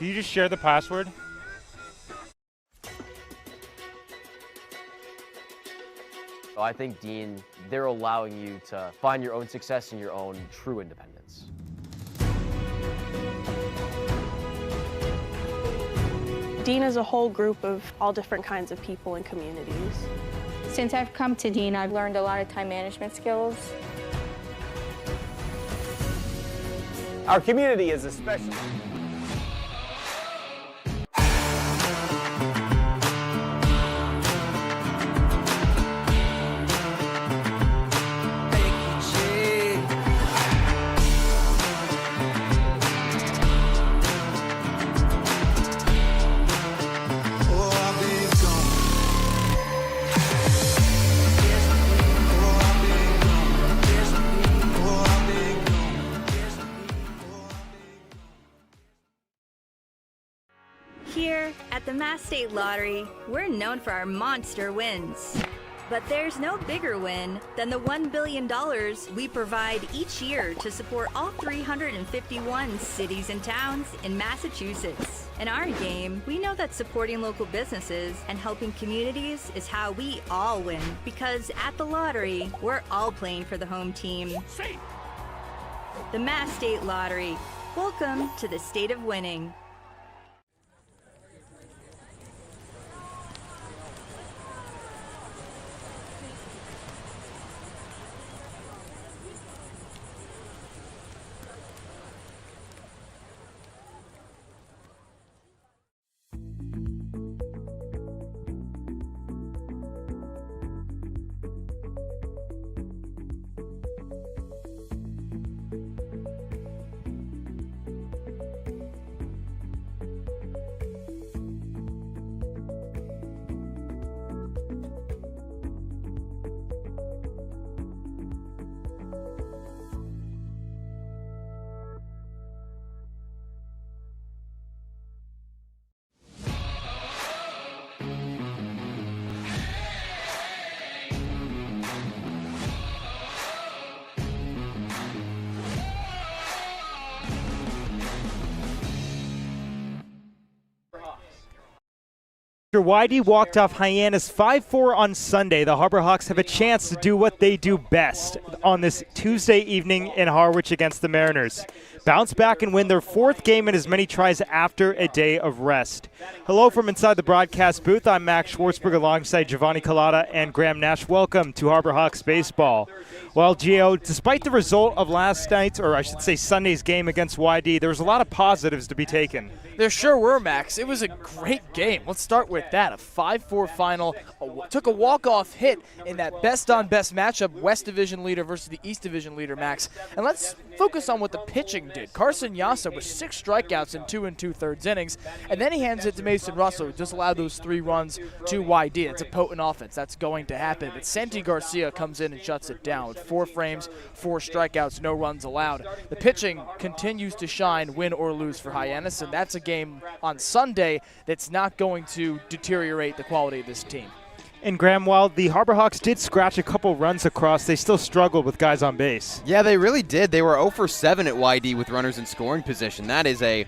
Can you just share the password? I think, Dean, they're allowing you to find your own success and your own true independence. Dean is a whole group of all different kinds of people and communities. Since I've come to Dean, I've learned a lot of time management skills. Our community is especially. Here at the Mass State Lottery, we're known for our monster wins. But there's no bigger win than the $1 billion we provide each year to support all 351 cities and towns in Massachusetts. In our game, we know that supporting local businesses and helping communities is how we all win. Because at the lottery, we're all playing for the home team. The Mass State Lottery. Welcome to the state of winning. After YD walked off Hyannis 5-4 on Sunday, the Harbor Hawks have a chance to do what they do best on this Tuesday evening in Harwich against the Mariners. Bounce back and win their fourth game in as many tries after a day of rest. Hello from inside the broadcast booth. I'm Max Schwartzberg alongside Giovanni Collada and Graham Nash. Welcome to Harbor Hawks baseball. Well, Gio, despite the result of last night's, or I should say Sunday's game against YD, there was a lot of positives to be taken. There sure were, Max. It was a great game. Let's start with that. A 5-4 final. Took a walk-off hit in that best-on-best matchup, West Division leader versus the East Division leader, Max. And let's focus on what the pitching did. Carson Yasa with 6 strikeouts in 2 2/3 innings, and then he hands it to Mason Russell, who just allowed those 3 runs to YD. It's a potent offense. That's going to happen. But Santi Garcia comes in and shuts it down with 4 frames, 4 strikeouts, no runs allowed. The pitching continues to shine, win or lose for Hyannis, and that's a game on Sunday that's not going to deteriorate the quality of this team. And Graham, while the Harbor Hawks did scratch a couple runs across, they still struggled with guys on base. Yeah, they really did. They were 0 for 7 at YD with runners in scoring position. That is a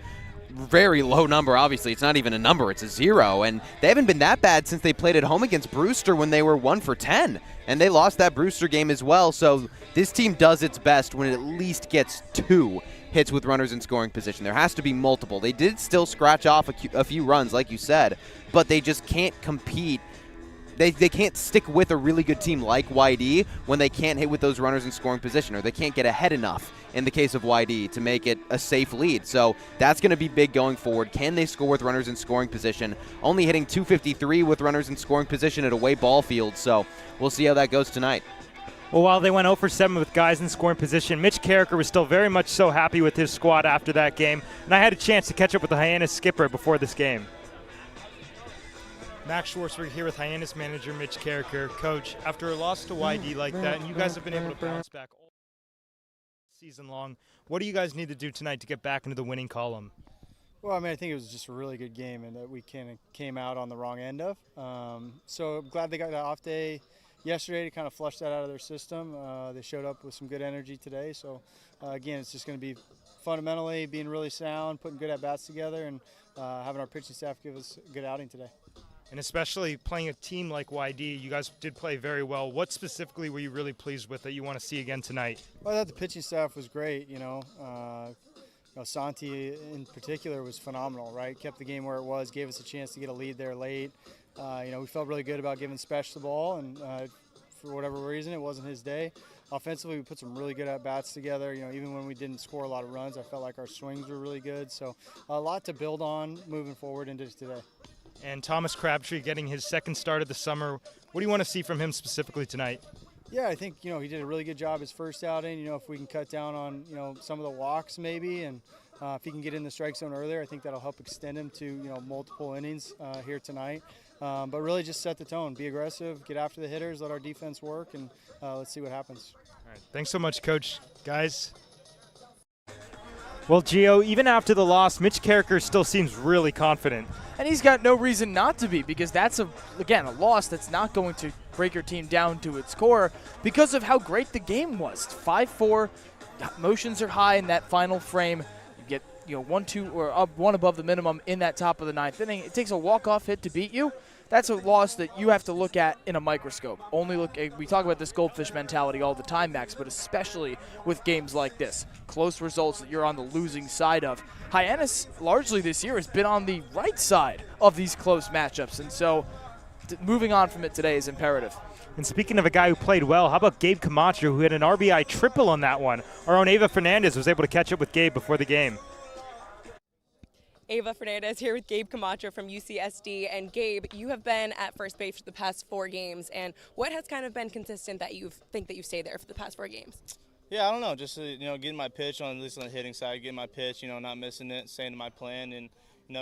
very low number. Obviously, it's not even a number, it's a 0. And they haven't been that bad since they played at home against Brewster when they were 1 for 10. And they lost that Brewster game as well. So this team does its best when it at least gets 2 hits with runners in scoring position. There has to be multiple. They did still scratch off a few runs, like you said, but they just can't compete. They can't stick with a really good team like YD when they can't hit with those runners in scoring position, or they can't get ahead enough in the case of YD to make it a safe lead. So that's going to be big going forward. Can they score with runners in scoring position? Only hitting .253 with runners in scoring position at away ball field, so we'll see how that goes tonight. Well, while they went 0 for 7 with guys in scoring position, Mitch Carricker was still very much so happy with his squad after that game, and I had a chance to catch up with the Hyannis skipper before this game. Max Schwartzberg here with Hyannis manager Mitch Carricker. Coach, after a loss to YD like that, and you guys have been able to bounce back all season long, what do you guys need to do tonight to get back into the winning column? Well, I mean, I think it was just a really good game and that we kind of came out on the wrong end of. So I'm glad they got an off day yesterday to kind of flush that out of their system. They showed up with some good energy today. So, again, it's just going to be fundamentally being really sound, putting good at-bats together, and having our pitching staff give us a good outing today. And especially playing a team like YD, you guys did play very well. What specifically were you really pleased with that you want to see again tonight? Well, I thought the pitching staff was great. Santi in particular was phenomenal, right? Kept the game where it was, gave us a chance to get a lead there late. We felt really good about giving Spesh the ball, and for whatever reason, it wasn't his day. Offensively, we put some really good at-bats together. Even when we didn't score a lot of runs, I felt like our swings were really good. So a lot to build on moving forward into today. And Thomas Crabtree getting his second start of the summer. What do you want to see from him specifically tonight? Yeah, I think, he did a really good job his first outing. If we can cut down on, some of the walks maybe, and if he can get in the strike zone earlier, I think that'll help extend him to, multiple innings here tonight. But really just set the tone, be aggressive, get after the hitters, let our defense work, and let's see what happens. All right. Thanks so much, Coach. Guys. Well, Gio, even after the loss, Mitch Carricker still seems really confident. And he's got no reason not to be, because that's, a loss that's not going to break your team down to its core because of how great the game was. 5-4, motions are high in that final frame. You get 1-2 or up one above the minimum in that top of the ninth inning. It takes a walk-off hit to beat you. That's a loss that you have to look at in a microscope. We talk about this goldfish mentality all the time, Max, but especially with games like this. Close results that you're on the losing side of. Hyannis, largely this year, has been on the right side of these close matchups, and so moving on from it today is imperative. And speaking of a guy who played well, how about Gabe Camacho, who had an RBI triple on that one? Our own Ava Fernandez was able to catch up with Gabe before the game. Ava Fernandez here with Gabe Camacho from UCSD. And Gabe, you have been at first base for the past 4 games. And what has kind of been consistent that you think that you stay there for the past 4 games? Yeah, I don't know. Just getting my pitch on, at least on the hitting side, getting my pitch, not missing it, staying to my plan, and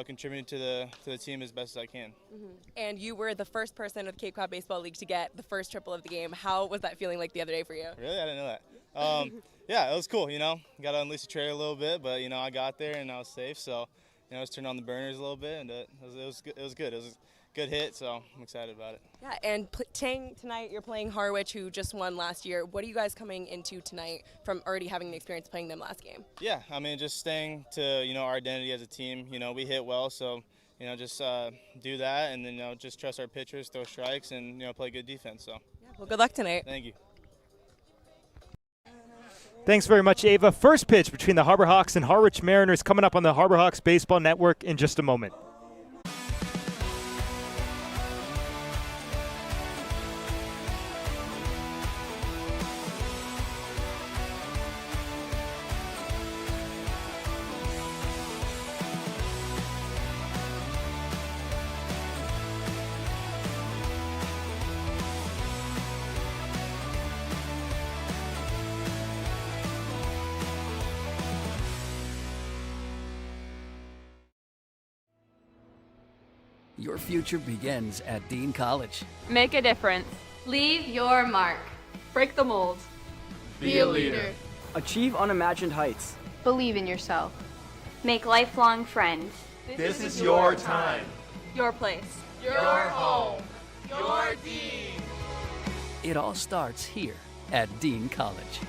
contributing to the team as best as I can. Mm-hmm. And you were the first person of the Cape Cod Baseball League to get the first triple of the game. How was that feeling like the other day for you? Really, I didn't know that. Yeah, it was cool. Got to unleash the trailer a little bit, but I got there and I was safe. So just turned on the burners a little bit, and it was good. It was a good hit, so I'm excited about it. Yeah, and tonight you're playing Harwich, who just won last year. What are you guys coming into tonight from already having the experience playing them last game? Yeah, just staying to our identity as a team. We hit well, so just do that, and then just trust our pitchers, throw strikes, and play good defense. So. Yeah, well, good luck tonight. Thank you. Thanks very much, Ava. First pitch between the Harbor Hawks and Harwich Mariners coming up on the Harbor Hawks Baseball Network in just a moment. Your future begins at Dean College. Make a difference. Leave your mark. Break the mold. Be a leader. Achieve unimagined heights. Believe in yourself. Make lifelong friends. This is your time. Your place. Your home. Your Dean. It all starts here at Dean College.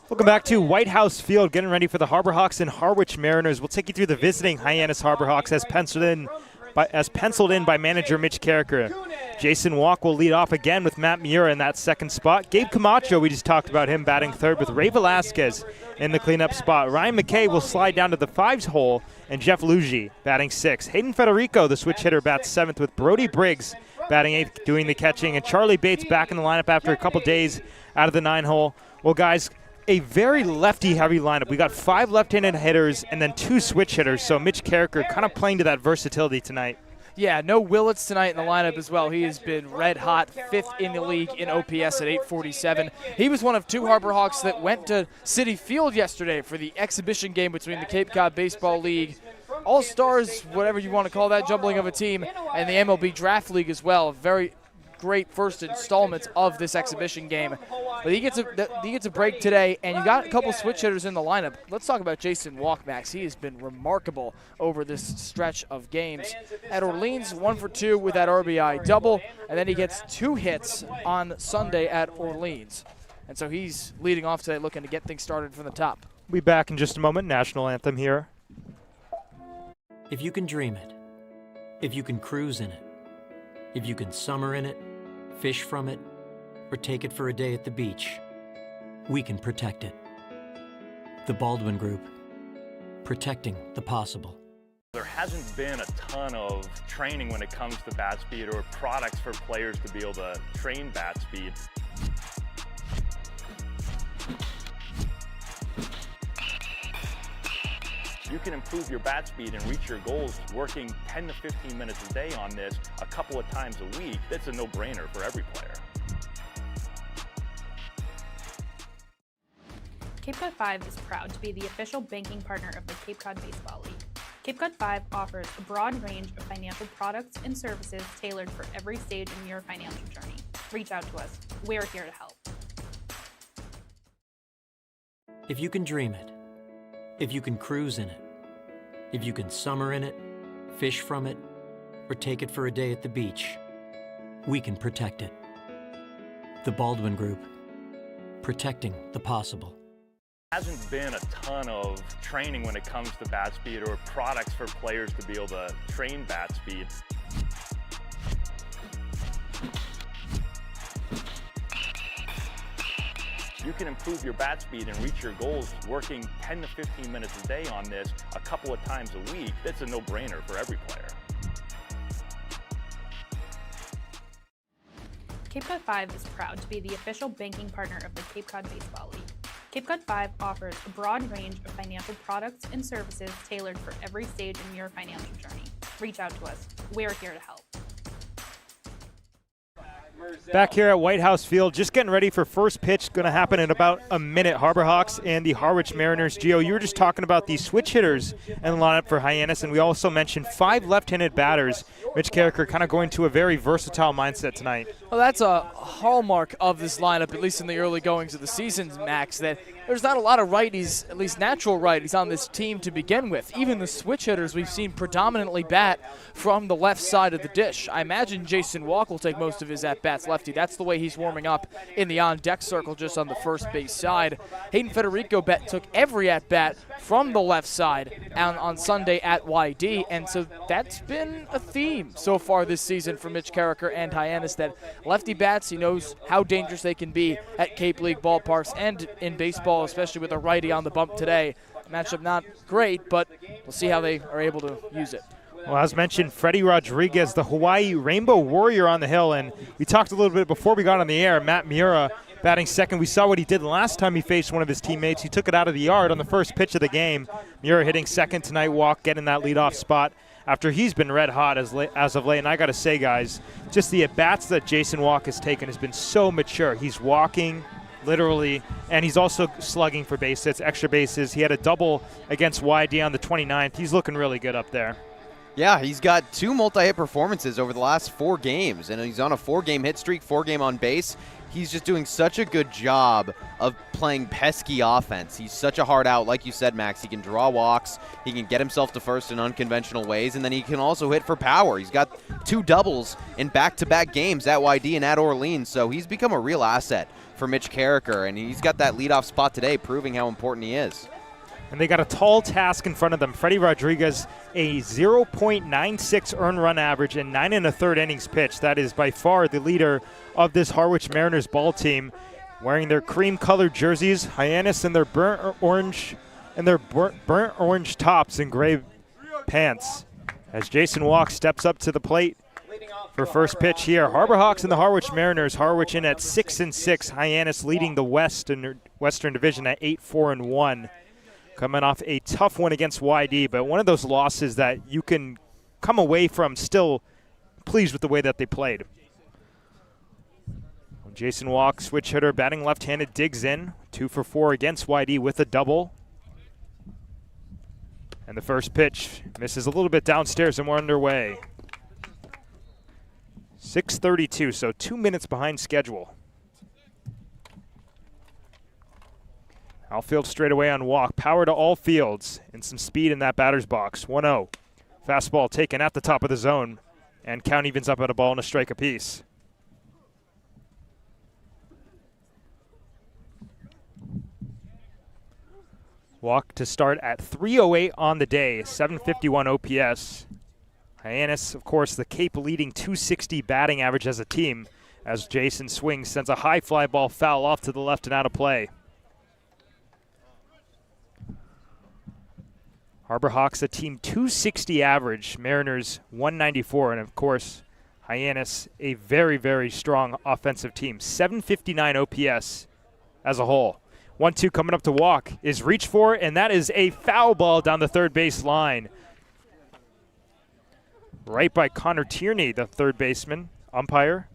Welcome back to White House Field, getting ready for the Harbor Hawks and Harwich Mariners. We'll take you through the visiting Hyannis Harbor Hawks as penciled in by manager Mitch Carricker. Jason Walk will lead off again with Matt Miura in that second spot. Gabe Camacho, we just talked about him batting third with Ray Velasquez in the cleanup spot. Ryan McKay will slide down to the 5s hole, and Jeff Luigi batting 6th. Hayden Federico, the switch hitter, bats 7th with Brody Briggs batting 8th, doing the catching, and Charlie Bates back in the lineup after a couple days out of the 9 hole. Well, guys, a very lefty-heavy lineup. We got 5 left-handed hitters and then 2 switch hitters, so Mitch Carricker kind of playing to that versatility tonight. Yeah, no Willits tonight in the lineup as well. He has been red hot, 5th in the league in OPS at 847. He was one of 2 Harbor Hawks that went to Citi Field yesterday for the exhibition game between the Cape Cod Baseball League, All-Stars, whatever you want to call that, jumbling of a team, and the MLB Draft League as well. Very great first installments of this exhibition game. But he gets a break today, and you got a couple switch hitters in the lineup. Let's talk about Jason Walk, Max. He has been remarkable over this stretch of games. At Orleans, 1 for 2 with that RBI double, and then he gets 2 hits on Sunday at Orleans. And so he's leading off today, looking to get things started from the top. We'll be back in just a moment. National anthem here. If you can dream it, if you can cruise in it, if you can summer in it, fish from it, or take it for a day at the beach, we can protect it. The Baldwin Group, protecting the possible. There hasn't been a ton of training when it comes to bat speed or products for players to be able to train bat speed. You can improve your bat speed and reach your goals working 10 to 15 minutes a day on this a couple of times a week. That's a no-brainer for every player. Cape Cod 5 is proud to be the official banking partner of the Cape Cod Baseball League. Cape Cod 5 offers a broad range of financial products and services tailored for every stage in your financial journey. Reach out to us. We're here to help. If you can dream it, if you can cruise in it, if you can summer in it, fish from it, or take it for a day at the beach, we can protect it. The Baldwin Group, protecting the possible. Hasn't been a ton of training when it comes to bat speed or products for players to be able to train bat speed. You can improve your bat speed and reach your goals working 10 to 15 minutes a day on this a couple of times a week. That's a no-brainer for every player. Cape Cod 5 is proud to be the official banking partner of the Cape Cod Baseball League. Cape Cod 5 offers a broad range of financial products and services tailored for every stage in your financial journey. Reach out to us. We're here to help. Back here at White House Field, just getting ready for first pitch. Going to happen in about a minute. Harbor Hawks and the Harwich Mariners. Gio, you were just talking about the switch hitters in the lineup for Hyannis, and we also mentioned 5 left-handed batters. Mitch Carricker kind of going to a very versatile mindset tonight. Well, that's a hallmark of this lineup, at least in the early goings of the season, Max, that there's not a lot of righties, at least natural righties, on this team to begin with. Even the switch hitters we've seen predominantly bat from the left side of the dish. I imagine Jason Walk will take most of his at-bats lefty. That's the way he's warming up in the on-deck circle just on the first base side. Hayden Federico took every at-bat from the left side on Sunday at YD, and so that's been a theme so far this season for Mitch Carricker and Hyannis, that lefty bats, he knows how dangerous they can be at Cape League ballparks and in baseball, especially with a righty on the bump today. Matchup not great, but we'll see how they are able to use it. Well, as mentioned, Freddie Rodriguez, the Hawaii Rainbow Warrior on the hill, and we talked a little bit before we got on the air. Matt Miura batting second. We saw what he did last time he faced one of his teammates. He took it out of the yard on the first pitch of the game. Miura hitting second tonight, Walk getting that leadoff spot after he's been red hot as of late. And I got to say, guys, just the at-bats that Jason Walk has taken has been so mature. He's walking, literally, and he's also slugging for base hits, extra bases. He had a double against YD on the 29th. He's looking really good up there. Yeah, he's got 2 multi-hit performances over the last 4 games, and he's on a 4-game hit streak, 4-game on base. He's just doing such a good job of playing pesky offense. He's such a hard out. Like you said, Max, he can draw walks, he can get himself to first in unconventional ways, and then he can also hit for power. He's got 2 doubles in back-to-back games at YD and at Orleans, so he's become a real asset for Mitch Carricker, and he's got that leadoff spot today, proving how important he is. And they got a tall task in front of them. Freddie Rodriguez, a 0.96 earned run average and 9 1/3 innings pitched. That is by far the leader of this Harwich Mariners ball team. Wearing their cream-colored jerseys, Hyannis in their burnt orange tops and gray pants. As Jason Walk steps up to the plate for first pitch here. Harbor Hawks and the Harwich Mariners. Harwich in at 6-6. Hyannis leading the Western Division at 8-4-1. Coming off a tough one against YD, but one of those losses that you can come away from still pleased with the way that they played. Jason Walk, switch hitter, batting left-handed, digs in. 2 for 4 against YD with a double. And the first pitch misses a little bit downstairs, and we're underway. 6:32, so 2 minutes behind schedule. Outfield straight away on Walk. Power to all fields and some speed in that batter's box. 1-0. Fastball taken at the top of the zone, and count evens up at a ball and a strike apiece. Walk to start at 308 on the day, 751 OPS. Hyannis, of course, the Cape leading 260 batting average as a team, as Jason swings, sends a high fly ball foul off to the left and out of play. Harbor Hawks a team 260 average, Mariners 194, and of course, Hyannis a very, very strong offensive team, 759 OPS as a whole. 1-2 coming up to walk is reached for, and that is a foul ball down the third base line. Right by Connor Tierney, the third baseman, umpire.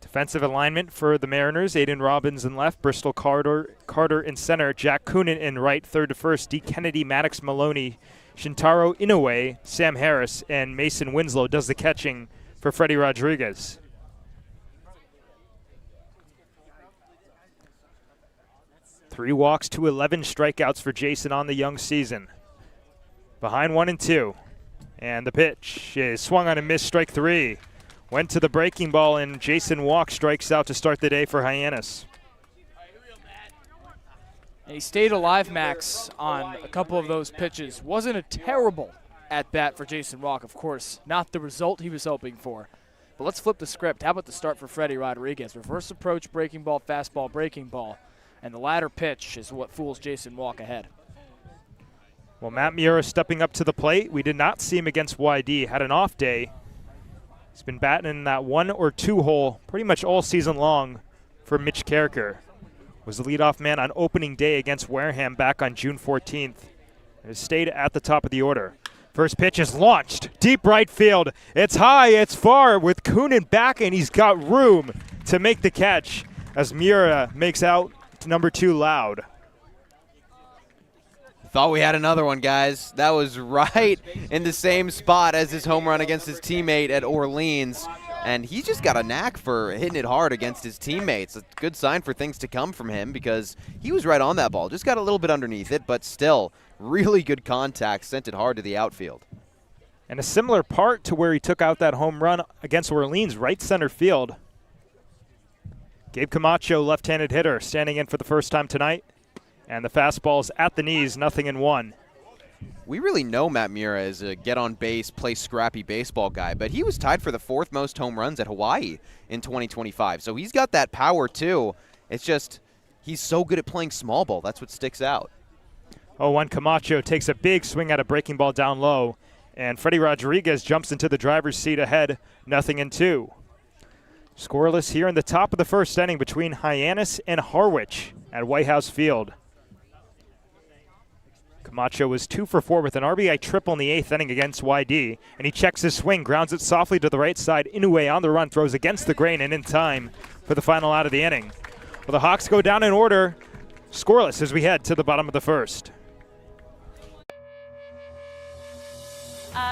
Defensive alignment for the Mariners, Aiden Robbins in left, Bristol Carter in center, Jack Coonan in right, third to first, D. Kennedy, Maddox Maloney, Shintaro Inoue, Sam Harris, and Mason Winslow does the catching for Freddie Rodriguez. Three walks to 11 strikeouts for Jason on the young season. Behind 1-2. And the pitch is swung on and missed, strike three. Went to the breaking ball, and Jason Walk strikes out to start the day for Hyannis. And he stayed alive, Max, on a couple of those pitches. Wasn't a terrible at-bat for Jason Walk, of course. Not the result he was hoping for. But let's flip the script. How about the start for Freddie Rodriguez? Reverse approach, breaking ball, fastball, breaking ball. And the latter pitch is what fools Jason Walk ahead. Well, Matt Miura stepping up to the plate. We did not see him against YD. Had an off day. He's been batting in that 1 or 2 hole pretty much all season long for Mitch Carricker. Was the leadoff man on opening day against Wareham back on June 14th. Has stayed at the top of the order. First pitch is launched. Deep right field. It's high, it's far with Coonan back, and he's got room to make the catch as Miura makes out number 2 loud. Thought we had another one, guys. That was right in the same spot as his home run against his teammate at Orleans. And he's just got a knack for hitting it hard against his teammates. A good sign for things to come from him because he was right on that ball. Just got a little bit underneath it, but still really good contact. Sent it hard to the outfield. And a similar part to where he took out that home run against Orleans, right center field. Gabe Camacho, left-handed hitter, standing in for the first time tonight. And the fastball's at the knees, 0-1. We really know Matt Miura is a get-on-base, play scrappy baseball guy, but he was tied for the 4th most home runs at Hawaii in 2025. So he's got that power, too. It's just he's so good at playing small ball. That's what sticks out. 0-1 Camacho takes a big swing at a breaking ball down low. And Freddie Rodriguez jumps into the driver's seat ahead, 0-2. Scoreless here in the top of the first inning between Hyannis and Harwich at White House Field. Camacho was 2 for 4 with an RBI triple in the 8th inning against YD, and he checks his swing, grounds it softly to the right side. Inoue on the run, throws against the grain and in time for the final out of the inning. Well, the Hawks go down in order, scoreless as we head to the bottom of the first.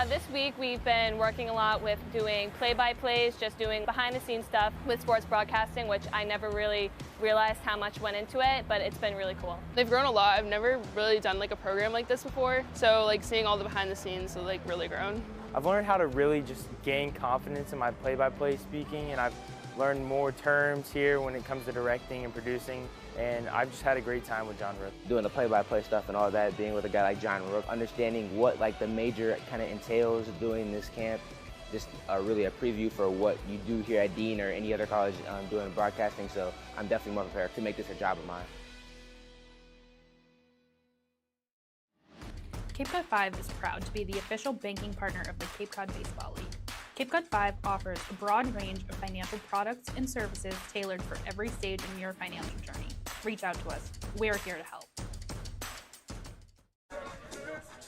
This week we've been working a lot with doing play-by-plays, just doing behind-the-scenes stuff with sports broadcasting, which I never really realized how much went into it, but it's been really cool. They've grown a lot. I've never really done like a program like this before, so like seeing all the behind-the-scenes has like really grown. I've learned how to really just gain confidence in my play-by-play speaking, and I've learned more terms here when it comes to directing and producing, and I've just had a great time with John Rook. Doing the play-by-play stuff and all that, being with a guy like John Rook, understanding what like the major kind of entails doing this camp, just really a preview for what you do here at Dean or any other college doing broadcasting, so I'm definitely more prepared to make this a job of mine. Cape Cod 5 is proud to be the official banking partner of the Cape Cod Baseball League. Cape Cod 5 offers a broad range of financial products and services tailored for every stage in your financial journey. Reach out to us. We're here to help.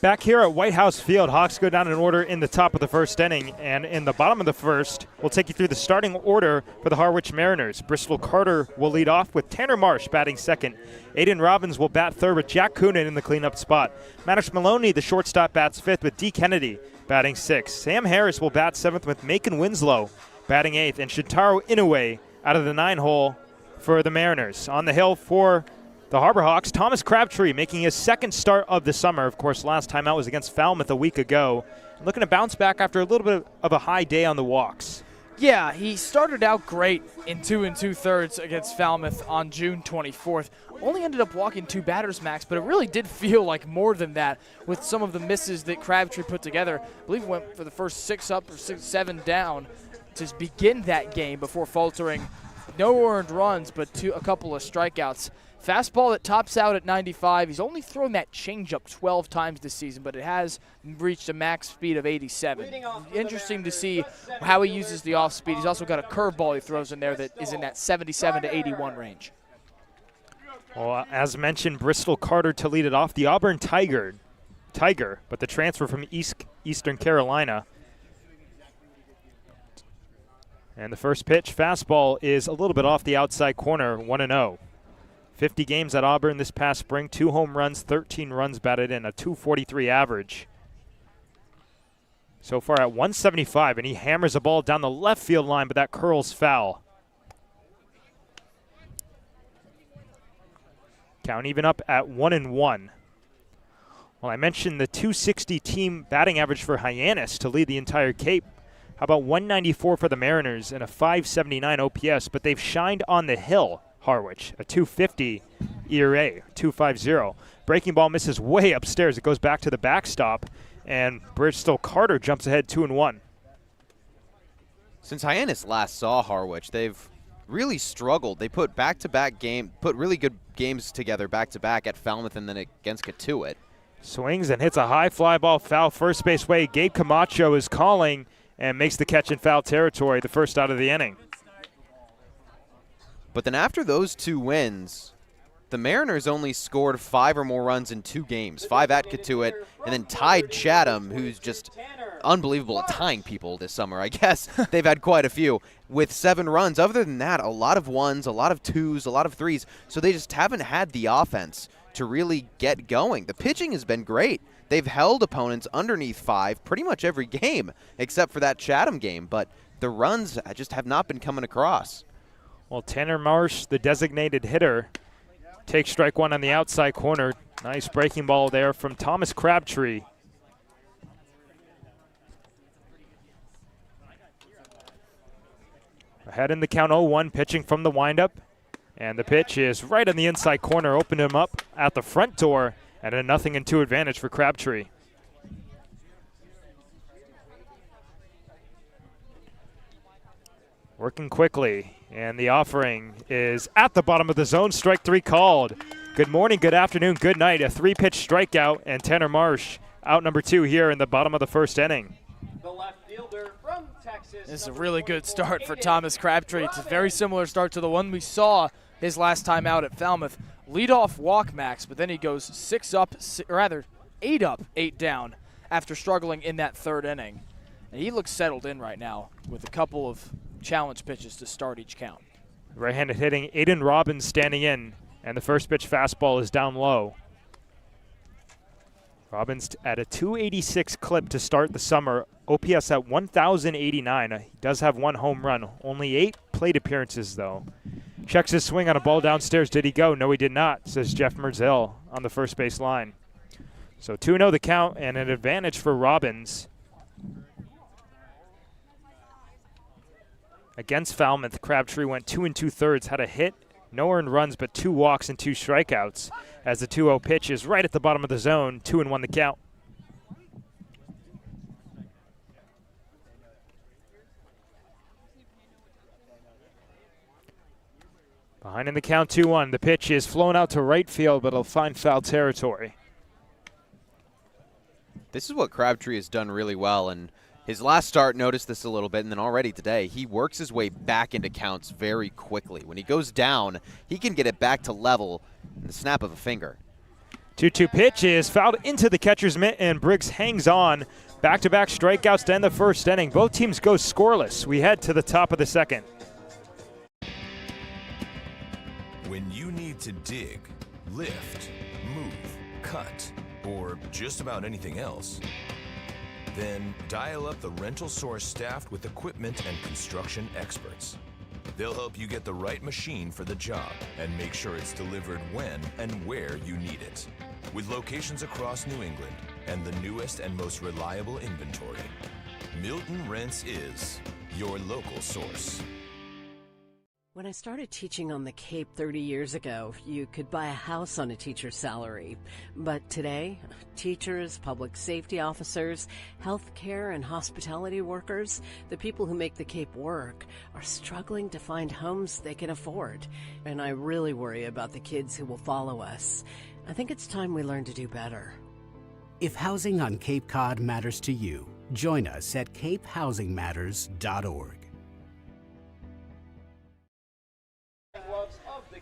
Back here at White House Field, Hawks go down in order in the top of the first inning, and in the bottom of the first, we'll take you through the starting order for the Harwich Mariners. Bristol Carter will lead off with Tanner Marsh batting second. Aiden Robbins will bat third with Jack Coonan in the cleanup spot. Maddox Maloney, the shortstop, bats fifth with D. Kennedy batting sixth. Sam Harris will bat seventh with Macon Winslow batting eighth, and Shintaro Inoue out of the 9-hole for the Mariners. On the hill for the Harbor Hawks, Thomas Crabtree making his second start of the summer. Of course, last time out was against Falmouth a week ago. Looking to bounce back after a little bit of a high day on the walks. Yeah, he started out great in 2 2/3 against Falmouth on June 24th. Only ended up walking 2 batters, Max, but it really did feel like more than that with some of the misses that Crabtree put together. I believe he went for the first 6 up or 7 down to begin that game before faltering. No earned runs, but a couple of strikeouts. Fastball that tops out at 95. He's only thrown that changeup 12 times this season, but it has reached a max speed of 87. Interesting to see how he uses the off speed. He's also got a curveball he throws in there that is in that 77 to 81 range. Well, as mentioned, Bristol Carter to lead it off. The Auburn Tiger, but the transfer from Eastern Carolina. And the first pitch, fastball, is a little bit off the outside corner, 1-0. 50 games at Auburn this past spring, 2 home runs, 13 runs batted in, a 243 average. So far at 175, and he hammers a ball down the left field line, but that curls foul. Count even up at 1-1. Well, I mentioned the 260 team batting average for Hyannis to lead the entire Cape. How about 194 for the Mariners and a 579 OPS, but they've shined on the hill. Harwich, a 250 ERA, 250. Breaking ball misses way upstairs. It goes back to the backstop, and Bristol Carter jumps ahead 2-1. Since Hyannis last saw Harwich, they've really struggled. They put really good games together back-to-back at Falmouth and then against Katuitt. Swings and hits a high fly ball foul first base way. Gabe Camacho is calling and makes the catch in foul territory, the first out of the inning. But then after those 2 wins, the Mariners only scored 5 or more runs in 2 games, 5 at Katuitt, and then tied Chatham, who's just unbelievable at tying people this summer. I guess they've had quite a few, with 7 runs. Other than that, a lot of 1s, a lot of 2s, a lot of 3s, so they just haven't had the offense to really get going. The pitching has been great. They've held opponents underneath 5 pretty much every game, except for that Chatham game, but the runs just have not been coming across. Well, Tanner Marsh, the designated hitter, takes strike 1 on the outside corner. Nice breaking ball there from Thomas Crabtree. Ahead in the count 0-1, pitching from the windup. And the pitch is right on the inside corner, opened him up at the front door, and a 0-2 advantage for Crabtree. Working quickly, and the offering is at the bottom of the zone. Strike 3 called. Good morning, good afternoon, good night. A 3-pitch strikeout, and Tanner Marsh out number 2 here in the bottom of the first inning. The left fielder from Texas. This is a really good start for Thomas Crabtree. It's a very similar start to the one we saw his last time out at Falmouth. Leadoff walk, Max, but then he goes 8 up, 8 down after struggling in that 3rd inning. And he looks settled in right now with a couple of challenge pitches to start each count. Right-handed hitting, Aiden Robbins standing in, and the first pitch fastball is down low. Robbins at a 286 clip to start the summer, OPS at 1,089. He does have 1 home run, only 8 plate appearances though. Checks his swing on a ball downstairs. Did he go? No, he did not, says Jeff Merzel on the first base line. So 2-0 the count and an advantage for Robbins. Against Falmouth, Crabtree went 2 2/3, had a hit, no earned runs, but 2 walks and 2 strikeouts. As the 2-0 pitch is right at the bottom of the zone, 2-1 the count. Behind in the count, 2-1. The pitch is flown out to right field, but it'll find foul territory. This is what Crabtree has done really well, and his last start noticed this a little bit, and then already today, he works his way back into counts very quickly. When he goes down, he can get it back to level in the snap of a finger. 2-2 pitch is fouled into the catcher's mitt, and Briggs hangs on. Back-to-back strikeouts to end the first inning. Both teams go scoreless. We head to the top of the second. When you need to dig, lift, move, cut, or just about anything else, then dial up the Rental Source staffed with equipment and construction experts. They'll help you get the right machine for the job and make sure it's delivered when and where you need it. With locations across New England and the newest and most reliable inventory, Milton Rents is your local source. When I started teaching on the Cape 30 years ago, you could buy a house on a teacher's salary. But today, teachers, public safety officers, healthcare and hospitality workers, the people who make the Cape work, are struggling to find homes they can afford. And I really worry about the kids who will follow us. I think it's time we learn to do better. If housing on Cape Cod matters to you, join us at capehousingmatters.org.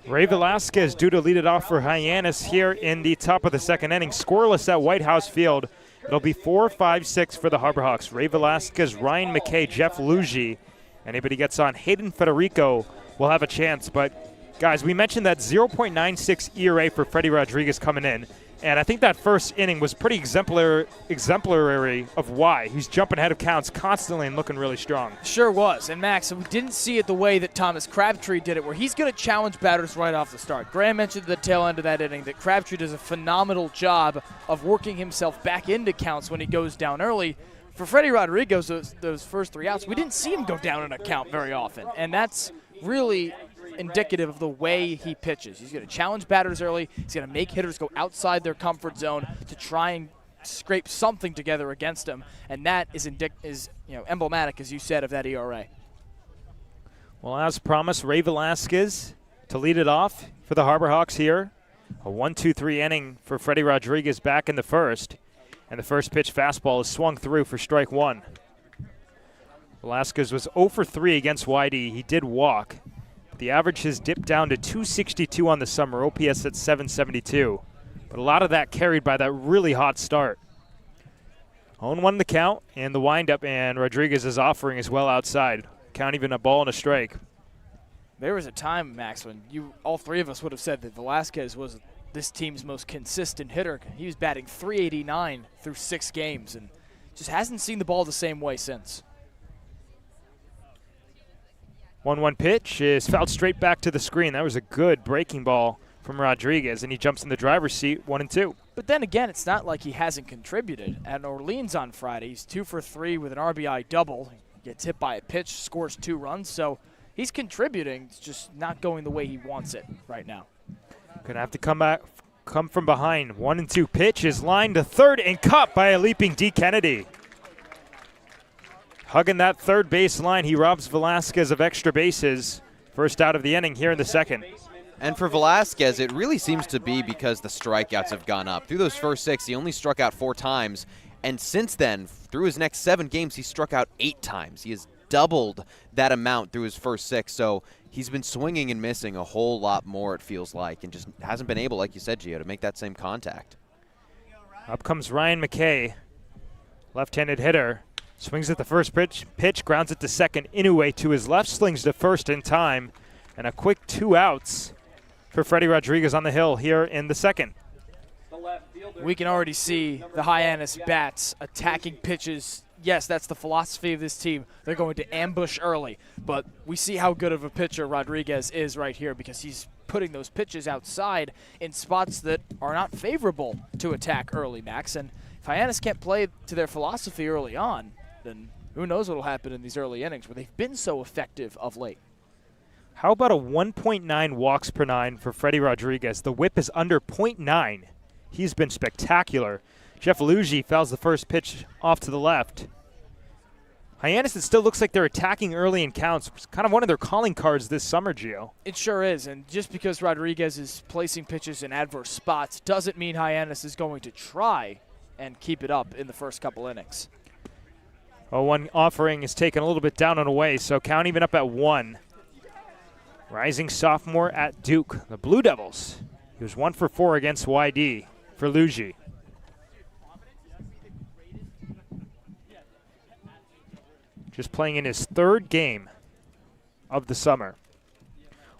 Ray Velasquez due to lead it off for Hyannis here in the top of the second inning. Scoreless at White House Field. It'll be 4-5-6 for the Harbor Hawks. Ray Velasquez, Ryan McKay, Jeff Lugie. Anybody gets on, Hayden Federico will have a chance. But, guys, we mentioned that 0.96 ERA for Freddie Rodriguez coming in. And I think that first inning was pretty exemplary of why. He's jumping ahead of counts constantly and looking really strong. Sure was. And, Max, we didn't see it the way that Thomas Crabtree did it, where he's going to challenge batters right off the start. Graham mentioned at the tail end of that inning that Crabtree does a phenomenal job of working himself back into counts when he goes down early. For Freddie Rodriguez, those first 3 outs, we didn't see him go down in a count very often. And that's really indicative of the way he pitches. He's going to challenge batters early. He's going to make hitters go outside their comfort zone to try and scrape something together against him, and that is emblematic, as you said, of that ERA. Well, as promised, Ray Velasquez to lead it off for the Harbor Hawks here. A 1-2-3 inning for Freddie Rodriguez back in the first, and the first pitch fastball is swung through for strike one. Velasquez was 0 for 3 against Whitey. He did walk. The average has dipped down to 262 on the summer, OPS at 772. But a lot of that carried by that really hot start. 0-1 the count and the windup, and Rodriguez is offering as well outside. Count even a ball and a strike. There was a time, Max, when all three of us would have said that Velasquez was this team's most consistent hitter. He was batting .389 through 6 games and just hasn't seen the ball the same way since. 1-1 pitch is fouled straight back to the screen. That was a good breaking ball from Rodriguez, and he jumps in the driver's seat, 1-2. But then again, it's not like he hasn't contributed. At Orleans on Friday, he's 2 for 3 with an RBI double. He gets hit by a pitch, scores 2 runs, so he's contributing. It's just not going the way he wants it right now. Gonna have to come from behind. 1-2 pitch is lined to third and caught by a leaping D. Kennedy. Hugging that third base line, he robs Velasquez of extra bases. First out of the inning here in the second. And for Velasquez, it really seems to be because the strikeouts have gone up. Through those first 6, he only struck out 4 times. And since then, through his next 7 games, he struck out 8 times. He has doubled that amount through his first 6. So he's been swinging and missing a whole lot more, it feels like, and just hasn't been able, like you said, Gio, to make that same contact. Up comes Ryan McKay, left-handed hitter. Swings at the first pitch, grounds it to second. Inoue to his left, slings to first in time. And a quick 2 outs for Freddie Rodriguez on the hill here in the second. We can already see the Hyannis bats attacking pitches. Yes, that's the philosophy of this team. They're going to ambush early. But we see how good of a pitcher Rodriguez is right here because he's putting those pitches outside in spots that are not favorable to attack early, Max. And if Hyannis can't play to their philosophy early on, then who knows what will happen in these early innings where they've been so effective of late. How about a 1.9 walks per 9 for Freddie Rodriguez? The whip is under .9. He's been spectacular. Jeff Lugie fouls the first pitch off to the left. Hyannis, it still looks like they're attacking early in counts. It's kind of one of their calling cards this summer, Gio. It sure is, and just because Rodriguez is placing pitches in adverse spots doesn't mean Hyannis is going to try and keep it up in the first couple innings. 0-1 offering is taken a little bit down and away, so count even up at 1. Rising sophomore at Duke, the Blue Devils. He was 1 for 4 against YD for Lugie. Just playing in his 3rd game of the summer.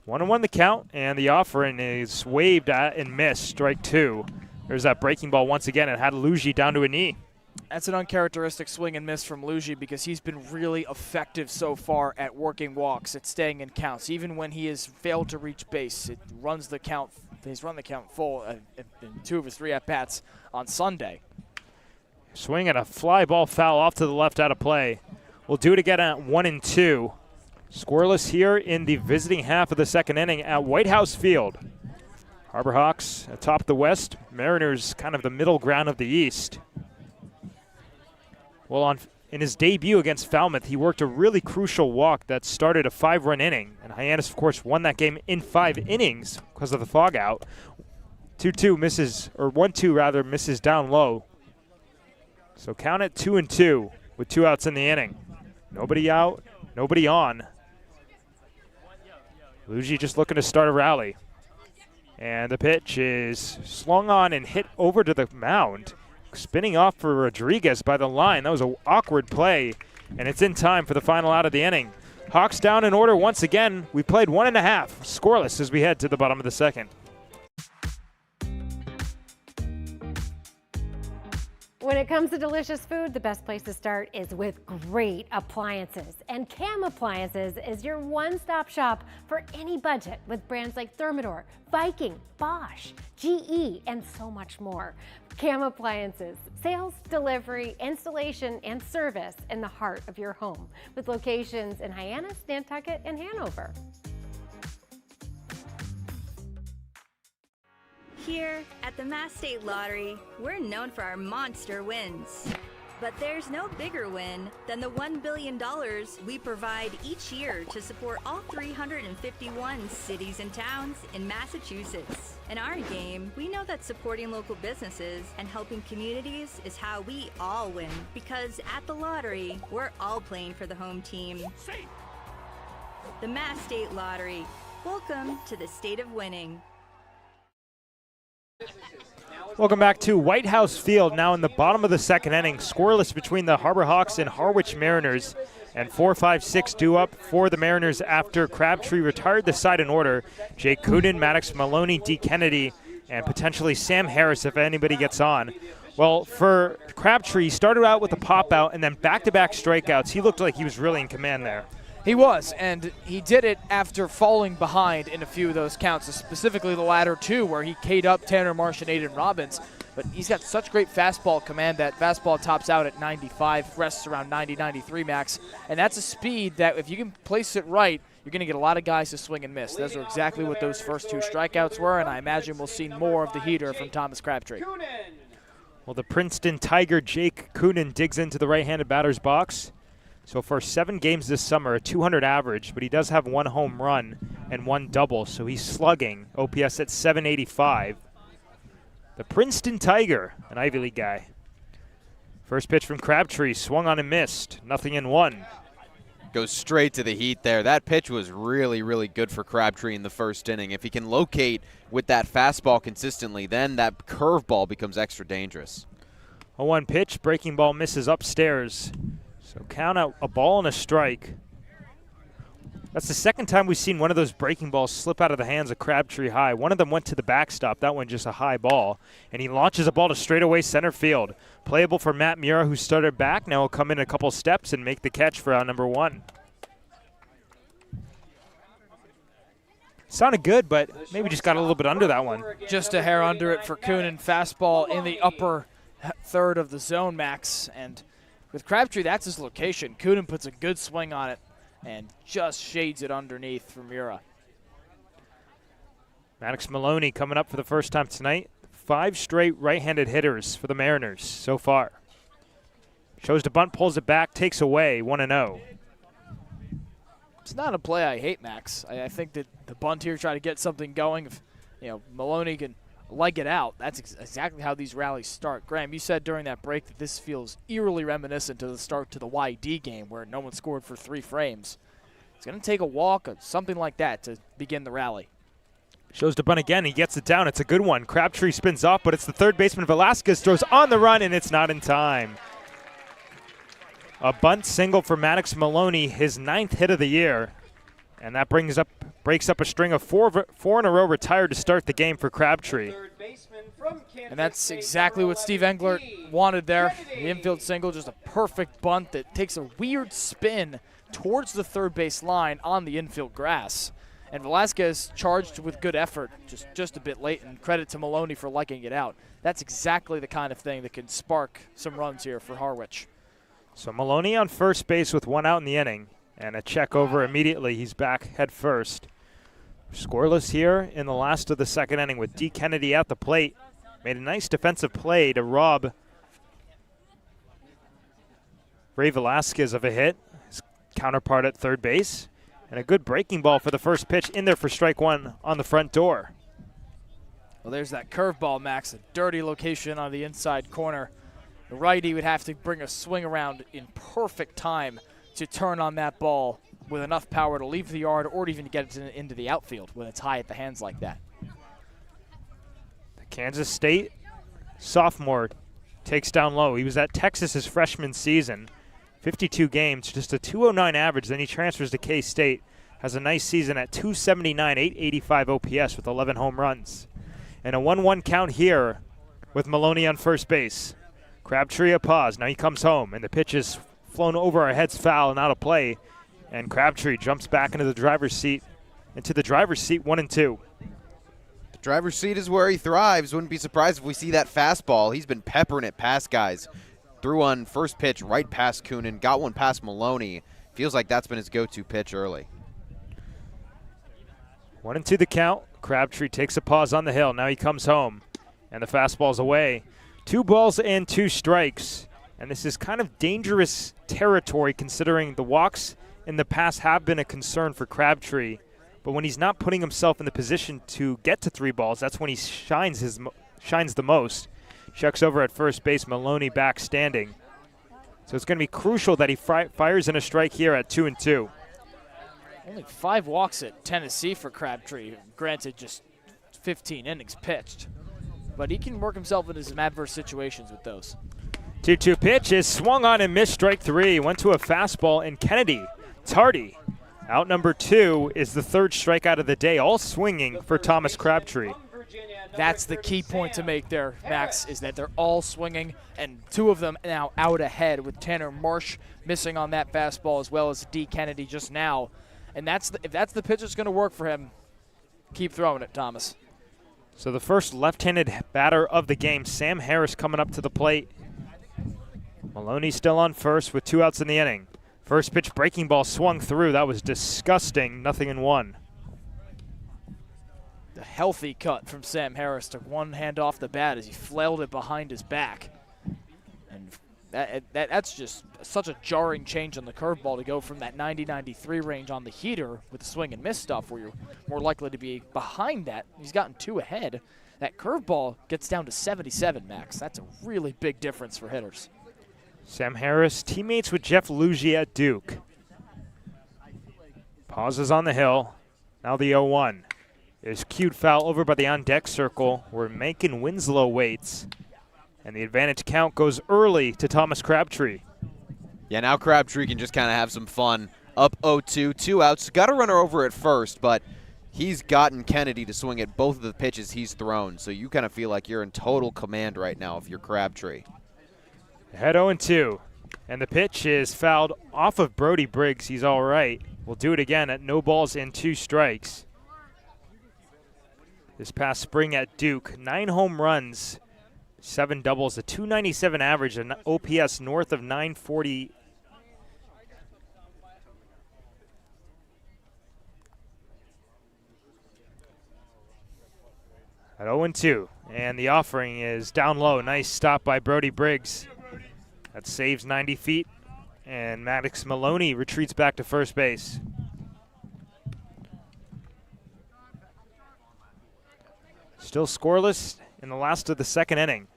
1-1 the count, and the offering is waved at and missed, strike 2. There's that breaking ball once again. It had Lugie down to a knee. That's an uncharacteristic swing and miss from Lugie because he's been really effective so far at working walks, at staying in counts. Even when he has failed to reach base, it runs the count. He's run the count full in 2 of his 3 at-bats on Sunday. Swing and a fly ball foul off to the left out of play. We'll do it again at 1-2. Scoreless here in the visiting half of the second inning at White House Field. Harbor Hawks atop the West, Mariners kind of the middle ground of the East. Well, in his debut against Falmouth, he worked a really crucial walk that started a 5-run inning. And Hyannis, of course, won that game in 5 innings because of the fog out. 2-2 misses, or 1-2 rather, misses down low. So count it 2-2 with 2 outs in the inning. Nobody out, nobody on. Luigi just looking to start a rally. And the pitch is slung on and hit over to the mound. Spinning off for Rodriguez by the line. That was an awkward play, and it's in time for the final out of the inning. Hawks down in order once again. We played 1.5, scoreless as we head to the bottom of the second. When it comes to delicious food, the best place to start is with great appliances. And Cam Appliances is your one-stop shop for any budget with brands like Thermador, Viking, Bosch, GE, and so much more. Cam Appliances, sales, delivery, installation, and service in the heart of your home with locations in Hyannis, Nantucket, and Hanover. Here at the Mass State Lottery, we're known for our monster wins. But there's no bigger win than the $1 billion we provide each year to support all 351 cities and towns in Massachusetts. In our game, we know that supporting local businesses and helping communities is how we all win. Because at the lottery, we're all playing for the home team. The Mass State Lottery. Welcome to the state of winning. Welcome back to White House Field, now in the bottom of the second inning. Scoreless between the Harbor Hawks and Harwich Mariners. And 4-5-6 due up for the Mariners after Crabtree retired the side in order. Jake Coonan, Maddox Maloney, D. Kennedy, and potentially Sam Harris if anybody gets on. Well, for Crabtree, he started out with a pop-out and then back-to-back strikeouts. He looked like he was really in command there. He was, and he did it after falling behind in a few of those counts, specifically the latter two where he K'd up Tanner Marsh and Aiden Robbins. But he's got such great fastball command. That fastball tops out at 95, rests around 90, 93 max. And that's a speed that if you can place it right, you're going to get a lot of guys to swing and miss. Those are exactly what those first 2 strikeouts were, and I imagine we'll see more of the heater from Thomas Crabtree. Well, the Princeton Tiger Jake Coonan digs into the right-handed batter's box. So for 7 games this summer, a 200 average, but he does have 1 home run and 1 double, so he's slugging. OPS at 785. The Princeton Tiger, an Ivy League guy. First pitch from Crabtree, swung on and missed. 0-1. Goes straight to the heat there. That pitch was really, really good for Crabtree in the first inning. If he can locate with that fastball consistently, then that curveball becomes extra dangerous. 0-1 pitch, breaking ball misses upstairs. So count out a ball and a strike. That's the second time we've seen one of those breaking balls slip out of the hands of Crabtree high. One of them went to the backstop. That one just a high ball. And he launches a ball to straightaway center field. Playable for Matt Mura, who started back. Now he'll come in a couple steps and make the catch for out number 1. Sounded good, but maybe just got a little bit under that one. Just a hair under it for Coonan. Fastball in the upper third of the zone, Max. And with Crabtree, that's his location. Coonan puts a good swing on it and just shades it underneath for Mura. Maddox Maloney coming up for the first time tonight. 5 straight right-handed hitters for the Mariners so far. Shows to bunt, pulls it back, takes away, 1-0. It's not a play I hate, Max. I think that the bunt here, try to get something going. If Maloney can leg it out, that's exactly how these rallies start. Graham, you said during that break that this feels eerily reminiscent to the start to the YD game where no one scored for 3 frames. It's going to take a walk or something like that to begin the rally. Shows to bunt again. He gets it down. It's a good one. Crabtree spins off, but it's the third baseman Velasquez. Throws on the run, and it's not in time. A bunt single for Maddox Maloney, his 9th hit of the year. And that breaks up a string of 4 in a row retired to start the game for Crabtree. And that's exactly what Steve Englert wanted there. The infield single, just a perfect bunt that takes a weird spin towards the third base line on the infield grass. And Velasquez charged with good effort, just a bit late, and credit to Maloney for liking it out. That's exactly the kind of thing that can spark some runs here for Harwich. So Maloney on first base with 1 out in the inning, and a check over immediately. He's back head first. Scoreless here in the last of the second inning with D. Kennedy at the plate. Made a nice defensive play to rob Ray Velasquez of a hit, his counterpart at third base, and a good breaking ball for the first pitch in there for strike one on the front door. Well, there's that curveball, Max, a dirty location on the inside corner. The righty would have to bring a swing around in perfect time to turn on that ball with enough power to leave the yard or even to get it into the outfield when it's high at the hands like that. The Kansas State sophomore takes down low. He was at Texas his freshman season. 52 games, just a 209 average. Then he transfers to K-State. Has a nice season at 279, 885 OPS with 11 home runs. And a 1-1 count here with Maloney on first base. Crabtree a pause. Now he comes home, and the pitch is flown over our heads foul and out of play. And Crabtree jumps back into the driver's seat. 1-2. The driver's seat is where he thrives. Wouldn't be surprised if we see that fastball. He's been peppering it past guys. Threw on first pitch right past Coonan, got one past Maloney. Feels like that's been his go-to pitch early. 1-2 the count. Crabtree takes a pause on the hill. Now he comes home, and the fastball's away. 2 balls and 2 strikes. And this is kind of dangerous territory considering the walks in the past have been a concern for Crabtree. But when he's not putting himself in the position to get to 3 balls, that's when he shines the most. Checks over at first base, Maloney back standing. So it's going to be crucial that he fires in a strike here at 2-2. Only 5 walks at Tennessee for Crabtree. Granted, just 15 innings pitched. But he can work himself into some adverse situations with those. 2-2 pitch is swung on and missed, strike 3. Went to a fastball, and Kennedy, tardy. Out number 2 is the 3rd strikeout of the day, all swinging for Thomas Crabtree. That's the key point to make there, Max, is that they're all swinging, and 2 of them now out ahead with Tanner Marsh missing on that fastball as well as D. Kennedy just now. And if that's the pitch that's going to work for him, keep throwing it, Thomas. So the first left-handed batter of the game, Sam Harris, coming up to the plate. Maloney still on first with 2 outs in the inning. First pitch breaking ball swung through. That was disgusting. 0-1. The healthy cut from Sam Harris took one hand off the bat as he flailed it behind his back. And that's just such a jarring change on the curveball to go from that 90-93 range on the heater with the swing and miss stuff where you're more likely to be behind that. He's gotten 2 ahead. That curveball gets down to 77, Max. That's a really big difference for hitters. Sam Harris, teammates with Jeff Lugie at Duke. Pauses on the hill. Now the 0-1. Is cued foul over by the on-deck circle where Macon Winslow waits. And the advantage count goes early to Thomas Crabtree. Yeah, now Crabtree can just kind of have some fun. Up 0-2, 2 outs. Got a runner over at first, but he's gotten Kennedy to swing at both of the pitches he's thrown. So you kind of feel like you're in total command right now if you're Crabtree. Head 0-2. And the pitch is fouled off of Brody Briggs. He's all right. We'll do it again at no balls and 2 strikes. This past spring at Duke, 9 home runs, 7 doubles, a 297 average, an OPS north of 940. At 0-2, and the offering is down low. Nice stop by Brody Briggs. That saves 90 feet, and Maddox Maloney retreats back to first base. Still scoreless in the last of the second inning.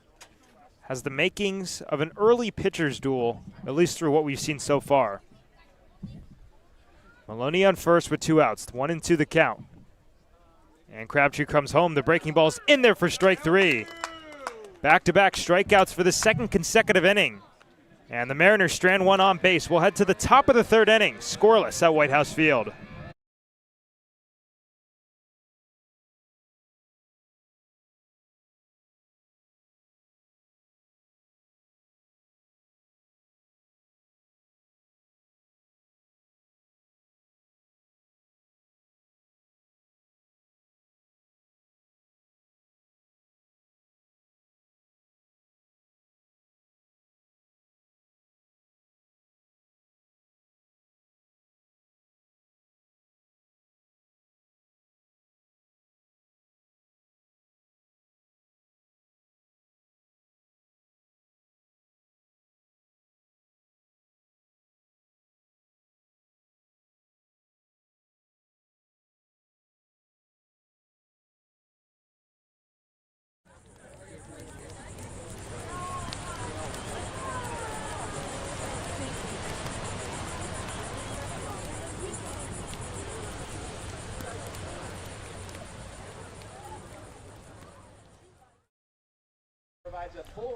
Has the makings of an early pitcher's duel, at least through what we've seen so far. Maloney on first with 2 outs, 1-2 the count. And Crabtree comes home. The breaking ball's in there for strike 3. Back-to-back strikeouts for the 2nd consecutive inning. And the Mariners strand 1 on base. We'll head to the top of the 3rd inning, scoreless at White House Field.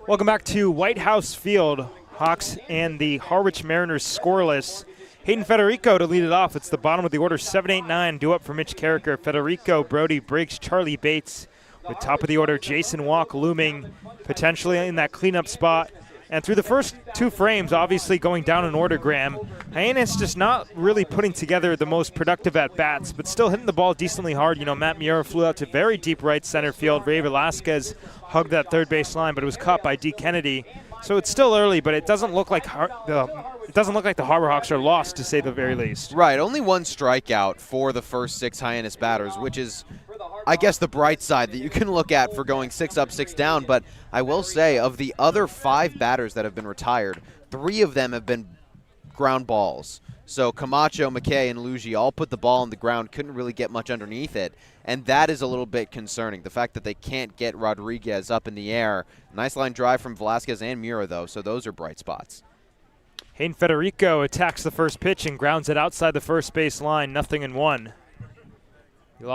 Welcome back to White House Field. Hawks and the Harwich Mariners scoreless. Hayden Federico to lead it off. It's the bottom of the order, 7-8-9, due up for Mitch Carricker. Federico, Brody Briggs, Charlie Bates. With top of the order, Jason Walk looming potentially in that cleanup spot. And through the first two frames, obviously going down in order, Graham, Hyannis just not really putting together the most productive at-bats, but still hitting the ball decently hard. You know, Matt Miura flew out to very deep right center field. Ray Velasquez hugged that third base line, but it was caught by D. Kennedy. So it's still early, but it doesn't look like the Harbor Hawks are lost, to say the very least. Right, only one strikeout for the first 6 Hyannis batters, which is, I guess, the bright side that you can look at for going 6 up, 6 down. But I will say, of the other 5 batters that have been retired, 3 of them have been ground balls. So Camacho, McKay, and Luigi all put the ball on the ground, couldn't really get much underneath it. And that is a little bit concerning, the fact that they can't get Rodriguez up in the air. Nice line drive from Velasquez and Miura, though, so those are bright spots. Hayden Federico attacks the first pitch and grounds it outside the first base line, 0-1. We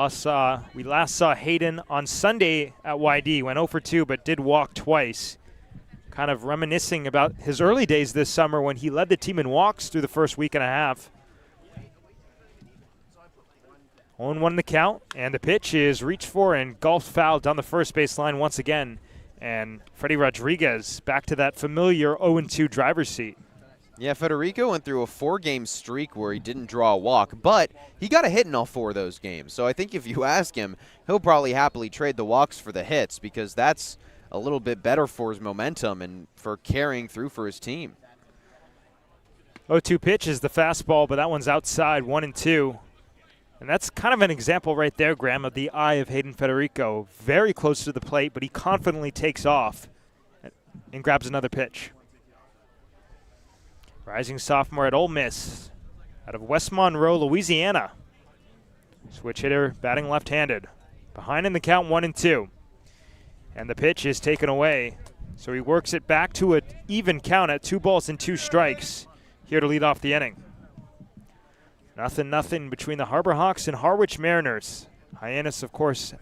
last saw Hayden on Sunday at YD, went 0 for 2, but did walk twice. Kind of reminiscing about his early days this summer when he led the team in walks through the first week and a half. 0-1 the count, and the pitch is reached for and golf foul down the first base line once again. And Freddie Rodriguez back to that familiar 0-2 driver's seat. Yeah, Federico went through a 4-game streak where he didn't draw a walk, but he got a hit in all 4 of those games. So I think if you ask him, he'll probably happily trade the walks for the hits, because that's a little bit better for his momentum and for carrying through for his team. 0-2 pitch is the fastball, but that one's outside, 1-2. And that's kind of an example right there, Graham, of the eye of Hayden Federico. Very close to the plate, but he confidently takes off and grabs another pitch. Rising sophomore at Ole Miss, out of West Monroe, Louisiana. Switch hitter, batting left-handed. Behind in the count, 1-2. And the pitch is taken away. So he works it back to an even count at 2 balls and 2 strikes here to lead off the inning. 0-0 between the Harbor Hawks and Harwich Mariners. Hyannis, of course,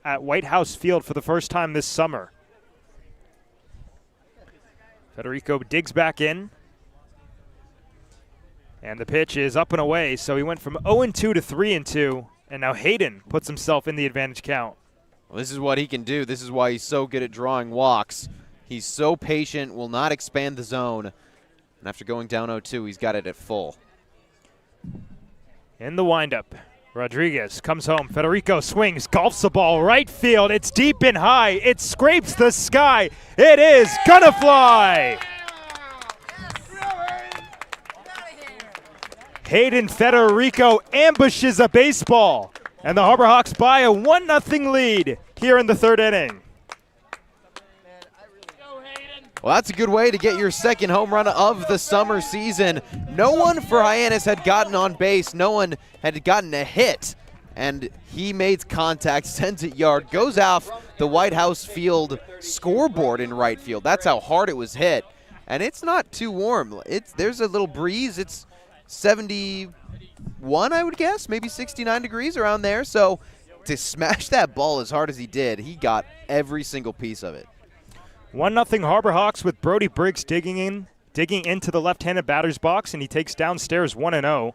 at White House Field for the first time this summer. Federico digs back in. And the pitch is up and away, so he went from 0-2 to 3-2, and now Hayden puts himself in the advantage count. Well, this is what he can do. This is why he's so good at drawing walks. He's so patient, will not expand the zone. And after going down 0-2, he's got it at full. In the windup, Rodriguez comes home. Federico swings, golfs the ball right field. It's deep and high. It scrapes the sky. It is gonna fly. Hayden Federico ambushes a baseball, and the Harbor Hawks buy a 1-0 lead here in the 3rd inning. Well, that's a good way to get your second home run of the summer season. No one for Hyannis had gotten on base. No one had gotten a hit. And he made contact, sends it yard, goes off the White House Field scoreboard in right field. That's how hard it was hit. And it's not too warm. There's a little breeze. It's 71, I would guess, maybe 69 degrees around there. So to smash that ball as hard as he did, he got every single piece of it. 1-0 Harbor Hawks with Brody Briggs digging into the left-handed batter's box, and he takes downstairs 1-0.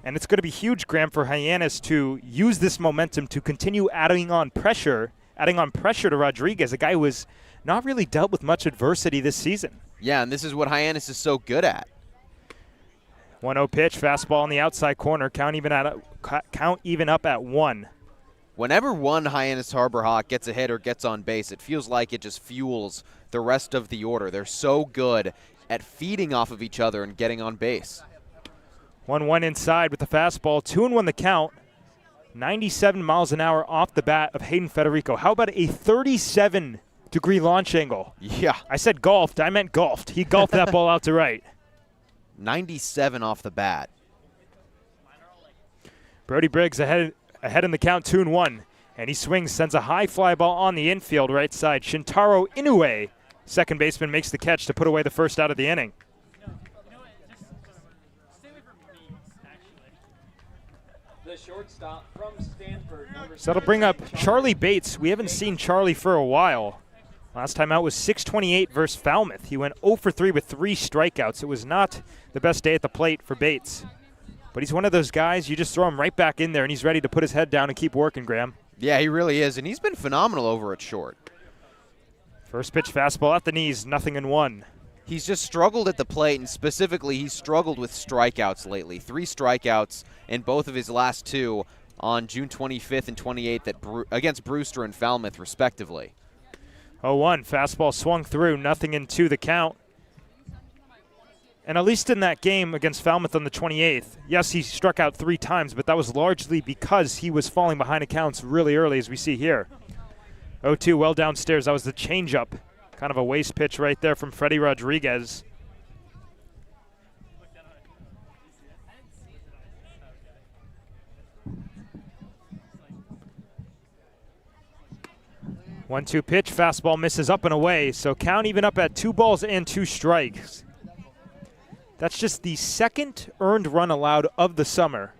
And it's going to be huge, Graham, for Hyannis to use this momentum to continue adding on pressure to Rodriguez, a guy who has not really dealt with much adversity this season. Yeah, and this is what Hyannis is so good at. 1-0 pitch, fastball in the outside corner, count even up at 1. Whenever one Hyannis Harbor Hawk gets a hit or gets on base, it feels like it just fuels the rest of the order. They're so good at feeding off of each other and getting on base. 1-1 inside with the fastball, 2-1 the count. 97 miles an hour off the bat of Hayden Federico. How about a 37-degree launch angle? Yeah. I said golfed. I meant golfed. He golfed that ball out to right. 97 off the bat. Brody Briggs ahead in the count, 2-1. And he swings, sends a high fly ball on the infield right side. Shintaro Inoue, second baseman, makes the catch to put away the first out of the inning. The shortstop from Stanford. So that'll bring up Charlie Bates. We haven't seen Charlie for a while. Last time out was 628 versus Falmouth. He went 0 for 3 with 3 strikeouts. It was not the best day at the plate for Bates. But he's one of those guys, you just throw him right back in there, and he's ready to put his head down and keep working, Graham. Yeah, he really is, and he's been phenomenal over at short. First pitch fastball at the knees, 0-1. He's just struggled at the plate, and specifically he's struggled with strikeouts lately. 3 strikeouts in both of his last 2 on June 25th and 28th against Brewster and Falmouth, respectively. 0-1, fastball swung through, 0-2 the count. And at least in that game against Falmouth on the 28th, yes, he struck out 3 times, but that was largely because he was falling behind accounts really early, as we see here. 0-2, well downstairs. That was the changeup. Kind of a waste pitch right there from Freddie Rodriguez. One-two pitch, fastball misses up and away, so count even up at 2 balls and 2 strikes. That's just the second earned run allowed of the summer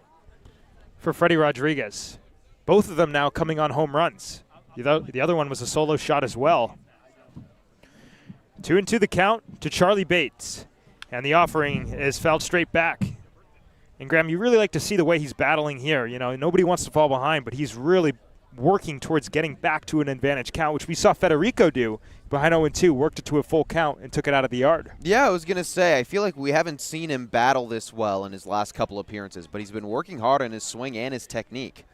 for Freddie Rodriguez. Both of them now coming on home runs. The other one was a solo shot as well. 2-2 the count to Charlie Bates. And the offering is fouled straight back. And Graham, you really like to see the way he's battling here. You know, nobody wants to fall behind, but he's really working towards getting back to an advantage count, which we saw Federico do behind 0-2, worked it to a full count and took it out of the yard. Yeah, I was going to say, I feel like we haven't seen him battle this well in his last couple appearances, but he's been working hard on his swing and his technique.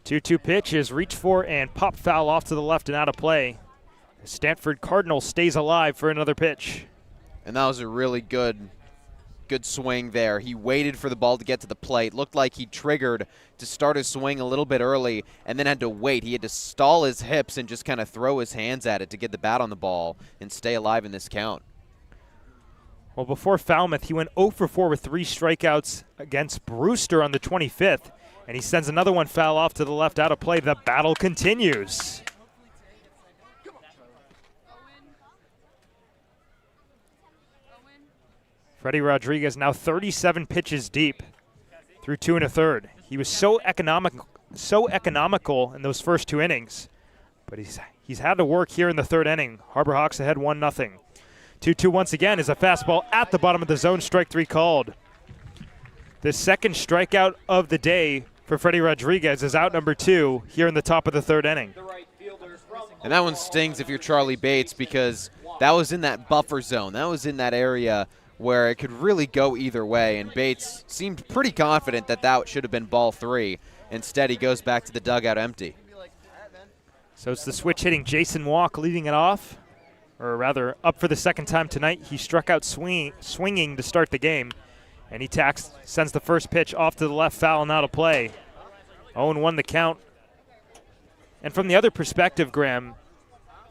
2-2 pitch is reached for and pop foul off to the left and out of play. Stanford Cardinal stays alive for another pitch. And that was a really good swing there. He waited for the ball to get to the plate. Looked like he triggered to start his swing a little bit early and then had to wait. He had to stall his hips and just kind of throw his hands at it to get the bat on the ball and stay alive in this count. Well, before Falmouth, he went 0 for 4 with 3 strikeouts against Brewster on the 25th, and he sends another one foul off to the left out of play. The battle continues. Freddie Rodriguez now 37 pitches deep through 2 1/3. He was so economical in those first 2 innings, but he's had to work here in the 3rd inning. Harbor Hawks ahead 1-0. 2-2 once again is a fastball at the bottom of the zone, strike 3 called. The second strikeout of the day for Freddie Rodriguez is out number 2 here in the top of the 3rd inning. And that one stings if you're Charlie Bates, because that was in that buffer zone. That was in that area where it could really go either way, and Bates seemed pretty confident that that should have been ball 3. Instead, he goes back to the dugout empty. So it's the switch hitting Jason Walk leading it off, or rather up for the second time tonight. He struck out swinging to start the game, and he sends the first pitch off to the left, foul and out of play. 0-1 the count. And from the other perspective, Graham,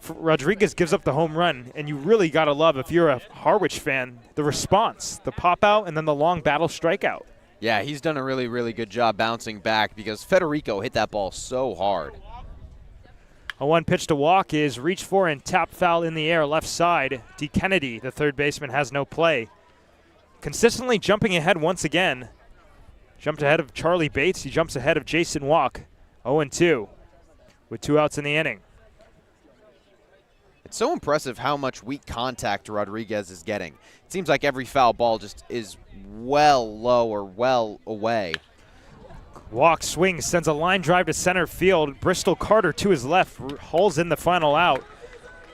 Rodriguez gives up the home run, and you really got to love, if you're a Harwich fan, the response, the pop out, and then the long battle strikeout. Yeah, he's done a really, really good job bouncing back because Federico hit that ball so hard. A 1 pitch to Walk is reached for and tap foul in the air left side. D. Kennedy, the third baseman, has no play. Consistently jumping ahead once again. Jumped ahead of Charlie Bates. He jumps ahead of Jason Walk. 0-2 with 2 outs in the inning. It's so impressive how much weak contact Rodriguez is getting. It seems like every foul ball just is well low or well away. Walk swings, sends a line drive to center field. Bristol Carter to his left hauls in the final out.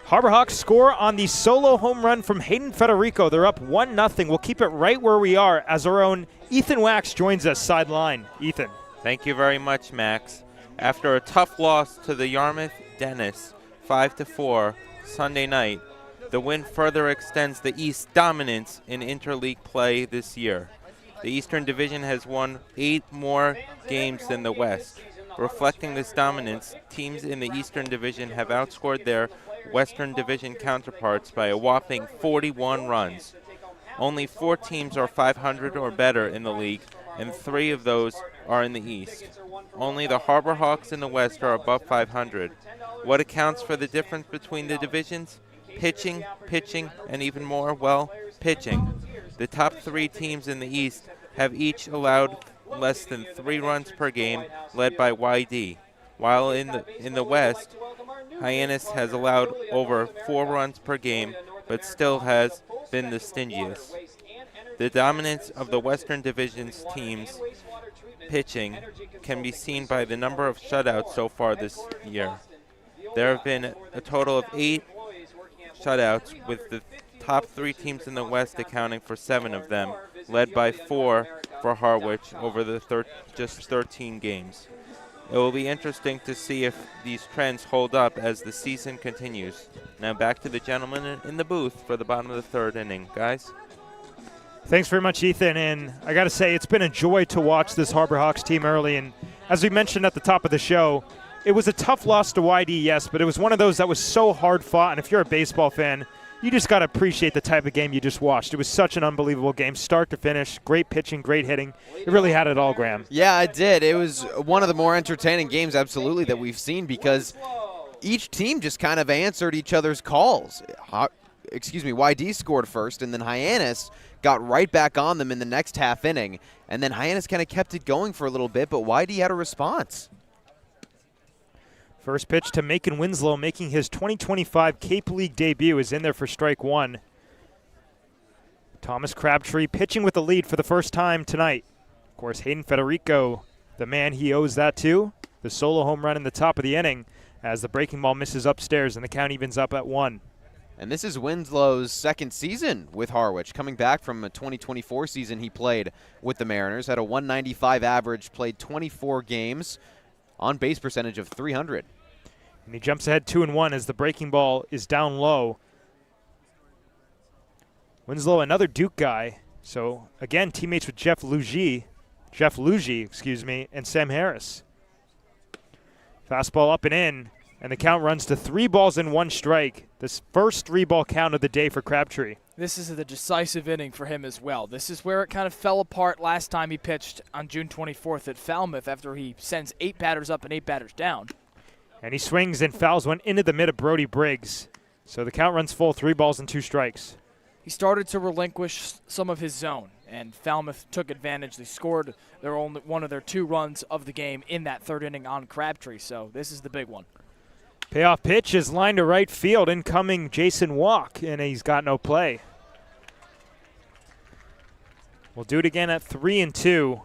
Harbor Hawks score on the solo home run from Hayden Federico. They're up 1-0. We'll keep it right where we are as our own Ethan Wax joins us sideline. Ethan. Thank you very much, Max. After a tough loss to the Yarmouth Dennis, 5-4, Sunday night, the win further extends the East's dominance in interleague play this year. The Eastern Division has won 8 more games than the West. Reflecting this dominance, teams in the Eastern Division have outscored their Western Division counterparts by a whopping 41 runs. Only 4 teams are 500 or better in the league, and 3 of those are in the East. Only the Harbor Hawks in the West are above 500. What accounts for the difference between the divisions? Pitching, and even more, well, pitching. The top 3 teams in the East have each allowed less than 3 runs per game, led by YD. While in the West, Hyannis has allowed over 4 runs per game, but still has been the stingiest. The dominance of the Western Division's teams pitching can be seen by the number of shutouts so far this year. There have been a total of 8 shutouts, with the top 3 teams in the West accounting for 7 of them, led by 4 for Harwich over the just 13 games. It will be interesting to see if these trends hold up as the season continues. Now back to the gentleman in the booth for the bottom of the 3rd inning. Guys? Thanks very much, Ethan. And I got to say, it's been a joy to watch this Harbor Hawks team early. And as we mentioned at the top of the show, it was a tough loss to YD, yes, but it was one of those that was so hard fought. And if you're a baseball fan, you just got to appreciate the type of game you just watched. It was such an unbelievable game, start to finish. Great pitching, great hitting. It really had it all, Graham. Yeah, it did. It was one of the more entertaining games, absolutely, that we've seen, because each team just kind of answered each other's calls. YD scored first, and then Hyannis got right back on them in the next half inning. And then Hyannis kind of kept it going for a little bit, but YD had a response. First pitch to Macon Winslow, making his 2025 Cape League debut, is in there for strike 1. Thomas Crabtree pitching with the lead for the first time tonight. Of course, Hayden Federico, the man he owes that to, the solo home run in the top of the inning as the breaking ball misses upstairs and the count evens up at 1. And this is Winslow's 2nd season with Harwich, coming back from a 2024 season he played with the Mariners, had a 195 average, played 24 games, on base percentage of .300. And he jumps ahead 2-1 as the breaking ball is down low. Winslow, another Duke guy. So again, teammates with Jeff Lugie, and Sam Harris. Fastball up and in, and the count runs to 3 balls and 1 strike. This first 3-ball count of the day for Crabtree. This is the decisive inning for him as well. This is where it kind of fell apart last time he pitched on June 24th at Falmouth after he sends 8 batters up and 8 batters down. And he swings and fouls one into the mid of Brody Briggs. So the count runs full, 3 balls and 2 strikes. He started to relinquish some of his zone, and Falmouth took advantage. They scored one of their 2 runs of the game in that 3rd inning on Crabtree, so this is the big one. Payoff pitch is lined to right field. Incoming Jason Walk, and he's got no play. We'll do it again at 3-2.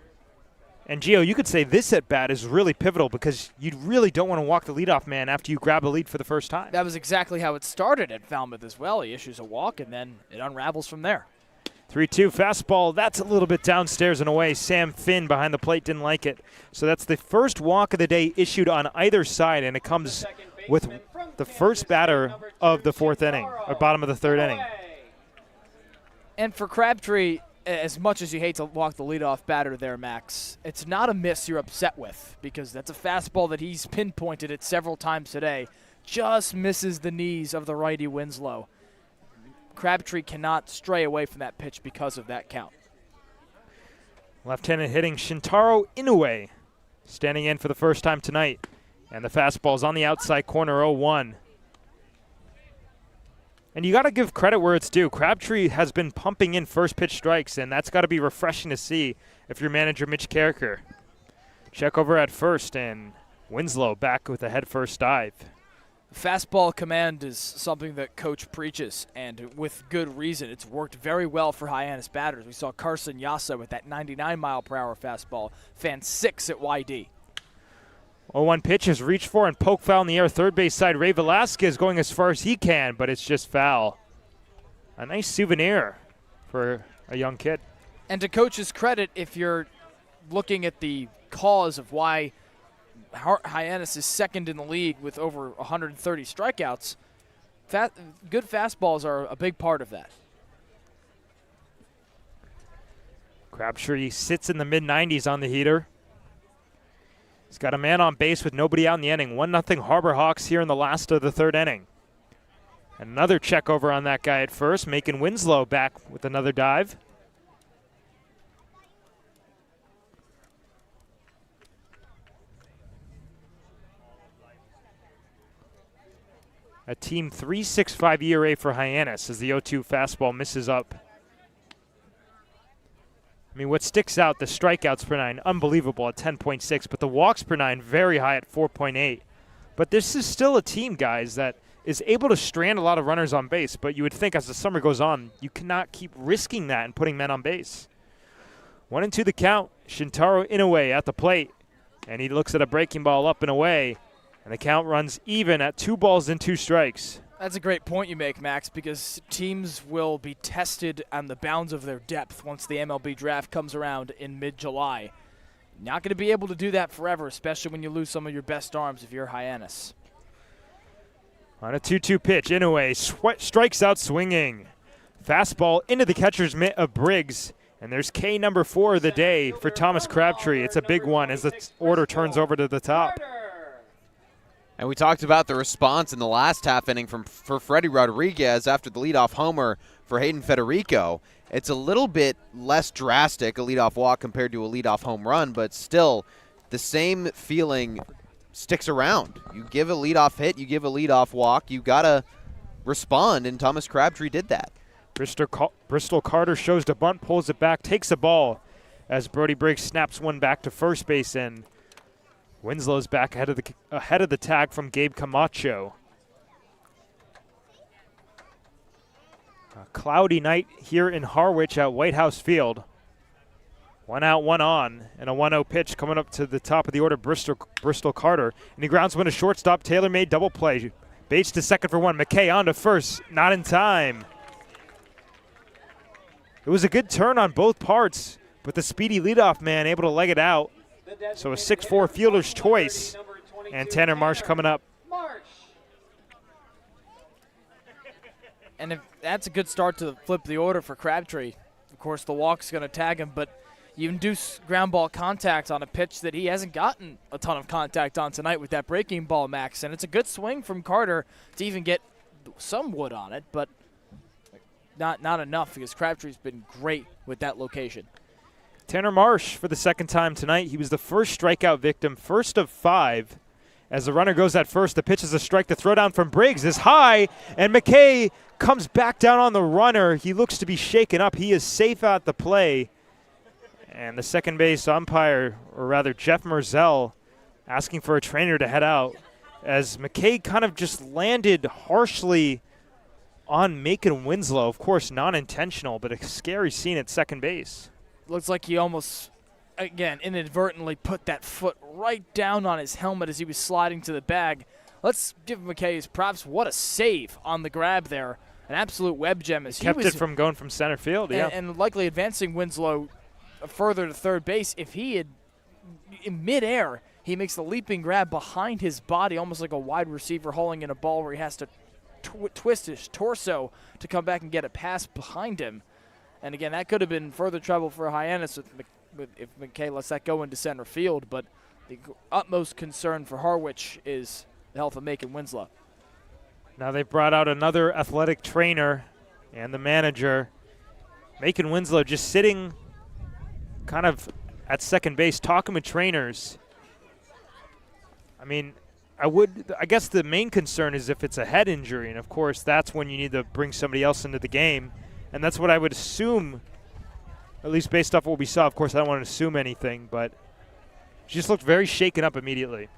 And Gio, you could say this at bat is really pivotal because you really don't want to walk the leadoff man after you grab a lead for the first time. That was exactly how it started at Falmouth as well. He issues a walk, and then it unravels from there. 3-2 fastball. That's a little bit downstairs and away. Sam Finn behind the plate didn't like it. So that's the first walk of the day issued on either side, and it comes with the first batter of the 4th inning, or bottom of the 3rd inning. And for Crabtree, as much as you hate to walk the leadoff batter there, Max, it's not a miss you're upset with, because that's a fastball that he's pinpointed it several times today. Just misses the knees of the righty Winslow. Crabtree cannot stray away from that pitch because of that count. Left-handed hitting Shintaro Inoue standing in for the first time tonight. And the fastball's on the outside corner, 0-1. And you got to give credit where it's due. Crabtree has been pumping in first pitch strikes, and that's got to be refreshing to see if you're manager Mitch Carricker. Check over at first, and Winslow back with a head-first dive. Fastball command is something that Coach preaches, and with good reason. It's worked very well for Hyannis batters. We saw Carson Yassa with that 99-mile-per-hour fastball fan 6 at YD. 0-1 pitch is reached for and poke foul in the air. Third base side, Ray Velasquez going as far as he can, but it's just foul. A nice souvenir for a young kid. And to Coach's credit, if you're looking at the cause of why Hyannis is 2nd in the league with over 130 strikeouts, good fastballs are a big part of that. Crabtree sits in the mid-90s on the heater. He's got a man on base with nobody out in the inning. 1-0 Harbor Hawks here in the last of the 3rd inning. Another check over on that guy at first, making Winslow back with another dive. A team 3.65 ERA for Hyannis as the 0-2 fastball misses up. I mean, what sticks out, the strikeouts per 9, unbelievable at 10.6, but the walks per 9, very high at 4.8. But this is still a team, guys, that is able to strand a lot of runners on base. But you would think as the summer goes on, you cannot keep risking that and putting men on base. 1-2 the count. Shintaro Inoue at the plate. And he looks at a breaking ball up and away. And the count runs even at 2 balls and 2 strikes. That's a great point you make, Max, because teams will be tested on the bounds of their depth once the MLB draft comes around in mid-July. Not going to be able to do that forever, especially when you lose some of your best arms if you're Hyannis. On a 2-2 pitch, Inoue strikes out swinging. Fastball into the catcher's mitt of Briggs. And there's K number 4 of the day for Thomas Crabtree. It's a big one as the order turns over to the top. And we talked about the response in the last half inning for Freddie Rodriguez after the leadoff homer for Hayden Federico. It's a little bit less drastic, a leadoff walk compared to a leadoff home run, but still the same feeling sticks around. You give a leadoff hit, you give a leadoff walk, you got to respond, and Thomas Crabtree did that. Bristol Carter shows to bunt, pulls it back, takes the ball as Brody Briggs snaps one back to first base, and Winslow's back ahead of the tag from Gabe Camacho. A cloudy night here in Harwich at White House Field. 1 out, 1 on, and a 1-0 pitch coming up to the top of the order, Bristol Carter. And he grounds one to shortstop, tailor-made double play. Bates to second for 1, McKay on to first, not in time. It was a good turn on both parts, but the speedy leadoff man able to leg it out. So a 6'4 fielder's choice, and Tanner Marsh coming up. And if that's a good start to flip the order for Crabtree. Of course, the walk's going to tag him, but you induce ground ball contact on a pitch that he hasn't gotten a ton of contact on tonight with that breaking ball, Max. And it's a good swing from Carter to even get some wood on it, but not enough because Crabtree's been great with that location. Tanner Marsh for the second time tonight. He was the first strikeout victim, first of 5. As the runner goes at first, the pitch is a strike. The throwdown from Briggs is high, and McKay comes back down on the runner. He looks to be shaken up. He is safe at the play. And the second base umpire, or rather Jeff Merzell, asking for a trainer to head out as McKay kind of just landed harshly on Macon Winslow. Of course, non-intentional, but a scary scene at second base. Looks like he almost, again, inadvertently put that foot right down on his helmet as he was sliding to the bag. Let's give McKay his props. What a save on the grab there. An absolute web gem. As Kept it from going from center field, yeah. And likely advancing Winslow further to third base. If he had, in midair, he makes the leaping grab behind his body, almost like a wide receiver hauling in a ball where he has to twist his torso to come back and get a pass behind him. And again, that could have been further trouble for Hyannis if McKay lets that go into center field. But the utmost concern for Harwich is the health of Macon Winslow. Now they've brought out another athletic trainer and the manager. Macon Winslow just sitting kind of at second base, talking with trainers. I mean, I guess the main concern is if it's a head injury, and of course that's when you need to bring somebody else into the game. And that's what I would assume, at least based off what we saw. Of course, I don't want to assume anything, but she just looked very shaken up immediately.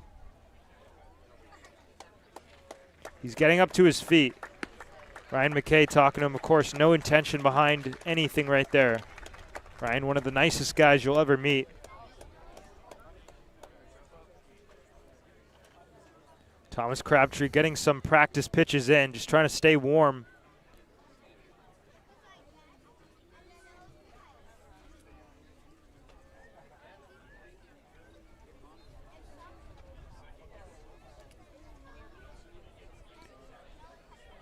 He's getting up to his feet. Ryan McKay talking to him. Of course, no intention behind anything right there. Ryan, one of the nicest guys you'll ever meet. Thomas Crabtree getting some practice pitches in, just trying to stay warm.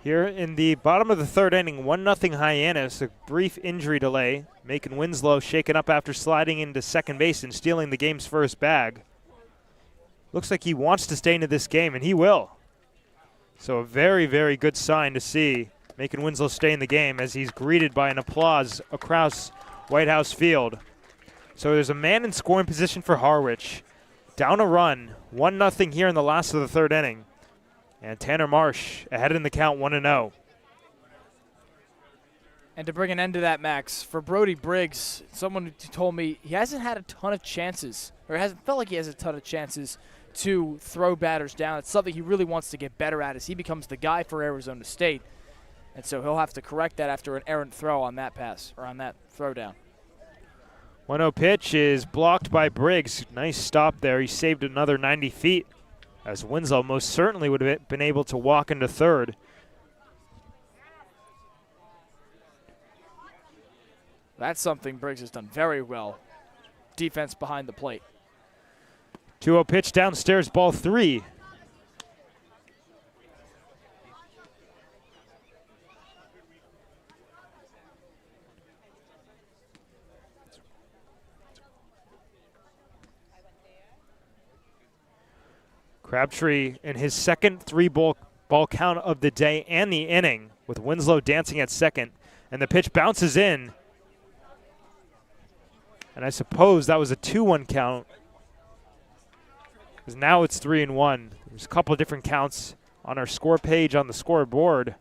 Here in the bottom of the third inning, 1-0 Hyannis, a brief injury delay. Macon Winslow shaken up after sliding into second base and stealing the game's first bag. Looks like he wants to stay into this game, and he will. So a very, very good sign to see Macon Winslow stay in the game as he's greeted by an applause across White House Field. So there's a man in scoring position for Harwich. Down a run, 1-0 here in the last of the third inning. And Tanner Marsh ahead in the count 1-0. And to bring an end to that, Max, for Brody Briggs, someone who told me he hasn't had a ton of chances, or hasn't felt like he has a ton of chances to throw batters down. It's something he really wants to get better at as he becomes the guy for Arizona State. And so he'll have to correct that after an errant throw on that pass, or on that throw down. 1-0 pitch is blocked by Briggs. Nice stop there. He saved another 90 feet, as Winslow most certainly would have been able to walk into third. That's something Briggs has done very well. Defense behind the plate. 2-0 pitch downstairs, ball 3. Crabtree in his second 3-ball count of the day and the inning, with Winslow dancing at second. And the pitch bounces in. And I suppose that was a 2-1 count, because now it's 3-1. There's a couple of different counts on our score page on the scoreboard.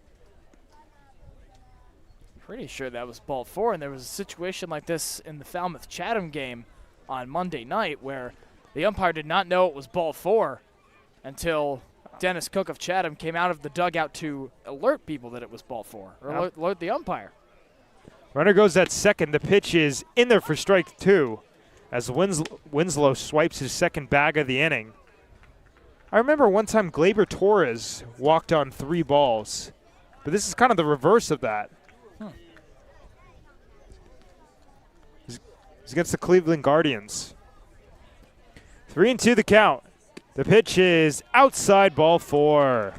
Pretty sure that was ball 4, and there was a situation like this in the Falmouth-Chatham game on Monday night where the umpire did not know it was ball 4 until Dennis Cook of Chatham came out of the dugout to alert people that it was ball 4, or alert the umpire. Runner goes at second. The pitch is in there for strike 2 as Winslow swipes his second bag of the inning. I remember one time Gleyber Torres walked on 3 balls, but this is kind of the reverse of that. He's against the Cleveland Guardians. 3-2 the count. The pitch is outside, ball 4.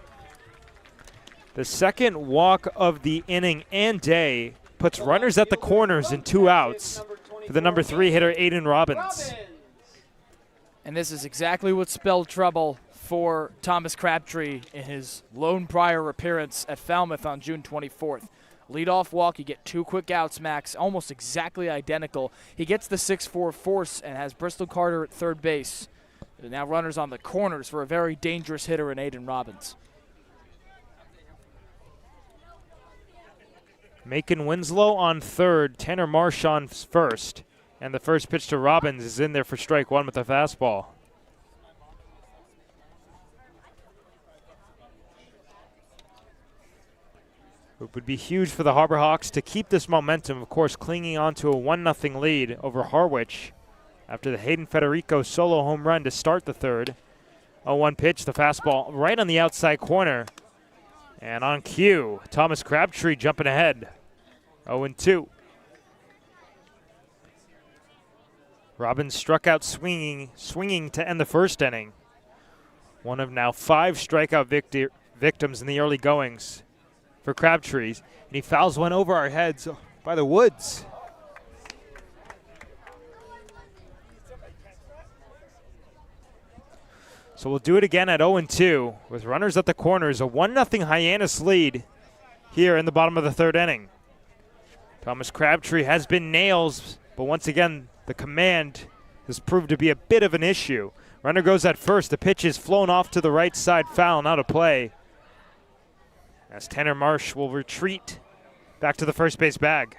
The second walk of the inning and day puts runners at the corners and 2 outs for the number 3 hitter, Aiden Robbins. And this is exactly what spelled trouble for Thomas Crabtree in his lone prior appearance at Falmouth on June 24th. Leadoff walk, you get 2 quick outs, Max, almost exactly identical. He gets the 6-4 force and has Bristol Carter at third base. Now runners on the corners for a very dangerous hitter in Aiden Robbins. Macon Winslow on third, Tanner Marsh on first. And the first pitch to Robbins is in there for strike 1 with a fastball. It would be huge for the Harbor Hawks to keep this momentum, of course, clinging on to a 1-0 lead over Harwich after the Hayden Federico solo home run to start the third. 0-1 pitch, the fastball right on the outside corner. And on cue, Thomas Crabtree jumping ahead. 0-2. Robbins struck out swinging to end the first inning. One of now 5 strikeout victims in the early goings for Crabtree. And he fouls one over our heads by the woods. So we'll do it again at 0-2 with runners at the corners. A 1-0 Hyannis lead here in the bottom of the third inning. Thomas Crabtree has been nails, but once again, the command has proved to be a bit of an issue. Runner goes at first. The pitch is flown off to the right side, foul, and out of play. As Tanner Marsh will retreat back to the first base bag.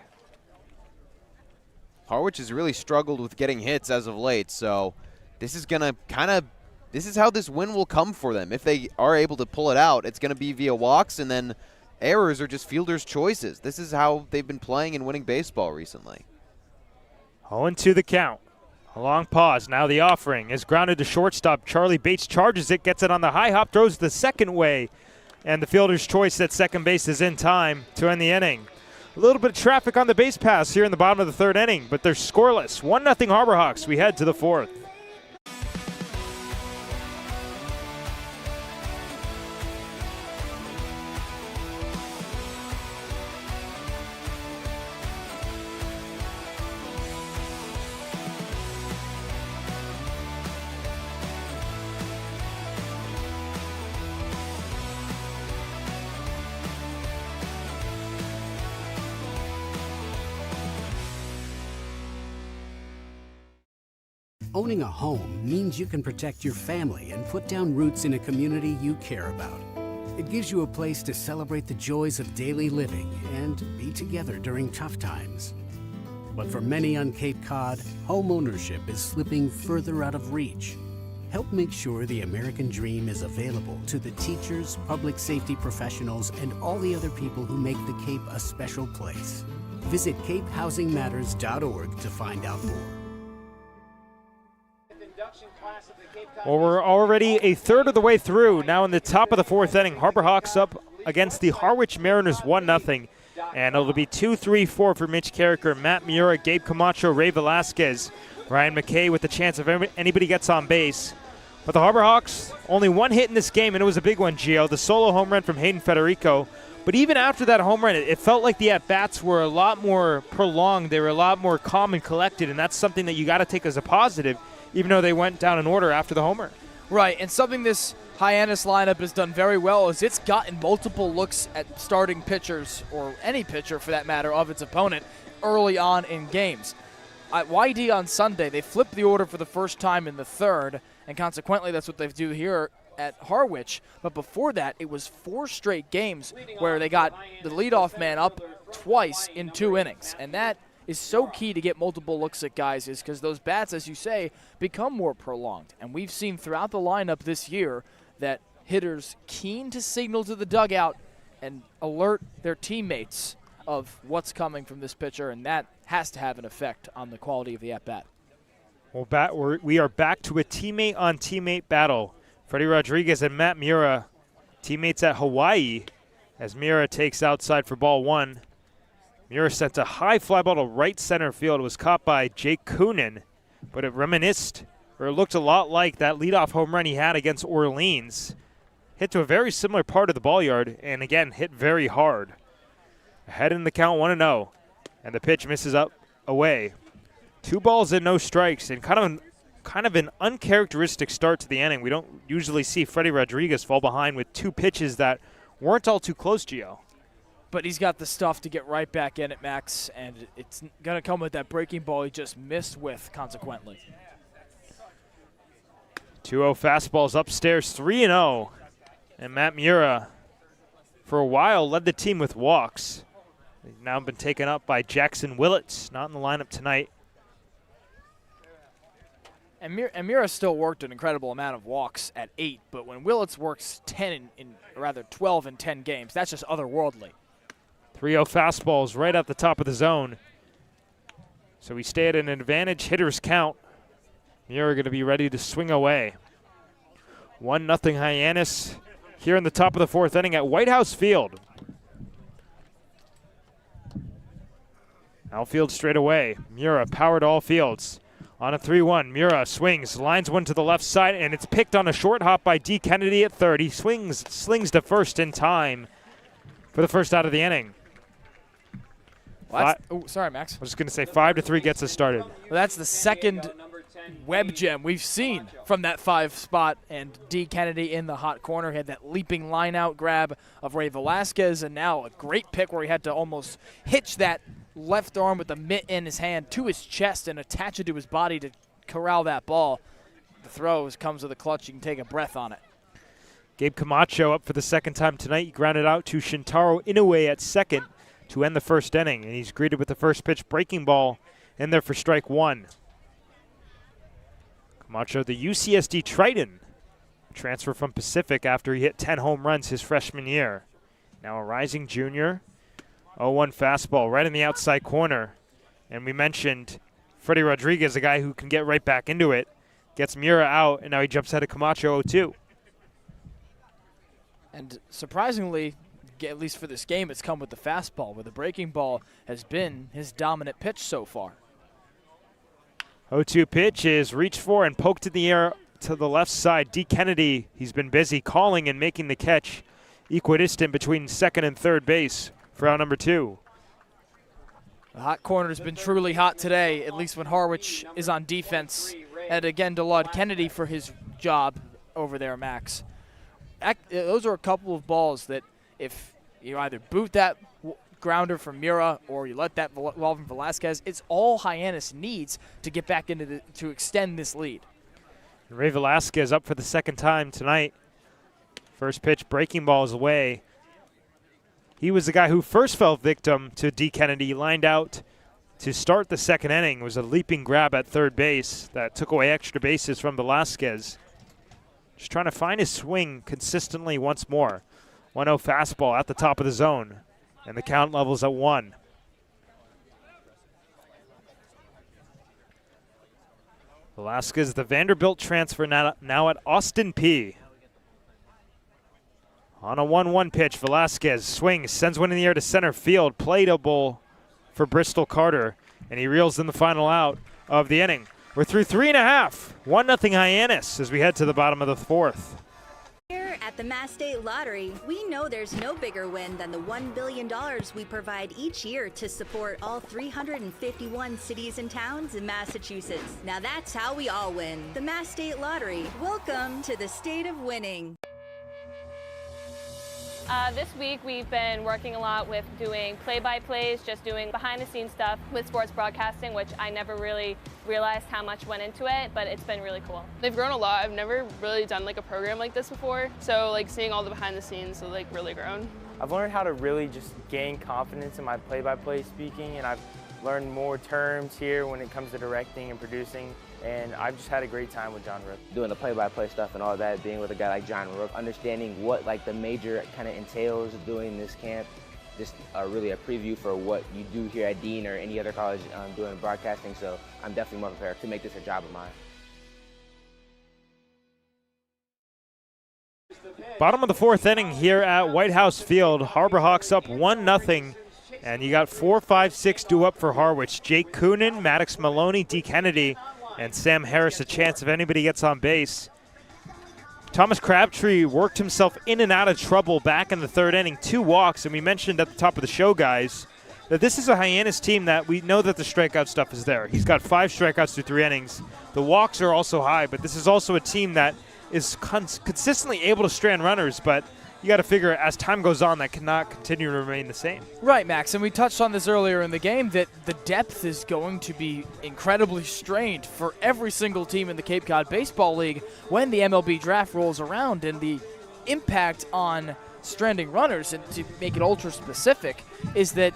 Harwich has really struggled with getting hits as of late, so this is going to this is how this win will come for them. If they are able to pull it out, it's going to be via walks, and then errors are just fielders' choices. This is how they've been playing and winning baseball recently. 0-2 the count. A long pause. Now the offering is grounded to shortstop. Charlie Bates charges it, gets it on the high hop, throws the second way. And the fielder's choice at second base is in time to end the inning. A little bit of traffic on the base pass here in the bottom of the third inning, but they're scoreless. 1-0 Harbor Hawks. We head to the fourth. Owning a home means you can protect your family and put down roots in a community you care about. It gives you a place to celebrate the joys of daily living and be together during tough times. But for many on Cape Cod, home ownership is slipping further out of reach. Help make sure the American dream is available to the teachers, public safety professionals, and all the other people who make the Cape a special place. Visit capehousingmatters.org to find out more. Well, we're already a third of the way through. Now in the top of the fourth inning, Harbor Hawks up against the Harwich Mariners 1-0. And it'll be 2-3-4 for Mitch Carricker, Matt Miura, Gabe Camacho, Ray Velasquez, Ryan McKay with the chance if anybody gets on base. But the Harbor Hawks, only one hit in this game, and it was a big one, Gio. The solo home run from Hayden Federico. But even after that home run, it felt like the at-bats were a lot more prolonged. They were a lot more calm and collected, and that's something that you got to take as a positive, even though they went down in order after the homer. Right, and something this Hyannis lineup has done very well is it's gotten multiple looks at starting pitchers, or any pitcher for that matter, of its opponent early on in games. At YD on Sunday, they flipped the order for the first time in the third, and consequently that's what they do here at Harwich. But before that, it was 4 straight games where they got the leadoff man up twice in 2 innings, and that is so key to get multiple looks at guys, is because those bats, as you say, become more prolonged. And we've seen throughout the lineup this year that hitters keen to signal to the dugout and alert their teammates of what's coming from this pitcher, and that has to have an effect on the quality of the at-bat. Well, we are back to a teammate-on-teammate battle. Freddie Rodriguez and Matt Miura, teammates at Hawaii, as Miura takes outside for ball 1. Miura sent a high fly ball to right center field. It was caught by Jake Coonan, but it looked a lot like that leadoff home run he had against Orleans. Hit to a very similar part of the ball yard, and again, hit very hard. Ahead in the count, 1-0, and the pitch misses up away. 2 balls and no strikes, and kind of an uncharacteristic start to the inning. We don't usually see Freddie Rodriguez fall behind with 2 pitches that weren't all too close, Gio. But he's got the stuff to get right back in it, Max, and it's going to come with that breaking ball he just missed with, consequently. 2-0 fastballs upstairs, 3-0. And Matt Miura, for a while, led the team with walks. He's now been taken up by Jackson Willits, not in the lineup tonight. And Miura still worked an incredible amount of walks at 8, but when Willits works 12 in 10 games, that's just otherworldly. 3-0 fastballs right at the top of the zone. So we stay at an advantage hitter's count. Miura going to be ready to swing away. 1-0 Hyannis here in the top of the fourth inning at White House Field. Outfield straight away. Miura powered all fields. On a 3-1, Miura swings, lines one to the left side, and it's picked on a short hop by D. Kennedy at third. He slings to first in time for the first out of the inning. Well, sorry, Max. I was just going to say 5-3 gets us started. Well, that's the second web gem we've seen from that 5 spot, and D. Kennedy in the hot corner. He had that leaping line-out grab of Ray Velasquez, and now a great pick where he had to almost hitch that left arm with the mitt in his hand to his chest and attach it to his body to corral that ball. The throw comes with a clutch. You can take a breath on it. Gabe Camacho up for the second time tonight. He grounded out to Shintaro Inoue at second to end the first inning, and he's greeted with the first pitch breaking ball in there for strike 1. Camacho, the UCSD Triton, transfer from Pacific after he hit 10 home runs his freshman year. Now a rising junior. 0-1 fastball right in the outside corner. And we mentioned Freddie Rodriguez, a guy who can get right back into it. Gets Miura out, and now he jumps ahead of Camacho 0-2. And surprisingly, at least for this game, it's come with the fastball, where the breaking ball has been his dominant pitch so far. 0-2 pitch is reached for and poked in the air to the left side. D. Kennedy, he's been busy calling and making the catch equidistant between second and third base for out number 2. The hot corner has been truly hot today, at least when Harwich is on defense. And again, to laud Kennedy for his job over there, Max. Those are a couple of balls that if you either boot that grounder from Miura or you let that ball from Velasquez, it's all Hyannis needs to get back into to extend this lead. Ray Velasquez up for the second time tonight. First pitch, breaking ball is away. He was the guy who first fell victim to D. Kennedy. He lined out to start the second inning. It was a leaping grab at third base that took away extra bases from Velasquez. Just trying to find his swing consistently once more. 1-0 fastball at the top of the zone. And the count levels at 1. Velasquez, the Vanderbilt transfer, now at Austin P. On a 1-1 pitch, Velasquez swings, sends one in the air to center field. Playable for Bristol Carter, and he reels in the final out of the inning. We're through 3.5. 1-0 Hyannis as we head to the bottom of the 4th. Here at the Mass State Lottery, we know there's no bigger win than the $1 billion we provide each year to support all 351 cities and towns in Massachusetts. Now that's how we all win. The Mass State Lottery. Welcome to the state of winning. This week we've been working a lot with doing play-by-plays, just doing behind-the-scenes stuff with sports broadcasting, which I never really realized how much went into it, but it's been really cool. They've grown a lot. I've never really done like a program like this before, so like seeing all the behind the scenes, so like really grown. I've learned how to really just gain confidence in my play-by-play speaking, and I've learned more terms here when it comes to directing and producing, and I've just had a great time with John Rook. Doing the play-by-play stuff and all that, being with a guy like John Rook, understanding what like the major kind of entails of doing this camp, just really a preview for what you do here at Dean or any other college doing broadcasting, so I'm definitely more prepared to make this a job of mine. Bottom of the 4th inning here at White House Field. Harbor Hawks up 1-0. And you got 4, 5, 6 due up for Harwich. Jake Coonan, Maddox Maloney, D. Kennedy, and Sam Harris a chance if anybody gets on base. Thomas Crabtree worked himself in and out of trouble back in the 3rd inning. 2 walks, and we mentioned at the top of the show, guys, that this is a Hyannis team that we know that the strikeout stuff is there. He's got 5 strikeouts through 3 innings. The walks are also high, but this is also a team that is consistently able to strand runners, but you got to figure as time goes on that cannot continue to remain the same. Right, Max, and we touched on this earlier in the game that the depth is going to be incredibly strained for every single team in the Cape Cod Baseball League when the MLB draft rolls around, and the impact on stranding runners, and to make it ultra specific, is that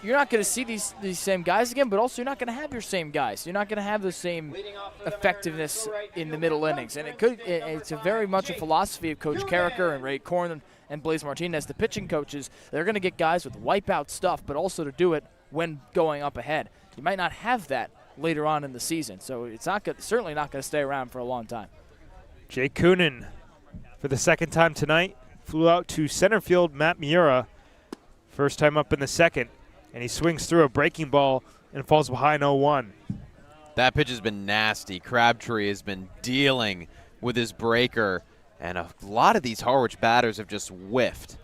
you're not going to see these same guys again, but also you're not going to have your same guys. You're not going to have the same effectiveness in the middle innings. And it's a very much a philosophy of Coach Carricker and Ray Korn and Blaze Martinez, the pitching coaches. They're going to get guys with wipeout stuff, but also to do it when going up ahead. You might not have that later on in the season, so it's certainly not going to stay around for a long time. Jake Coonan, for the 2nd time tonight, flew out to center field Matt Miura. First time up in the 2nd. And he swings through a breaking ball and falls behind 0-1. That pitch has been nasty. Crabtree has been dealing with his breaker, and a lot of these Harwich batters have just whiffed.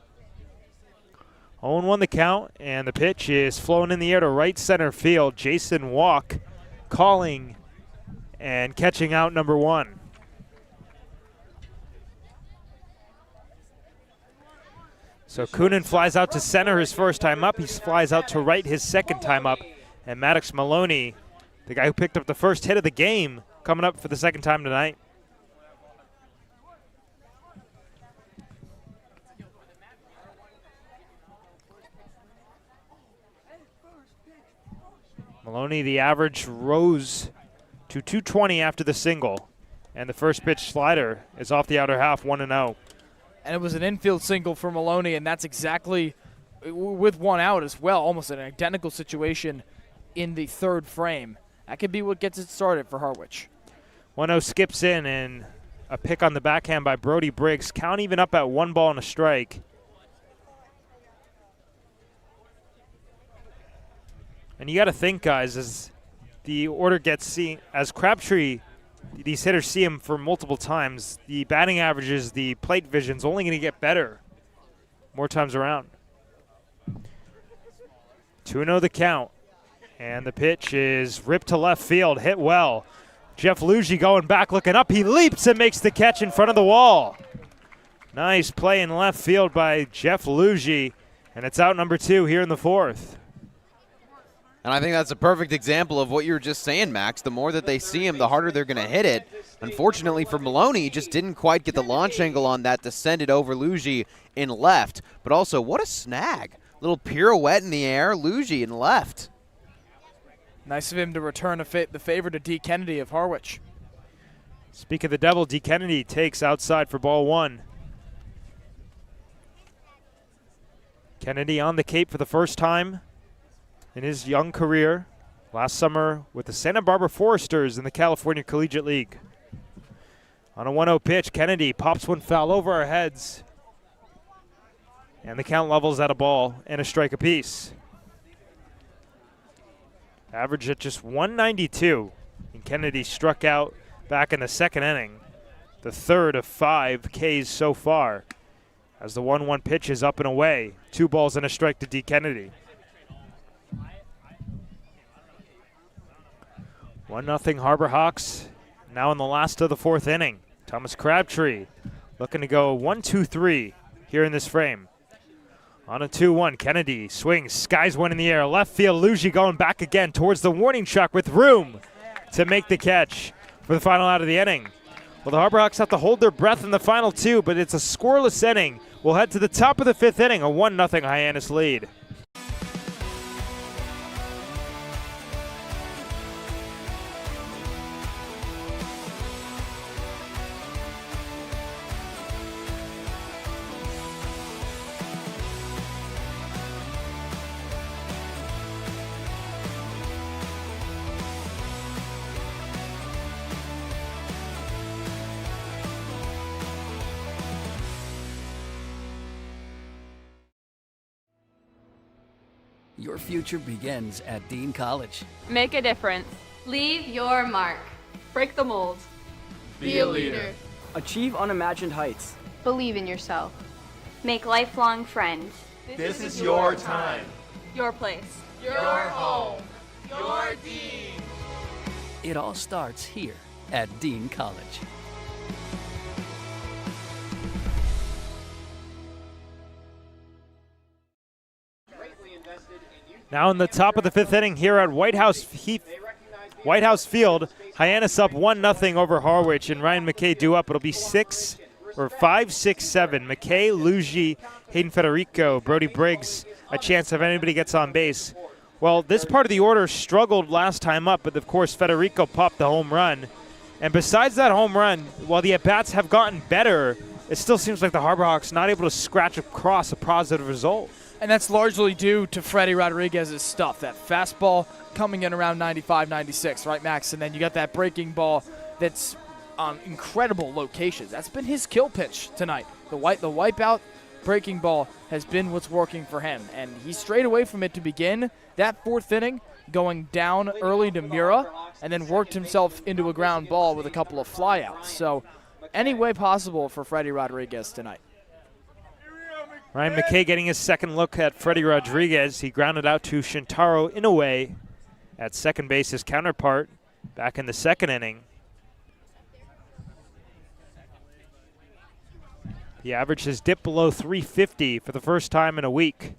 0-1 the count, and the pitch is flowing in the air to right center field. Jason Walk calling and catching out number 1. So Coonan flies out to center his first time up. He flies out to right his 2nd time up. And Maddox Maloney, the guy who picked up the first hit of the game, coming up for the 2nd time tonight. Maloney, the average rose to 220 after the single. And the first pitch slider is off the outer half, 1-0. And it was an infield single for Maloney, and that's exactly, with 1 out as well, almost an identical situation in the 3rd frame. That could be what gets it started for Harwich. 1-0 skips in, and a pick on the backhand by Brody Briggs. Count even up at 1 ball and a strike. And you got to think, guys, as the order gets seen, as Crabtree, these hitters see him for multiple times, the batting averages, the plate vision's only going to get better more times around. 2-0 the count. And the pitch is ripped to left field, hit well. Jeff Lugie going back, looking up. He leaps and makes the catch in front of the wall. Nice play in left field by Jeff Lugie. And it's out number 2 here in the 4th. And I think that's a perfect example of what you were just saying, Max. The more that they see him, the harder they're going to hit it. Unfortunately for Maloney, he just didn't quite get the launch angle on that to send it over Lugie in left. But also, what a snag. Little pirouette in the air, Lugie in left. Nice of him to return the favor to D. Kennedy of Harwich. Speak of the devil, D. Kennedy takes outside for ball one. Kennedy on the Cape for the first time in his young career. Last summer with the Santa Barbara Foresters in the California Collegiate League. On a 1-0 pitch, Kennedy pops one foul over our heads. And the count levels at a ball and a strike apiece. Average at just 192. And Kennedy struck out back in the second inning. The third of 5 Ks so far. As the 1-1 pitch is up and away. 2 balls and a strike to D. Kennedy. 1-0 Harbor Hawks. Now in the last of the 4th inning. Thomas Crabtree looking to go 1-2-3 here in this frame. On a 2-1, Kennedy swings, skies one in the air. Left field, Luigi going back again towards the warning track with room to make the catch for the final out of the inning. Well, the Harbor Hawks have to hold their breath in the final 2, but it's a scoreless inning. We'll head to the top of the 5th inning, a 1-0 Hyannis lead. Your future begins at Dean College. Make a difference. Leave your mark. Break the mold. Be a leader. Achieve unimagined heights. Believe in yourself. Make lifelong friends. This is your time. Your place. Your home. Your Dean. It all starts here at Dean College. Now in the top of the 5th inning here at White House Field, Hyannis up 1-0 over Harwich, and Ryan McKay due up. It'll be 5, 6, 7. McKay, Luigi, Hayden Federico, Brody Briggs, a chance if anybody gets on base. Well, this part of the order struggled last time up, but of course Federico popped the home run. And besides that home run, while the at-bats have gotten better, it still seems like the Harbor Hawks not able to scratch across a positive result. And that's largely due to Freddie Rodriguez's stuff. That fastball coming in around 95, 96, right, Max? And then you got that breaking ball that's on incredible locations. That's been his kill pitch tonight. The wipeout breaking ball has been what's working for him. And he strayed away from it to begin that 4th inning, going down early to Mura, and then worked himself into a ground ball with a couple of flyouts. So any way possible for Freddie Rodriguez tonight. Ryan McKay getting his second look at Freddie Rodriguez. He grounded out to Shintaro Inoue at second base, his counterpart back in the 2nd inning. The average has dipped below 350 for the first time in a week.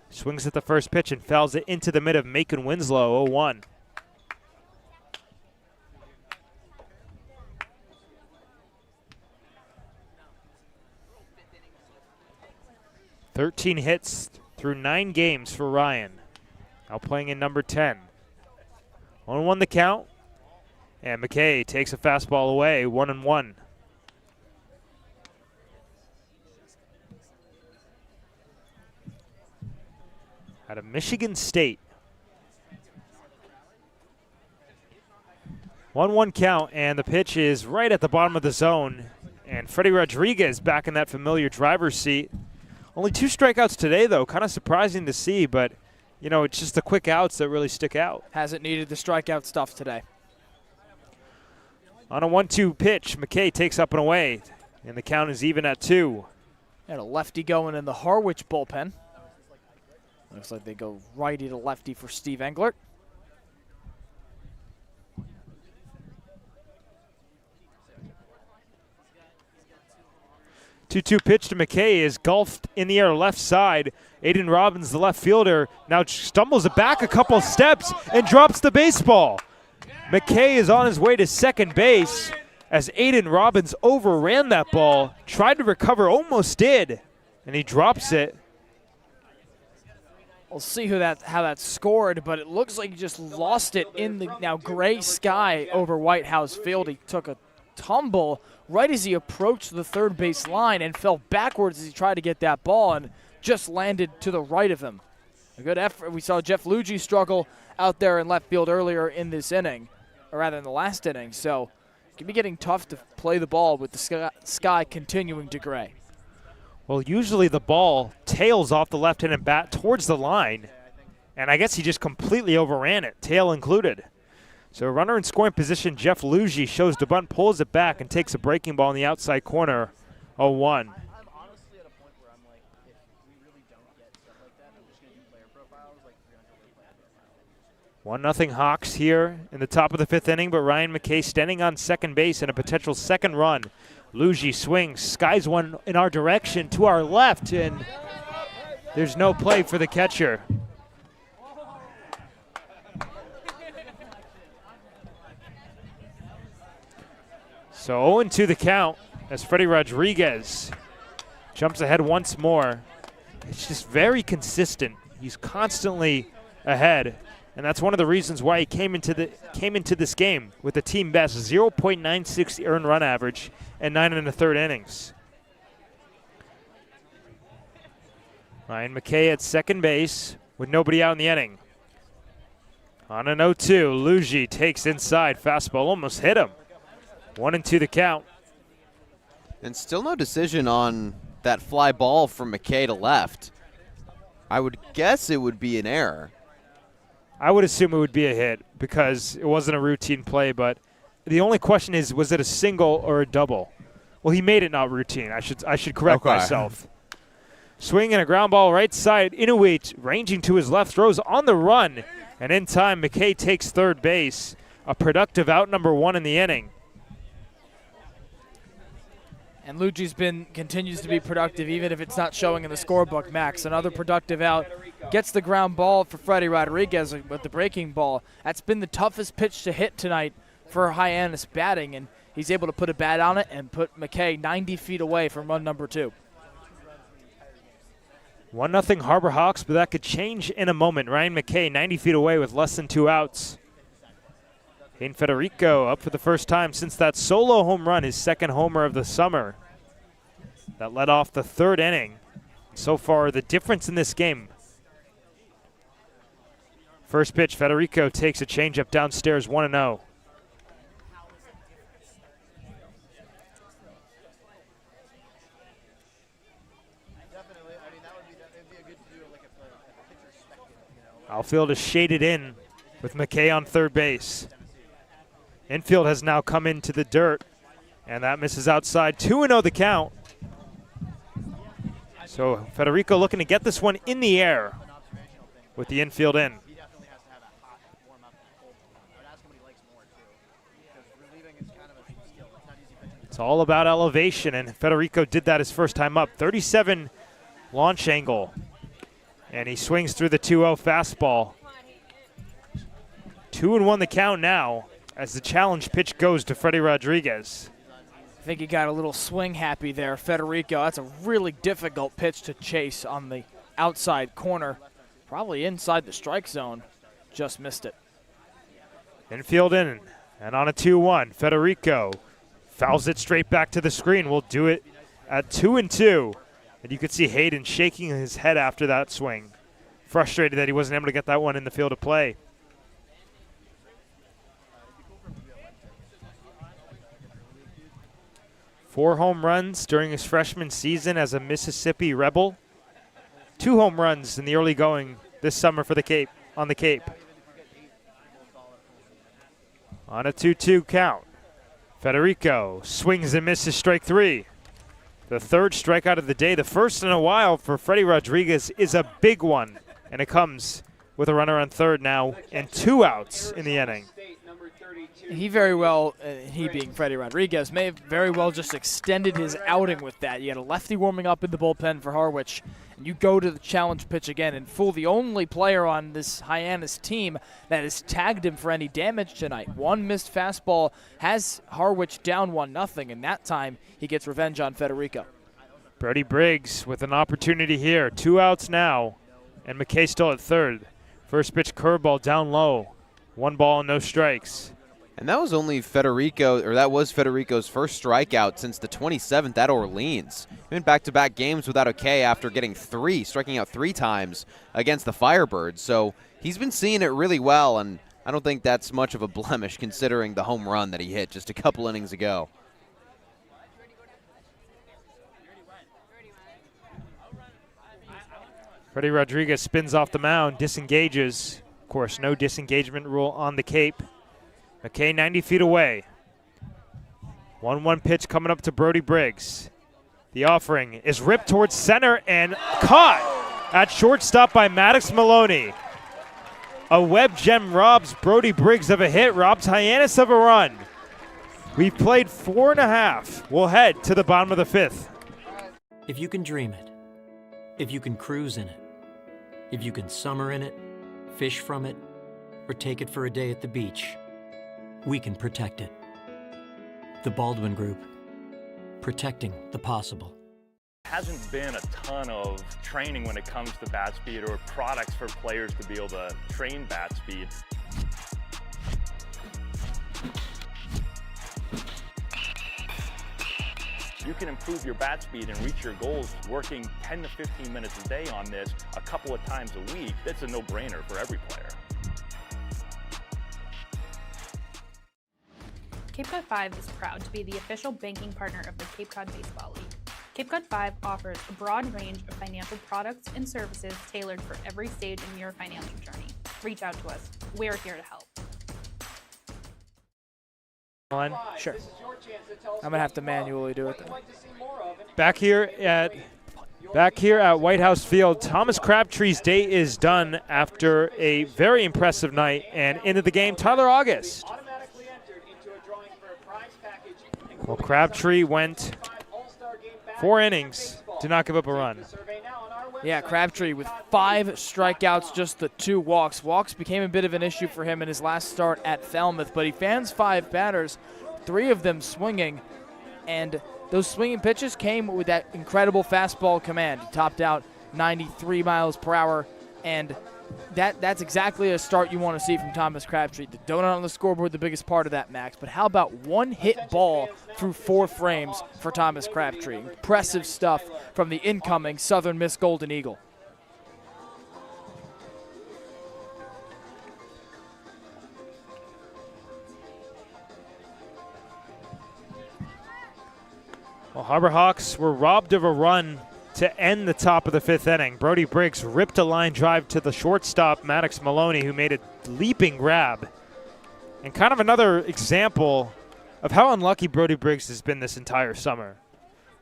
Swings at the first pitch and fouls it into the mid of Macon Winslow, 0-1. "13 hits through 9 games for Ryan. Now playing in number 10. 1-1 the count. And McKay takes a fastball away, 1-1. Out of Michigan State. 1-1 count, and the pitch is right at the bottom of the zone. And Freddie Rodriguez back in that familiar driver's seat. Only 2 strikeouts today, though. Kind of surprising to see, but, you know, it's just the quick outs that really stick out. Hasn't needed the strikeout stuff today. On a 1-2 pitch, McKay takes up and away, and the count is even at 2. And a lefty going in the Harwich bullpen. Looks like they go righty to lefty for Steve Englert. Two-two pitch to McKay is golfed in the air left side. Aiden Robbins, the left fielder, now stumbles it back a couple steps and drops the baseball. McKay is on his way to second base as Aiden Robbins overran that ball, tried to recover, almost did, and he drops it. We'll see how that scored, but it looks like he just lost it in the now gray sky over White House Field. He took a tumble right as he approached the third base line and fell backwards as he tried to get that ball and just landed to the right of him. A good effort. We saw Jeff Luigi struggle out there in left field earlier in this inning, or rather in the last inning, so it can be getting tough to play the ball with the sky continuing to gray. Well, usually the ball tails off the left-handed bat towards the line, and I guess he just completely overran it, tail included. So runner in scoring position, Jeff Luigi shows the bunt, pulls it back, and takes a breaking ball in the outside corner, 0-1. 1-0 Hawks here in the top of the fifth inning, but Ryan McKay standing on second base and a potential second run. Luigi swings, skies one in our direction to our left, and there's no play for the catcher. So 0-2 the count as Freddie Rodriguez jumps ahead once more. It's just very consistent. He's constantly ahead, and that's one of the reasons why he came into this game with a team best 0.96 earned run average and 9 1/3 innings. Ryan McKay at second base with nobody out in the inning. On an 0-2, Luigi takes inside, fastball almost hit him. 1-2 the count. And still no decision on that fly ball from McKay to left. I would guess it would be an error. I would assume it would be a hit because it wasn't a routine play, but the only question is, was it a single or a double? Well, he made it not routine. I should correct myself. Swing and a ground ball right side. Inuit ranging to his left, throws on the run, and in time, McKay takes third base. A productive out, number 1 in the inning. And Luigi's continues to be productive, even if it's not showing in the scorebook, Max. Another productive out. Gets the ground ball for Freddie Rodriguez with the breaking ball. That's been the toughest pitch to hit tonight for Hyannis batting, and he's able to put a bat on it and put McKay 90 feet away from run number 2. 1-0 Harbor Hawks, but that could change in a moment. Ryan McKay 90 feet away with less than 2 outs. Hayden Federico up for the first time since that solo home run, his second homer of the summer. That led off the third inning. So far, the difference in this game. First pitch, Federico takes a changeup downstairs, 1-0. Outfield is shaded in with McKay on third base. Infield has now come into the dirt, and that misses outside. 2-0 the count. So Federico looking to get this one in the air with the infield in. It's all about elevation, and Federico did that his first time up. 37 launch angle, and he swings through the 2-0 fastball. 2-1 the count now as the challenge pitch goes to Freddie Rodriguez. I think he got a little swing happy there, Federico. That's a really difficult pitch to chase on the outside corner. Probably inside the strike zone. Just missed it. Infield in, and on a 2-1, Federico fouls it straight back to the screen. We'll do it at 2-2. And you could see Hayden shaking his head after that swing. Frustrated that he wasn't able to get that one in the field of play. Four home runs during his freshman season as a Mississippi Rebel. 2 home runs in the early going this summer for the Cape, on the Cape. On a 2-2 count, Federico swings and misses, strike 3. The third strikeout of the day, the first in a while for Freddie Rodriguez, is a big one. And it comes with a runner on third now and 2 outs in the inning. He very well, he being Freddie Rodriguez, may have very well just extended his outing with that. You had a lefty warming up in the bullpen for Harwich, and you go to the challenge pitch again and fool the only player on this Hyannis team that has tagged him for any damage tonight. One missed fastball has Harwich down 1-0, and that time he gets revenge on Federico. Brody Briggs with an opportunity here. 2 outs now. And McKay still at third. First pitch curveball down low. 1 ball, no strikes. And that was Federico's first strikeout since the 27th at Orleans. He went back-to-back games without a K after getting 3, striking out 3 times against the Firebirds. So he's been seeing it really well, and I don't think that's much of a blemish considering the home run that he hit just a couple innings ago. Freddie Rodriguez spins off the mound, disengages. Of course, no disengagement rule on the Cape. McKay 90 feet away. 1-1 pitch coming up to Brody Briggs. The offering is ripped towards center and caught at shortstop by Maddox Maloney. A web gem robs Brody Briggs of a hit, robs Hyannis of a run. We've played 4.5. We'll head to the bottom of the 5th. If you can dream it, if you can cruise in it, if you can summer in it, fish from it, or take it for a day at the beach, we can protect it. The Baldwin Group, protecting the possible. Hasn't been a ton of training when it comes to bat speed or products for players to be able to train bat speed. You can improve your bat speed and reach your goals working 10 to 15 minutes a day on this a couple of times a week. That's a no-brainer for every player. Cape Cod 5 is proud to be the official banking partner of the Cape Cod Baseball League. Cape Cod 5 offers a broad range of financial products and services tailored for every stage in your financial journey. Reach out to us. We're here to help. Sure. I'm going to have to manually do it then. Back here at White House Field, Thomas Crabtree's day is done after a very impressive night, and into the game, Tyler August. Well, Crabtree went 4 innings, did not give up a run. Yeah, Crabtree with 5 strikeouts, just the 2 walks. Walks became a bit of an issue for him in his last start at Falmouth, but he fans 5 batters, 3 of them swinging, and those swinging pitches came with that incredible fastball command. He topped out 93 miles per hour, and that's exactly a start you want to see from Thomas Crabtree. The donut on the scoreboard, the biggest part of that, Max, but how about 1 hit ball through 4 frames for Thomas Crabtree? Impressive stuff from the incoming Southern Miss Golden Eagle. Well, Harbor Hawks were robbed of a run to end the top of the 5th inning. Brody Briggs ripped a line drive to the shortstop, Maddox Maloney, who made a leaping grab. And kind of another example of how unlucky Brody Briggs has been this entire summer.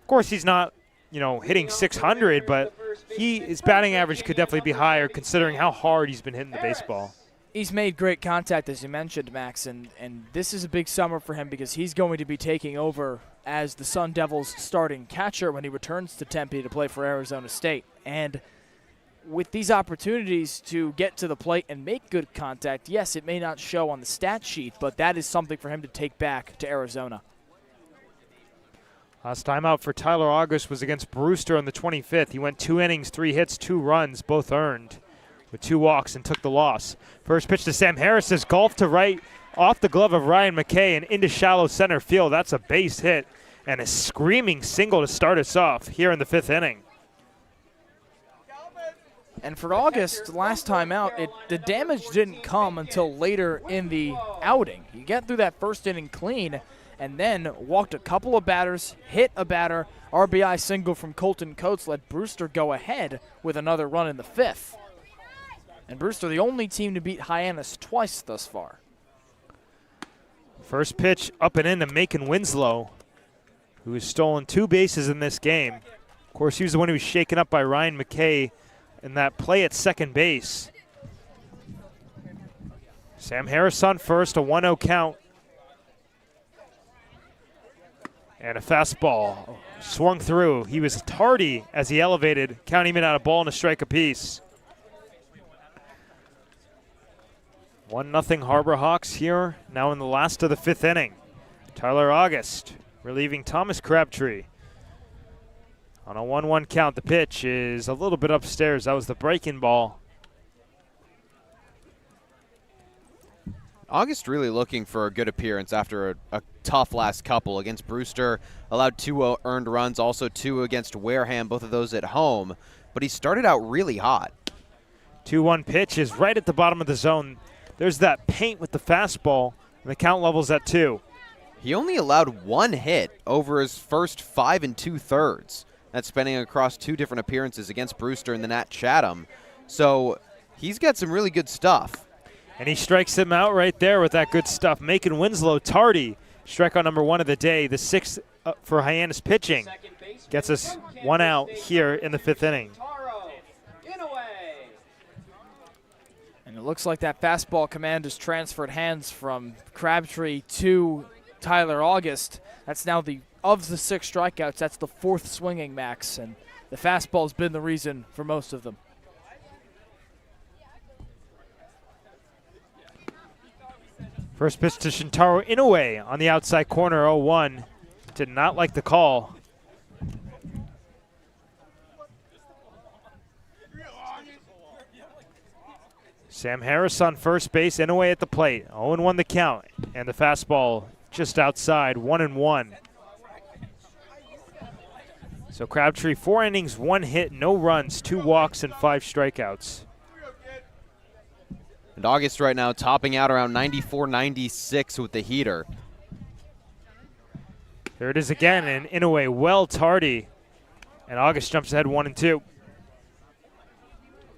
Of course, he's not, hitting 600, but his batting average could definitely be higher considering how hard he's been hitting the baseball. He's made great contact, as you mentioned, Max, and this is a big summer for him because he's going to be taking over as the Sun Devils' starting catcher when he returns to Tempe to play for Arizona State. And with these opportunities to get to the plate and make good contact, yes, it may not show on the stat sheet, but that is something for him to take back to Arizona. Last time out for Tyler August was against Brewster on the 25th. He went 2 innings, 3 hits, 2 runs, both earned, with 2 walks, and took the loss. First pitch to Sam Harris is golf to right off the glove of Ryan McKay and into shallow center field. That's a base hit and a screaming single to start us off here in the 5th inning. And for August, last time out, the damage didn't come until later in the outing. He got through that first inning clean and then walked a couple of batters, hit a batter, RBI single from Colton Coates, let Brewster go ahead with another run in the 5th. And Brewster, the only team to beat Hyannis twice thus far. First pitch up and into Macon Winslow, who has stolen 2 bases in this game. Of course, he was the one who was shaken up by Ryan McKay in that play at second base. Sam Harris on first, a 1-0 count. And a fastball swung through. He was tardy as he elevated, counting him out a ball and a strike apiece. 1-0 Harbor Hawks here, now in the last of the 5th inning. Tyler August relieving Thomas Crabtree. On a 1-1 count, the pitch is a little bit upstairs. That was the breaking ball. August really looking for a good appearance after a tough last couple. Against Brewster, allowed 2 earned runs, also 2 against Wareham, both of those at home. But he started out really hot. 2-1 pitch is right at the bottom of the zone. There's that paint with the fastball, and the count level's at 2. He only allowed 1 hit over his first 5 2/3. That's spanning across 2 different appearances against Brewster and then at Chatham. So he's got some really good stuff. And he strikes him out right there with that good stuff. Macon Winslow, tardy, strikeout number 1 of the day, the 6th for Hyannis pitching. Gets us 1 out here in the 5th inning. And it looks like that fastball command has transferred hands from Crabtree to Tyler August. That's now of the 6 strikeouts, that's the 4th swinging, Max, and the fastball's been the reason for most of them. First pitch to Shintaro Inoue on the outside corner, 0-1. Did not like the call. Sam Harris on first base, Inoue at the plate. 0-1 the count, and the fastball just outside, 1-1. So Crabtree, 4 innings, 1 hit, no runs, 2 walks, and 5 strikeouts. And August right now topping out around 94-96 with the heater. There it is again, and Inoue well tardy. And August jumps ahead 1-2.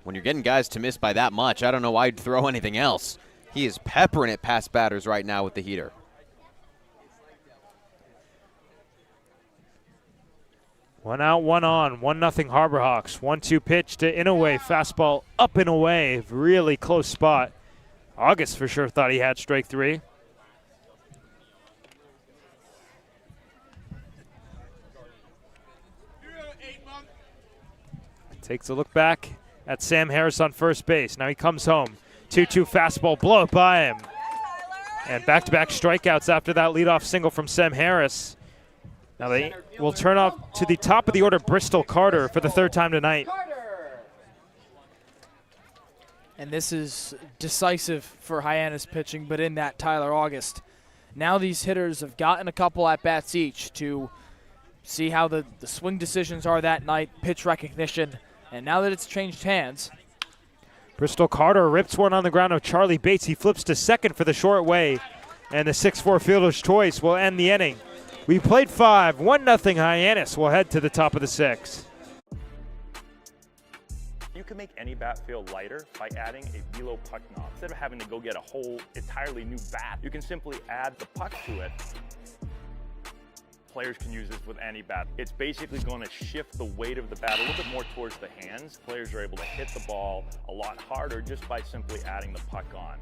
When you're getting guys to miss by that much, I don't know why you'd throw anything else. He is peppering it past batters right now with the heater. One out, one on, 1-0 Harbor Hawks. 1-2 pitch to Inoue, fastball up and away, really close spot. August for sure thought he had strike 3. Takes a look back at Sam Harris on first base. Now he comes home. 2-2 fastball, blow it by him. And back-to-back strikeouts after that leadoff single from Sam Harris. Now they will turn off to the top of the order, Bristol Carter, for the 3rd time tonight. And this is decisive for Hyannis pitching, but in that Tyler August. Now these hitters have gotten a couple at-bats each to see how the swing decisions are that night, pitch recognition, and now that it's changed hands. Bristol Carter rips one on the ground of Charlie Bates. He flips to second for the short way, and the 6-4 fielder's choice will end the inning. We played 5, 1-0 Hyannis will head to the top of the 6th. You can make any bat feel lighter by adding a velo puck knob. Instead of having to go get a whole entirely new bat, you can simply add the puck to it. Players can use this with any bat. It's basically going to shift the weight of the bat a little bit more towards the hands. Players are able to hit the ball a lot harder just by simply adding the puck on.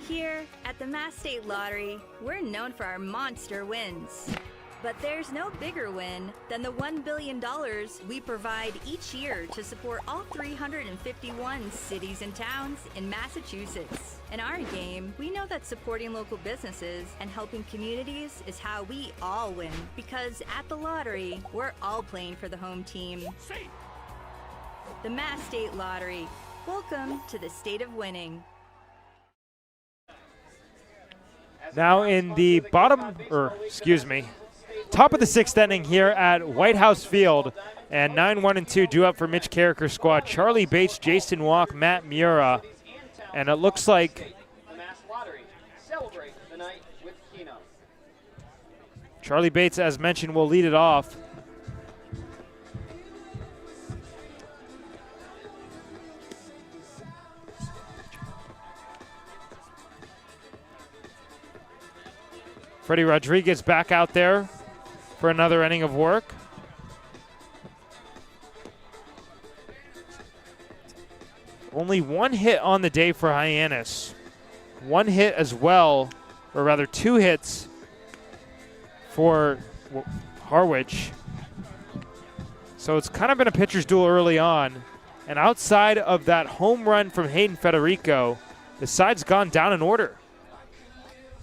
Here at the Mass State Lottery, we're known for our monster wins. But there's no bigger win than the $1 billion we provide each year to support all 351 cities and towns in Massachusetts. In our game, we know that supporting local businesses and helping communities is how we all win. Because at the lottery, we're all playing for the home team. The Mass State Lottery. Welcome to the state of winning. Now in the top of the 6th inning here at White House Field, and 9-1-2 due up for Mitch Carricker's squad. Charlie Bates, Jason Walk, Matt Mura, and it looks like Charlie Bates, as mentioned, will lead it off. Freddie Rodriguez back out there for another inning of work. Only 1 hit on the day for Hyannis. 1 hit as well, or rather 2 hits for Harwich. So it's kind of been a pitcher's duel early on. And outside of that home run from Hayden Federico, the side's gone down in order.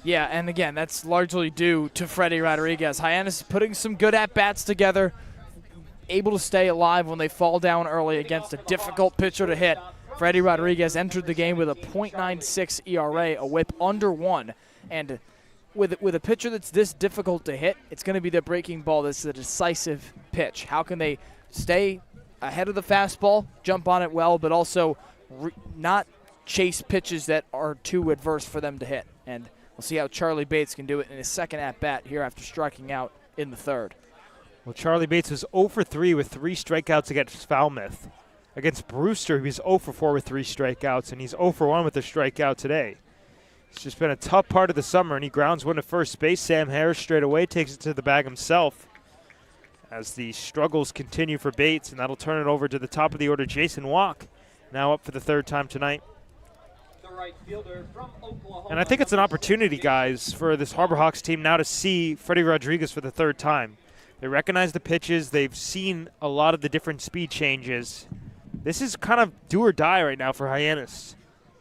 Yeah, and again, that's largely due to Freddie Rodriguez. Hyannis putting some good at-bats together, able to stay alive when they fall down early against a difficult pitcher to hit. Freddie Rodriguez entered the game with a .96 ERA, a whip under 1. And with a pitcher that's this difficult to hit, it's going to be the breaking ball that's the decisive pitch. How can they stay ahead of the fastball, jump on it well, but also not chase pitches that are too adverse for them to hit? And we'll see how Charlie Bates can do it in his second at-bat here after striking out in the third. Well, Charlie Bates was 0 for 3 with 3 strikeouts against Falmouth. Against Brewster, he was 0 for 4 with 3 strikeouts, and he's 0 for 1 with a strikeout today. It's just been a tough part of the summer, and he grounds one to first base. Sam Harris straight away takes it to the bag himself as the struggles continue for Bates, and that'll turn it over to the top of the order, Jason Walk, now up for the third time tonight. And I think it's an opportunity, guys, for this Harbor Hawks team now to see Freddie Rodriguez for the third time. They recognize the pitches. They've seen a lot of the different speed changes. This is kind of do or die right now for Hyannis.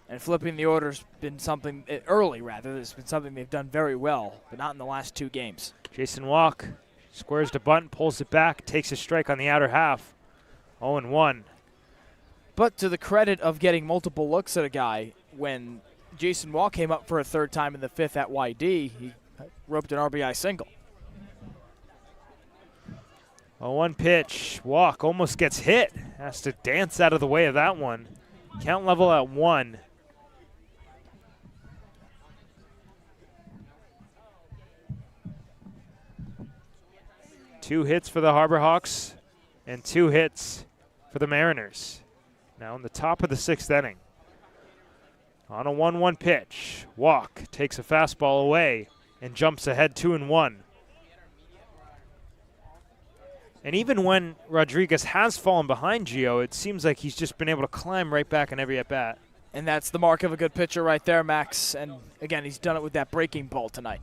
And flipping the order's been something, early rather, it's been something they've done very well, but not in the last 2 games. Jason Walk squares the bunt, pulls it back, takes a strike on the outer half. 0-1. But to the credit of getting multiple looks at a guy, when Jason Walk came up for a third time in the 5th at YD, he roped an RBI single. 0-1 pitch. Walk almost gets hit. Has to dance out of the way of that one. Count level at 1. Two hits for the Harbor Hawks and 2 hits for the Mariners. Now in the top of the 6th inning. On a 1-1 pitch, Walk takes a fastball away and jumps ahead 2-1. And even when Rodriguez has fallen behind Gio, it seems like he's just been able to climb right back in every at-bat. And that's the mark of a good pitcher right there, Max. And again, he's done it with that breaking ball tonight.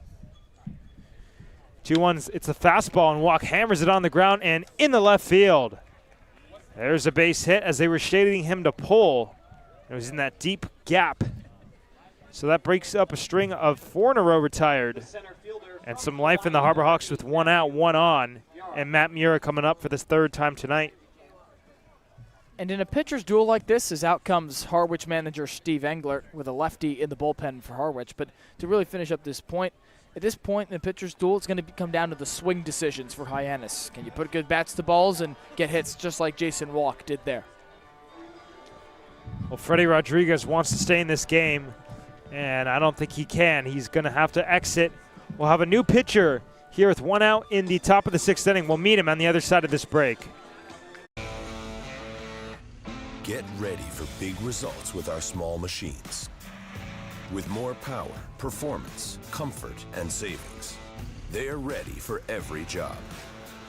2-1, it's a fastball, and Walk hammers it on the ground and in the left field. There's a base hit as they were shading him to pull. It was in that deep gap. So that breaks up a string of 4 in a row retired. And some life in the Harbor Hawks with 1 out, 1 on. And Matt Mura coming up for this 3rd time tonight. And in a pitcher's duel like this, is out comes Harwich manager Steve Englert with a lefty in the bullpen for Harwich. But to really finish up this point, at this point in the pitcher's duel, it's going to come down to the swing decisions for Hyannis. Can you put good bats to balls and get hits just like Jason Walk did there? Well, Freddie Rodriguez wants to stay in this game, and I don't think he can. He's going to have to exit. We'll have a new pitcher here with 1 out in the top of the 6th inning. We'll meet him on the other side of this break. Get ready for big results with our small machines. With more power, performance, comfort, and savings. They're ready for every job.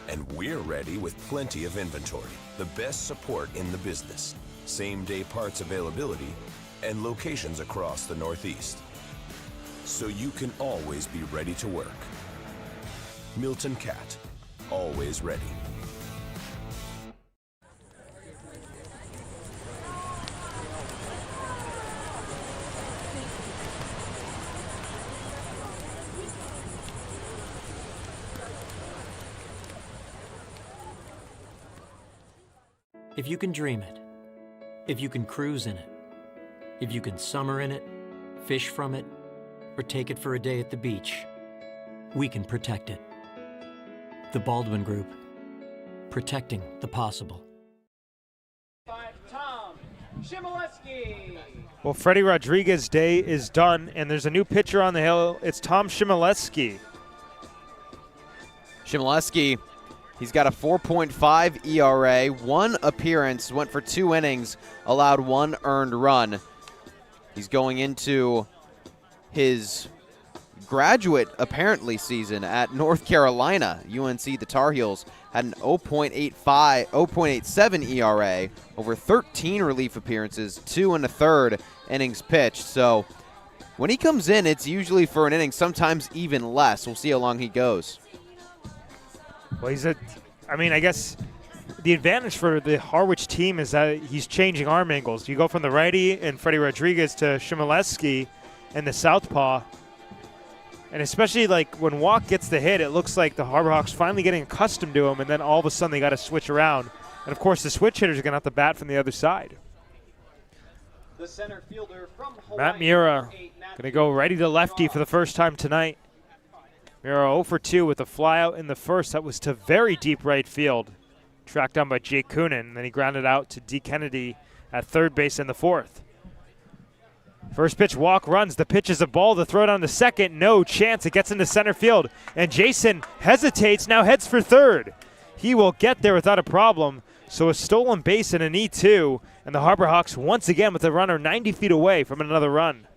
And we're ready with plenty of inventory, the best support in the business, same-day parts availability, and locations across the Northeast. So you can always be ready to work. Milton Cat, always ready. If you can dream it, if you can cruise in it, if you can summer in it, fish from it, or take it for a day at the beach, we can protect it. The Baldwin Group, protecting the possible. Tom Shimoleski. Well, Freddie Rodriguez's day is done, and there's a new pitcher on the hill. It's Tom Shimoleski. Shimoleski, he's got a 4.5 ERA, 1 appearance, went for 2 innings, allowed 1 earned run. He's going into his graduate, apparently, season at North Carolina. UNC, the Tar Heels, had an 0.87 ERA, over 13 relief appearances, 2 1/3 innings pitched. So when he comes in, it's usually for an inning, sometimes even less. We'll see how long he goes. Well, I guess the advantage for the Harwich team is that he's changing arm angles. You go from the righty and Freddie Rodriguez to Shimoleski and the southpaw. And especially like when Walk gets the hit, it looks like the Harbor Hawks finally getting accustomed to him, and then all of a sudden they got to switch around. And of course, the switch hitters are going to have to bat from the other side. The center fielder from Hawaii, Matt Miura going to go righty to lefty for the first time tonight. Miura 0 for 2 with a flyout in the first. That was to very deep right field. Tracked down by Jake Coonan, and then he grounded out to D. Kennedy at third base in the fourth. First pitch, Walk runs. The pitch is a ball. The throw down to second. No chance. It gets into center field. And Jason hesitates, now heads for third. He will get there without a problem. So a stolen base and an E2. And the Harbor Hawks once again with a runner 90 feet away from another run.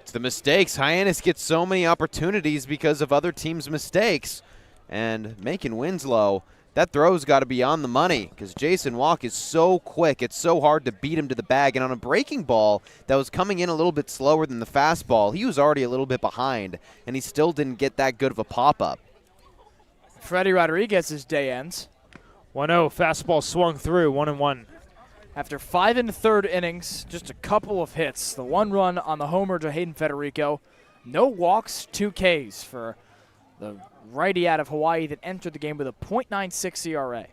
It's the mistakes. Hyannis gets so many opportunities because of other teams' mistakes. And making Winslow, that throw's got to be on the money because Jason Walk is so quick. It's so hard to beat him to the bag. And on a breaking ball that was coming in a little bit slower than the fastball, he was already a little bit behind, and he still didn't get that good of a pop-up. Freddie Rodriguez's day ends. 1-0, fastball swung through, 1-1. After 5 1/3 innings, just a couple of hits, the 1 run on the homer to Hayden Federico, no walks, 2 Ks for the righty out of Hawaii that entered the game with a .96 ERA.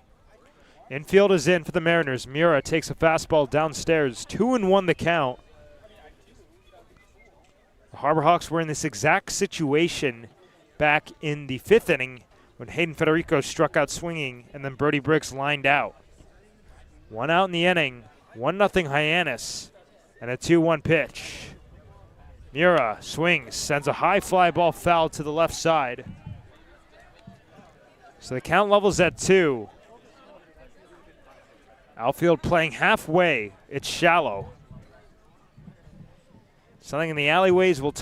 Infield is in for the Mariners. Miura takes a fastball downstairs, 2-1 the count. The Harbor Hawks were in this exact situation back in the 5th inning when Hayden Federico struck out swinging and then Brody Briggs lined out. 1 out in the inning, 1-0 Hyannis, and a 2-1 pitch. Miura swings, sends a high fly ball foul to the left side. So the count level's at 2. Outfield playing halfway. It's shallow. Something in the alleyways will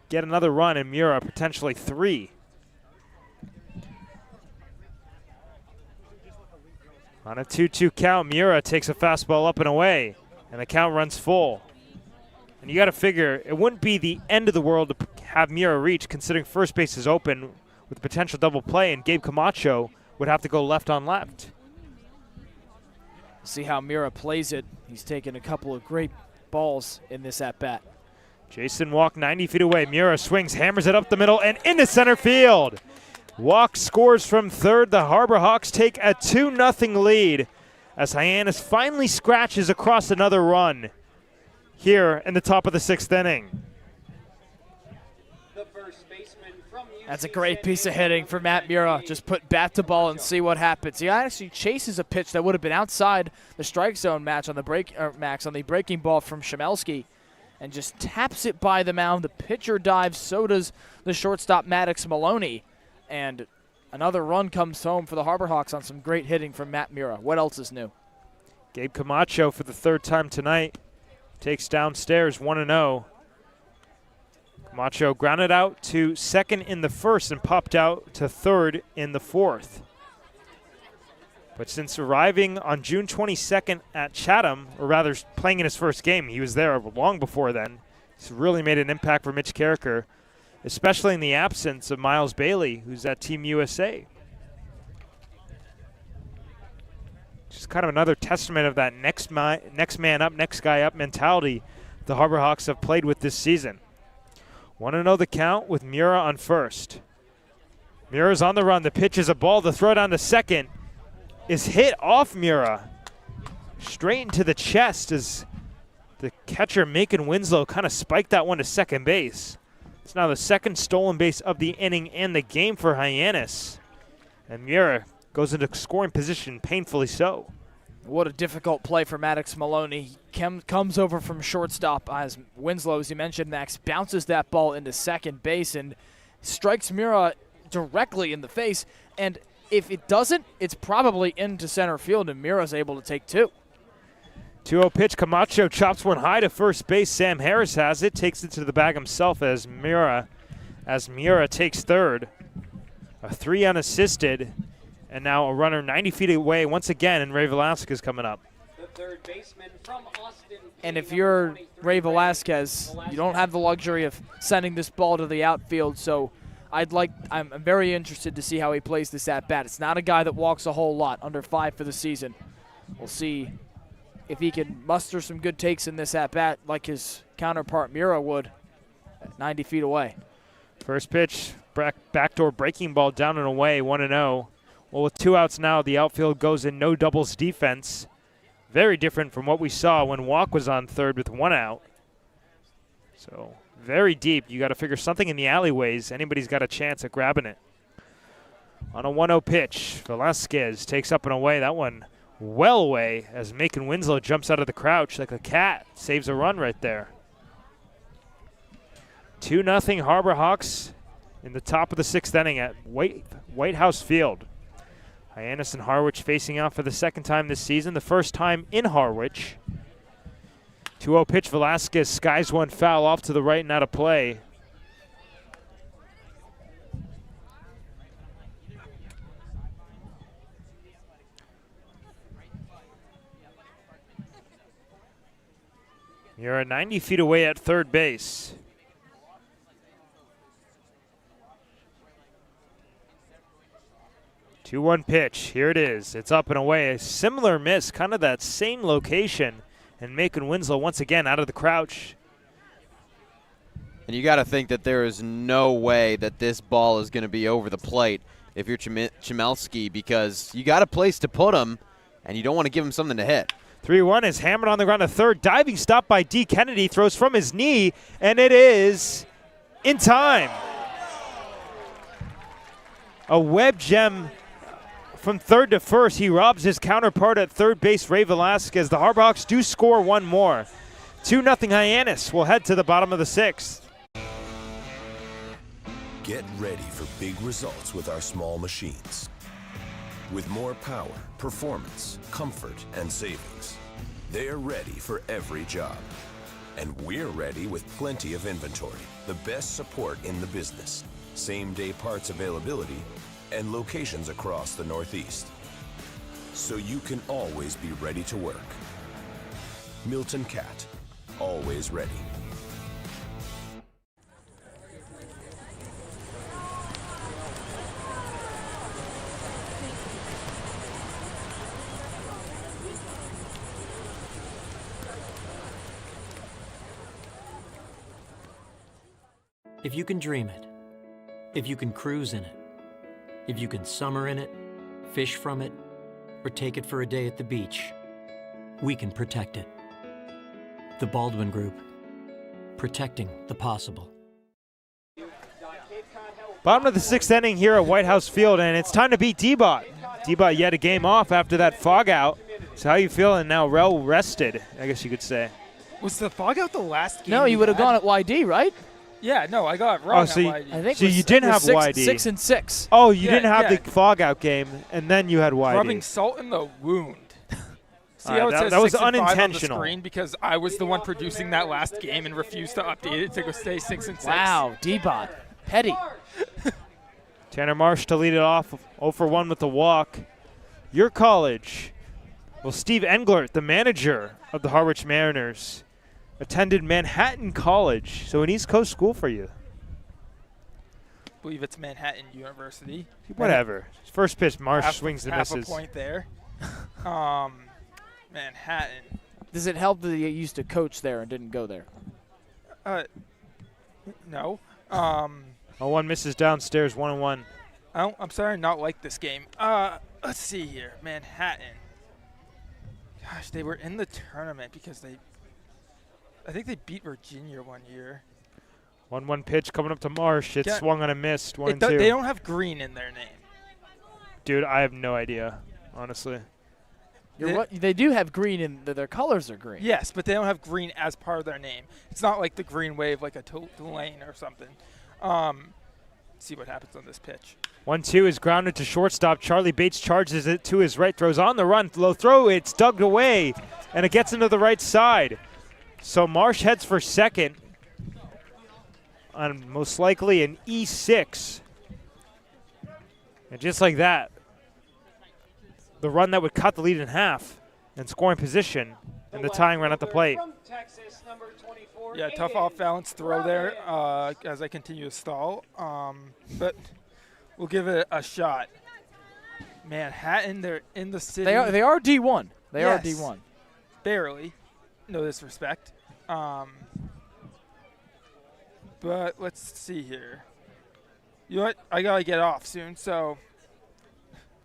get another run, and Miura potentially 3. On a 2-2 count, Miura takes a fastball up and away, and the count runs full. And you got to figure it wouldn't be the end of the world to have Miura reach, considering first base is open with potential double play, and Gabe Camacho would have to go left on left. See how Miura plays it. He's taken a couple of great balls in this at-bat. Jason Walk 90 feet away. Miura swings, hammers it up the middle, and into center field. Walk scores from third. The Harbor Hawks take a 2-0 lead as Hyannis finally scratches across another run here in the top of the 6th inning. That's a great piece of hitting for Matt Miura. Just put bat to ball and see what happens. He actually chases a pitch that would have been outside the strike zone match on the breaking ball from Shemelski, and just taps it by the mound. The pitcher dives, so does the shortstop Maddox Maloney, and another run comes home for the Harbor Hawks on some great hitting from Matt Miura. What else is new? Gabe Camacho for the 3rd time tonight takes downstairs 1-0. Camacho grounded out to second in the first and popped out to third in the 4th. But since arriving on June 22nd at Chatham, or rather playing in his first game, he was there long before then. He's really made an impact for Mitch Carricker, especially in the absence of Miles Bailey, who's at Team USA. Just kind of another testament of that next man up, next guy up mentality the Harbor Hawks have played with this season. 1-0 the count with Miura on first. Miura's on the run. The pitch is a ball. The throw down to second is hit off Miura. Straight into the chest as the catcher, Macon Winslow, kind of spiked that one to second base. It's now the 2nd stolen base of the inning and the game for Hyannis. And Miura goes into scoring position, painfully so. What a difficult play for Maddox Maloney. He comes over from shortstop as Winslow, as you mentioned, Max, bounces that ball into second base and strikes Miura directly in the face. And if it doesn't, it's probably into center field, and Miura's able to take 2. 2-0 pitch. Camacho chops one high to first base. Sam Harris has it, takes it to the bag himself as Miura takes third. A 3 unassisted. And now a runner 90 feet away once again, and Ray Velasquez coming up. The third baseman from Austin. And if you're Ray Velasquez, you don't have the luxury of sending this ball to the outfield, so I'm very interested to see how he plays this at-bat. It's not a guy that walks a whole lot, under 5 for the season. We'll see if he can muster some good takes in this at-bat like his counterpart Miura would. 90 feet away. First pitch, backdoor breaking ball down and away, 1-0. Well, with 2 outs now, the outfield goes in no doubles defense. Very different from what we saw when Walk was on third with 1 out. So very deep. You got to figure something in the alleyways. Anybody's got a chance at grabbing it. On a 1-0 pitch, Velasquez takes up and away. That one well away as Macon Winslow jumps out of the crouch like a cat. Saves a run right there. 2-0 Harbor Hawks in the top of the 6th inning at White House Field. Hyannis and Harwich facing off for the 2nd time this season, the 1st time in Harwich. 2-0 pitch, Velasquez skies one foul off to the right and out of play. You're 90 feet away at third base. 2-1 pitch. Here it is. It's up and away. A similar miss, kind of that same location. And Macon Winslow once again out of the crouch. And you got to think that there is no way that this ball is going to be over the plate if you're Chmielewski, because you got a place to put him, and you don't want to give him something to hit. 3-1 is hammered on the ground to third. Diving stop by D. Kennedy. Throws from his knee, and it is in time. A web gem from third to first. He robs his counterpart at third base, Ray Velasquez. The Harbor Hawks do score one more. 2-0 Hyannis will head to the bottom of the 6th. Get ready for big results with our small machines. With more power, performance, comfort, and savings, they're ready for every job. And we're ready with plenty of inventory, the best support in the business, same-day parts availability, and locations across the Northeast. So you can always be ready to work. Milton Cat, always ready. If you can dream it, if you can cruise in it, if you can summer in it, fish from it, or take it for a day at the beach, we can protect it. The Baldwin Group, protecting the possible. Bottom of the 6th inning here at White House Field, and it's time to beat D-Bot. D-Bot yet a game off after that fog out. So how you feeling now? Well rested, I guess you could say. Was the fog out the last game? No, you would have gone at YD, right? Yeah, no, I got it wrong. So, I think so you didn't have YD. 6-6. Oh, you didn't have the fog out game, and then you had YD. Rubbing salt in the wound. See Right, how it says that was 6 and 5 unintentional. on the screen because I was the one producing that last game and refused to update it to go stay 6-6. Wow, D-Bot. Petty. Tanner Marsh to lead it off, 0 for 1 with the walk. Your college. Well, Steve Englert, the manager of the Harwich Mariners, attended Manhattan College, so an East Coast school for you. I believe it's Manhattan University. Whatever. First pitch, Marsh swings and misses. Half a point there. Manhattan. Does it help that you used to coach there and didn't go there? No. 0-1 misses downstairs, 1-1. I'm sorry, not like this game. Let's see here. Manhattan. Gosh, they were in the tournament because I think they beat Virginia one year. 1-1 pitch coming up to Marsh. It's swung on a missed, 1-2. They don't have green in their name. Dude, I have no idea, honestly. They do have green in their colors are green. Yes, but they don't have green as part of their name. It's not like the green wave like a Tulane or something. See what happens on this pitch. 1-2 is grounded to shortstop. Charlie Bates charges it to his right, throws on the run. Low throw, it's dug away, and it gets into the right side. So Marsh heads for second on most likely an E6. And just like that, the run that would cut the lead in half and scoring position and the tying run at the plate. Yeah, tough off-balance throw there as I continue to stall. But we'll give it a shot. Manhattan, they're in the city. They are D1. They Yes. are D1. Barely. No disrespect. But let's see here. You know what? I got to get off soon, so.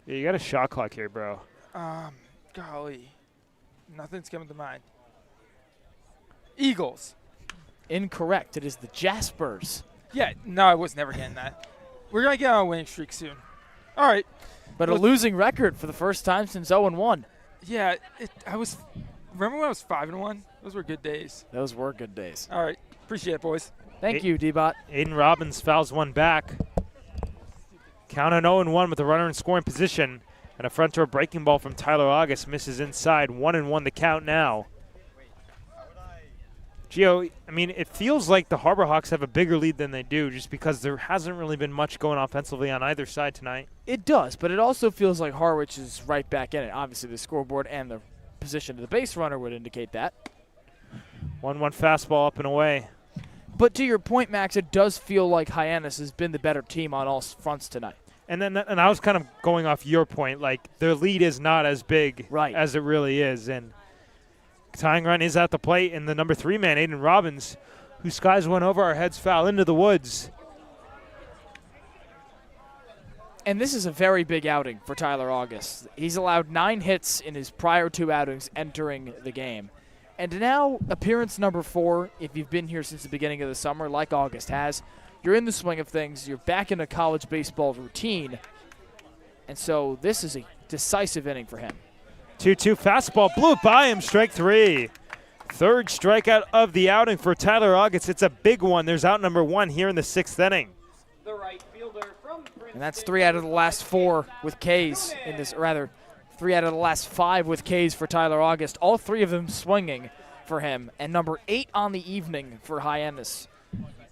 Yeah, you got a shot clock here, bro. Golly. Nothing's coming to mind. Eagles. Incorrect. It is the Jaspers. Yeah, no, I was never getting that. We're going to get on a winning streak soon. All right. But a losing record for the first time since 0-1. Yeah, remember when I was 5-1? Those were good days. Those were good days. All right. Appreciate it, boys. Thank you, D-Bot. Aiden Robbins fouls one back. Count on 0-1 with the runner in scoring position. And a front door breaking ball from Tyler August misses inside. 1-1 the count now. Gio, I mean, it feels like the Harbor Hawks have a bigger lead than they do just because there hasn't really been much going offensively on either side tonight. It does, but it also feels like Harwich is right back in it. Obviously, the scoreboard and the position of the base runner would indicate that. 1-1 fastball up and away. But to your point, Max, it does feel like Hyannis has been the better team on all fronts tonight. And I was kind of going off your point, like their lead is not as big as it really is. And tying run is at the plate, and the number 3 man, Aiden Robbins, who skies one over our heads foul into the woods. And this is a very big outing for Tyler August. He's allowed 9 hits in his prior 2 outings entering the game. And now, appearance number 4, if you've been here since the beginning of the summer, like August has, you're in the swing of things. You're back in a college baseball routine. And so this is a decisive inning for him. 2-2 fastball, blew it by him, strike 3. Third strikeout of the outing for Tyler August. It's a big one. There's out number 1 here in the 6th inning. The right fielder from And that's 3 out of the last 4 with Ks in this, or rather, 3 out of the last 5 with Ks for Tyler August. All 3 of them swinging for him. And number 8 on the evening for Hyannis.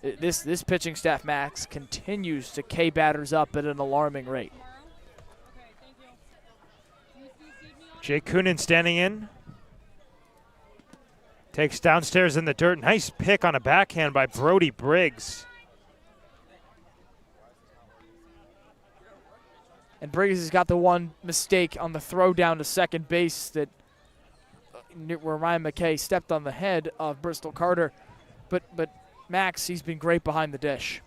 This pitching staff, Max, continues to K batters up at an alarming rate. Jake Coonan standing in. Takes downstairs in the dirt. Nice pick on a backhand by Brody Briggs. And Briggs has got the one mistake on the throw down to second base that where Ryan McKay stepped on the head of Bristol Carter. But Max, he's been great behind the dish.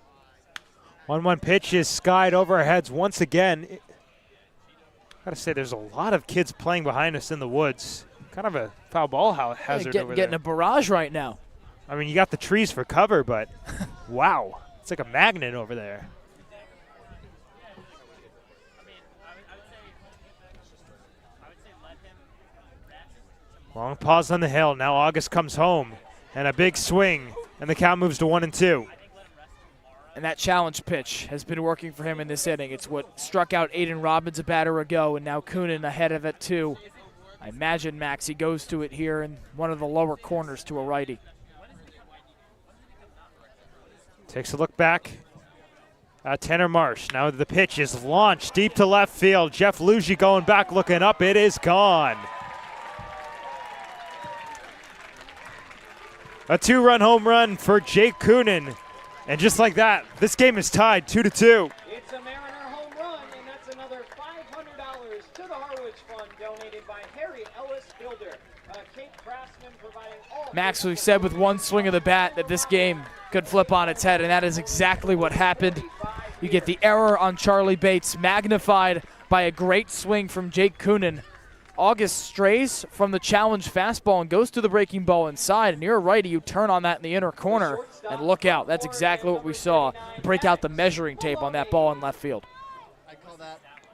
1-1 pitch is skied over our heads once again. Gotta say, there's a lot of kids playing behind us in the woods. Kind of a foul ball hazard over there. Getting a barrage right now. I mean, you got the trees for cover, but wow. It's like a magnet over there. Long pause on the hill. Now August comes home. And a big swing. And the count moves to 1-2. And that challenge pitch has been working for him in this inning. It's what struck out Aiden Robbins a batter ago, and now Coonan ahead of it too. I imagine, Max, he goes to it here in one of the lower corners to a righty. Takes a look back. Tanner Marsh. Now the pitch is launched deep to left field. Jeff Lugie going back, looking up. It is gone. A 2-run home run for Jake Coonan. And just like that, this game is tied 2-2. It's a Mariner home run, and that's another $500 to the Harwich Fund donated by Harry Ellis Builder. Kate Craftsman providing all. Max, we said with one swing of the bat that this game could flip on its head, and that is exactly what happened. You get the error on Charlie Bates magnified by a great swing from Jake Coonan. August strays from the challenge fastball and goes to the breaking ball inside. And you're a righty, you turn on that in the inner corner and look out. That's exactly what we saw. Break out the measuring tape on that ball in left field.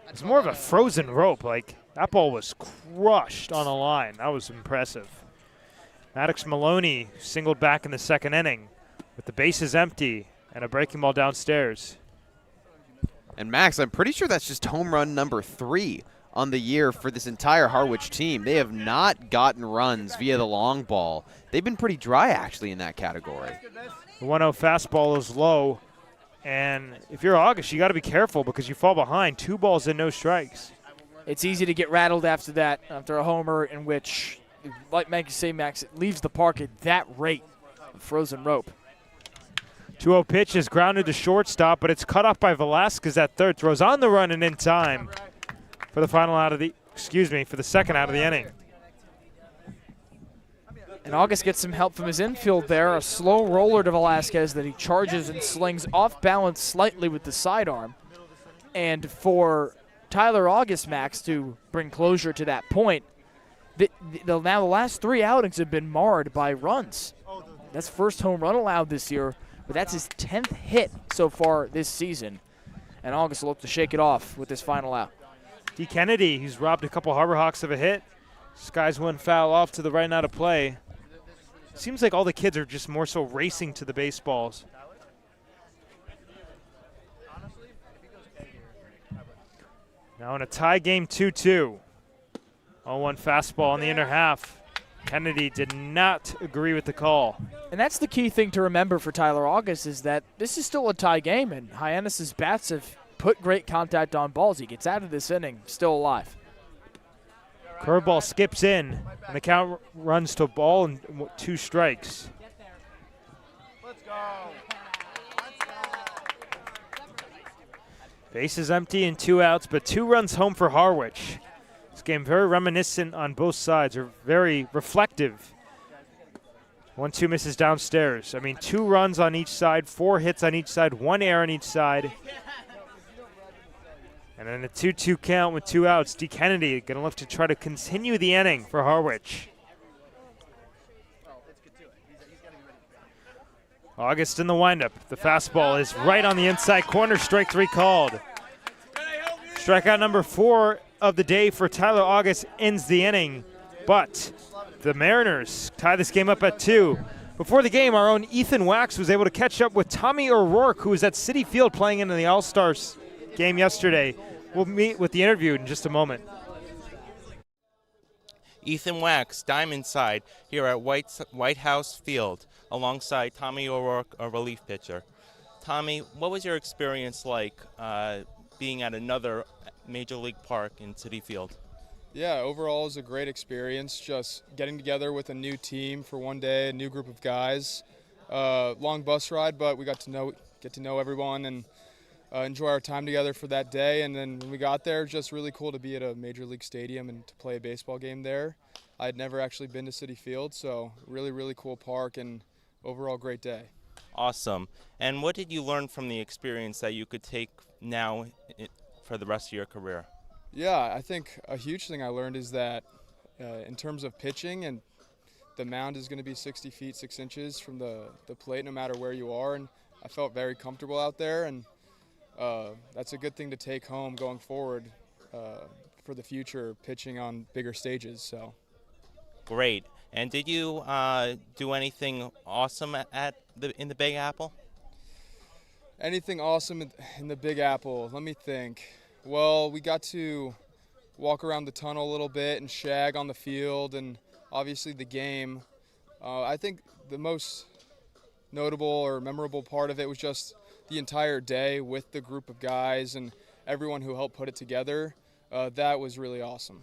It's more of a frozen rope. Like, that ball was crushed on a line. That was impressive. Maddox Maloney singled back in the 2nd inning with the bases empty and a breaking ball downstairs. And Max, I'm pretty sure that's just home run number 3 on the year for this entire Harwich team. They have not gotten runs via the long ball. They've been pretty dry, actually, in that category. The 1-0 fastball is low. And if you're August, you got to be careful because you fall behind. 2 balls and no strikes. It's easy to get rattled after that, after a homer in which, like you say, Max, it leaves the park at that rate. A frozen rope. 2-0 pitch is grounded to shortstop, but it's cut off by Velasquez at third. Throws on the run and in time for the final out of the, for the 2nd out of the inning. The And August gets some help from his infield there. A slow roller to Velasquez that he charges and slings off balance slightly with the sidearm. And for Tyler August, Max, to bring closure to that point, now the last 3 outings have been marred by runs. That's first home run allowed this year, but that's his 10th hit so far this season. And August will look to shake it off with this final out. D. Kennedy, who's robbed a couple Harbor Hawks of a hit. Skies one foul off to the right and out of play. Seems like all the kids are just more so racing to the baseballs. Now in a tie game, 2-2. 0-1 fastball in the inner half. Kennedy did not agree with the call. And that's the key thing to remember for Tyler August is that this is still a tie game, and Hyannis' bats have put great contact on balls. He gets out of this inning still alive. Curveball skips in, and the count runs to a ball and 2 strikes. Base is empty and 2 outs, but 2 runs home for Harwich. This game very reminiscent on both sides, or very reflective. 1-2 misses downstairs. I mean, 2 runs on each side, 4 hits on each side, 1 error on each side. And then a 2-2 count with 2 outs. D. Kennedy going to look to try to continue the inning for Harwich. August in the windup. The fastball is right on the inside corner. Strike 3 called. Strikeout number 4 of the day for Tyler August ends the inning. But the Mariners tie this game up at 2. Before the game, our own Ethan Wax was able to catch up with Tommy O'Rourke, who was at Citi Field playing in the All-Stars game yesterday. We'll meet with the interview in just a moment. Ethan Wax, diamond side, here at White House Field, alongside Tommy O'Rourke, a relief pitcher. Tommy, what was your experience like being at another Major League park in Citi Field? Yeah, overall it was a great experience, just getting together with a new team for one day, a new group of guys. Long bus ride, but we got to get to know everyone and enjoy our time together for that day. And then when we got there, just really cool to be at a Major League stadium and to play a baseball game there. I had never actually been to Citi Field, so really cool park and overall great day. Awesome. And what did you learn from the experience that you could take now for the rest of your career? Yeah, I think a huge thing I learned is that in terms of pitching, and the mound is going to be 60 feet 6 inches from the plate no matter where you are, and I felt very comfortable out there, and that's a good thing to take home going forward for the future, pitching on bigger stages. So great. And did you do anything awesome in the Big Apple? Anything awesome in the Big Apple? Let me think. Well, we got to walk around the tunnel a little bit and shag on the field, and obviously the game. I think the most notable or memorable part of it was just the entire day with the group of guys and everyone who helped put it together. That was really awesome.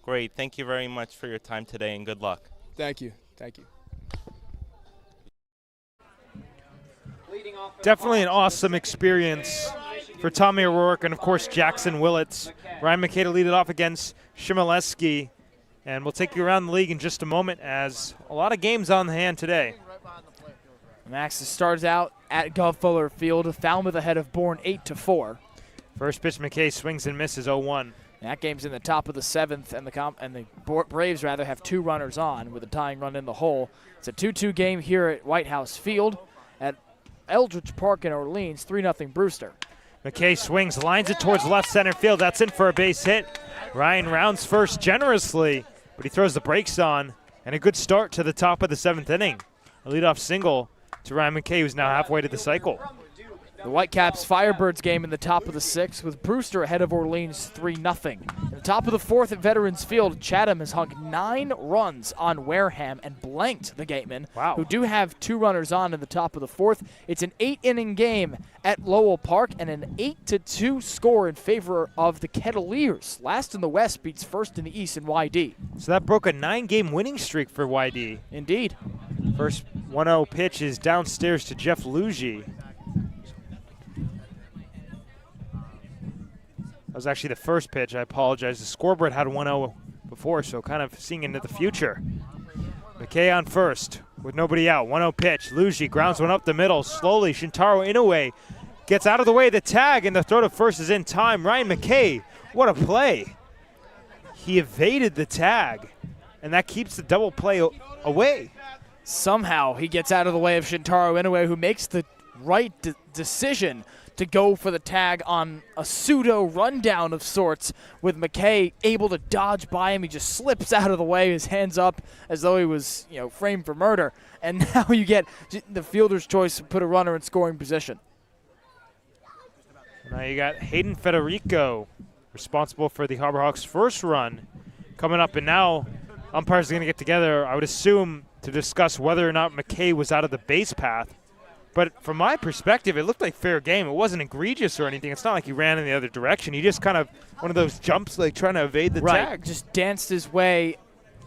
Great. Thank you very much for your time today, and good luck. Thank you. Thank you. Definitely an awesome experience for Tommy O'Rourke and, of course, Jackson Willits. Ryan McKay to lead it off against Shimoleski. And we'll take you around the league in just a moment, as a lot of games on the hand today. Max starts out at Gov Fuller Field. Falmouth ahead of Bourne 8-4. First pitch, McKay swings and misses 0-1. That game's in the top of the 7th, and the Braves rather have 2 runners on with a tying run in the hole. It's a 2-2 game here at White House Field. At Eldridge Park in Orleans, 3-0 Brewster. McKay swings, lines it towards left center field. That's in for a base hit. Ryan rounds first generously, but he throws the brakes on, and a good start to the top of the 7th inning. A leadoff single to Ryan McKay, who's now halfway to the cycle. The Whitecaps Firebirds game in the top of the 6th with Brewster ahead of Orleans 3-0. In the top of the 4th at Veterans Field, Chatham has hung 9 runs on Wareham and blanked the Gatemen, who do have 2 runners on in the top of the 4th. It's an 8-inning game at Lowell Park and an 8-2 score in favor of the Kettleers. Last in the West beats first in the East in YD. So that broke a 9-game winning streak for YD. Indeed. First 1-0 pitch is downstairs to Jeff Luigi. That was actually the first pitch. I apologize. The scoreboard had 1-0 before, so kind of seeing into the future. McKay on first with nobody out. 1-0 pitch. Luigi grounds one up the middle. Slowly, Shintaro Inoue gets out of the way of the tag, and the throw to first is in time. Ryan McKay, what a play. He evaded the tag, and that keeps the double play away. Somehow he gets out of the way of Shintaro Inoue, who makes the right decision to go for the tag on a pseudo rundown of sorts, with McKay able to dodge by him. He just slips out of the way, his hands up as though he was, framed for murder. And now you get the fielder's choice to put a runner in scoring position. Now you got Hayden Federico, responsible for the Harbor Hawks' first run, coming up. And now umpires are going to get together, I would assume, to discuss whether or not McKay was out of the base path. But from my perspective, it looked like fair game. It wasn't egregious or anything. It's not like he ran in the other direction. He just kind of, one of those jumps, like trying to evade the tag. Just danced his way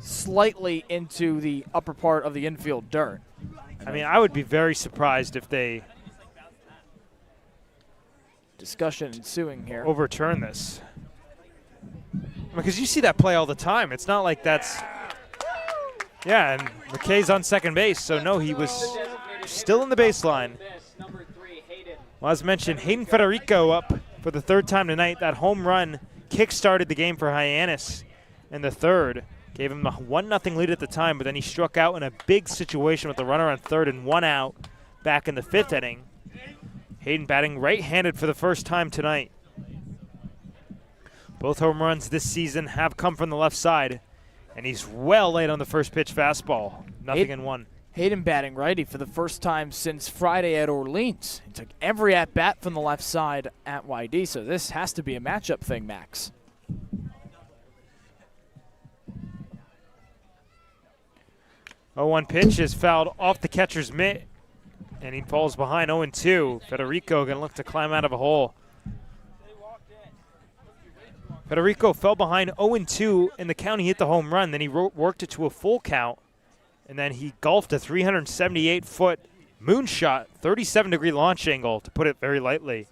slightly into the upper part of the infield dirt. I mean, I would be very surprised if they discussion ensuing here overturn this. Because you see that play all the time. It's not like that's, yeah, and McKay's on second base, so no, he was still in the baseline. Well, as mentioned, Hayden Federico up for the third time tonight. That home run kick-started the game for Hyannis in the third. Gave him a 1-0 lead at the time, but then he struck out in a big situation with the runner on third and one out back in the fifth inning. Hayden batting right-handed for the first time tonight. Both home runs this season have come from the left side, and he's well late on the first pitch fastball. Nothing in one. Hayden batting righty for the first time since Friday at Orleans. He took every at-bat from the left side at YD, so this has to be a matchup thing, Max. Oh, 1 pitch is fouled off the catcher's mitt, and he falls behind 0-2. Federico going to look to climb out of a hole. Federico fell behind 0-2 in the count. He hit the home run. Then he worked it to a full count. And then he golfed a 378-foot moonshot, 37-degree launch angle, to put it very lightly.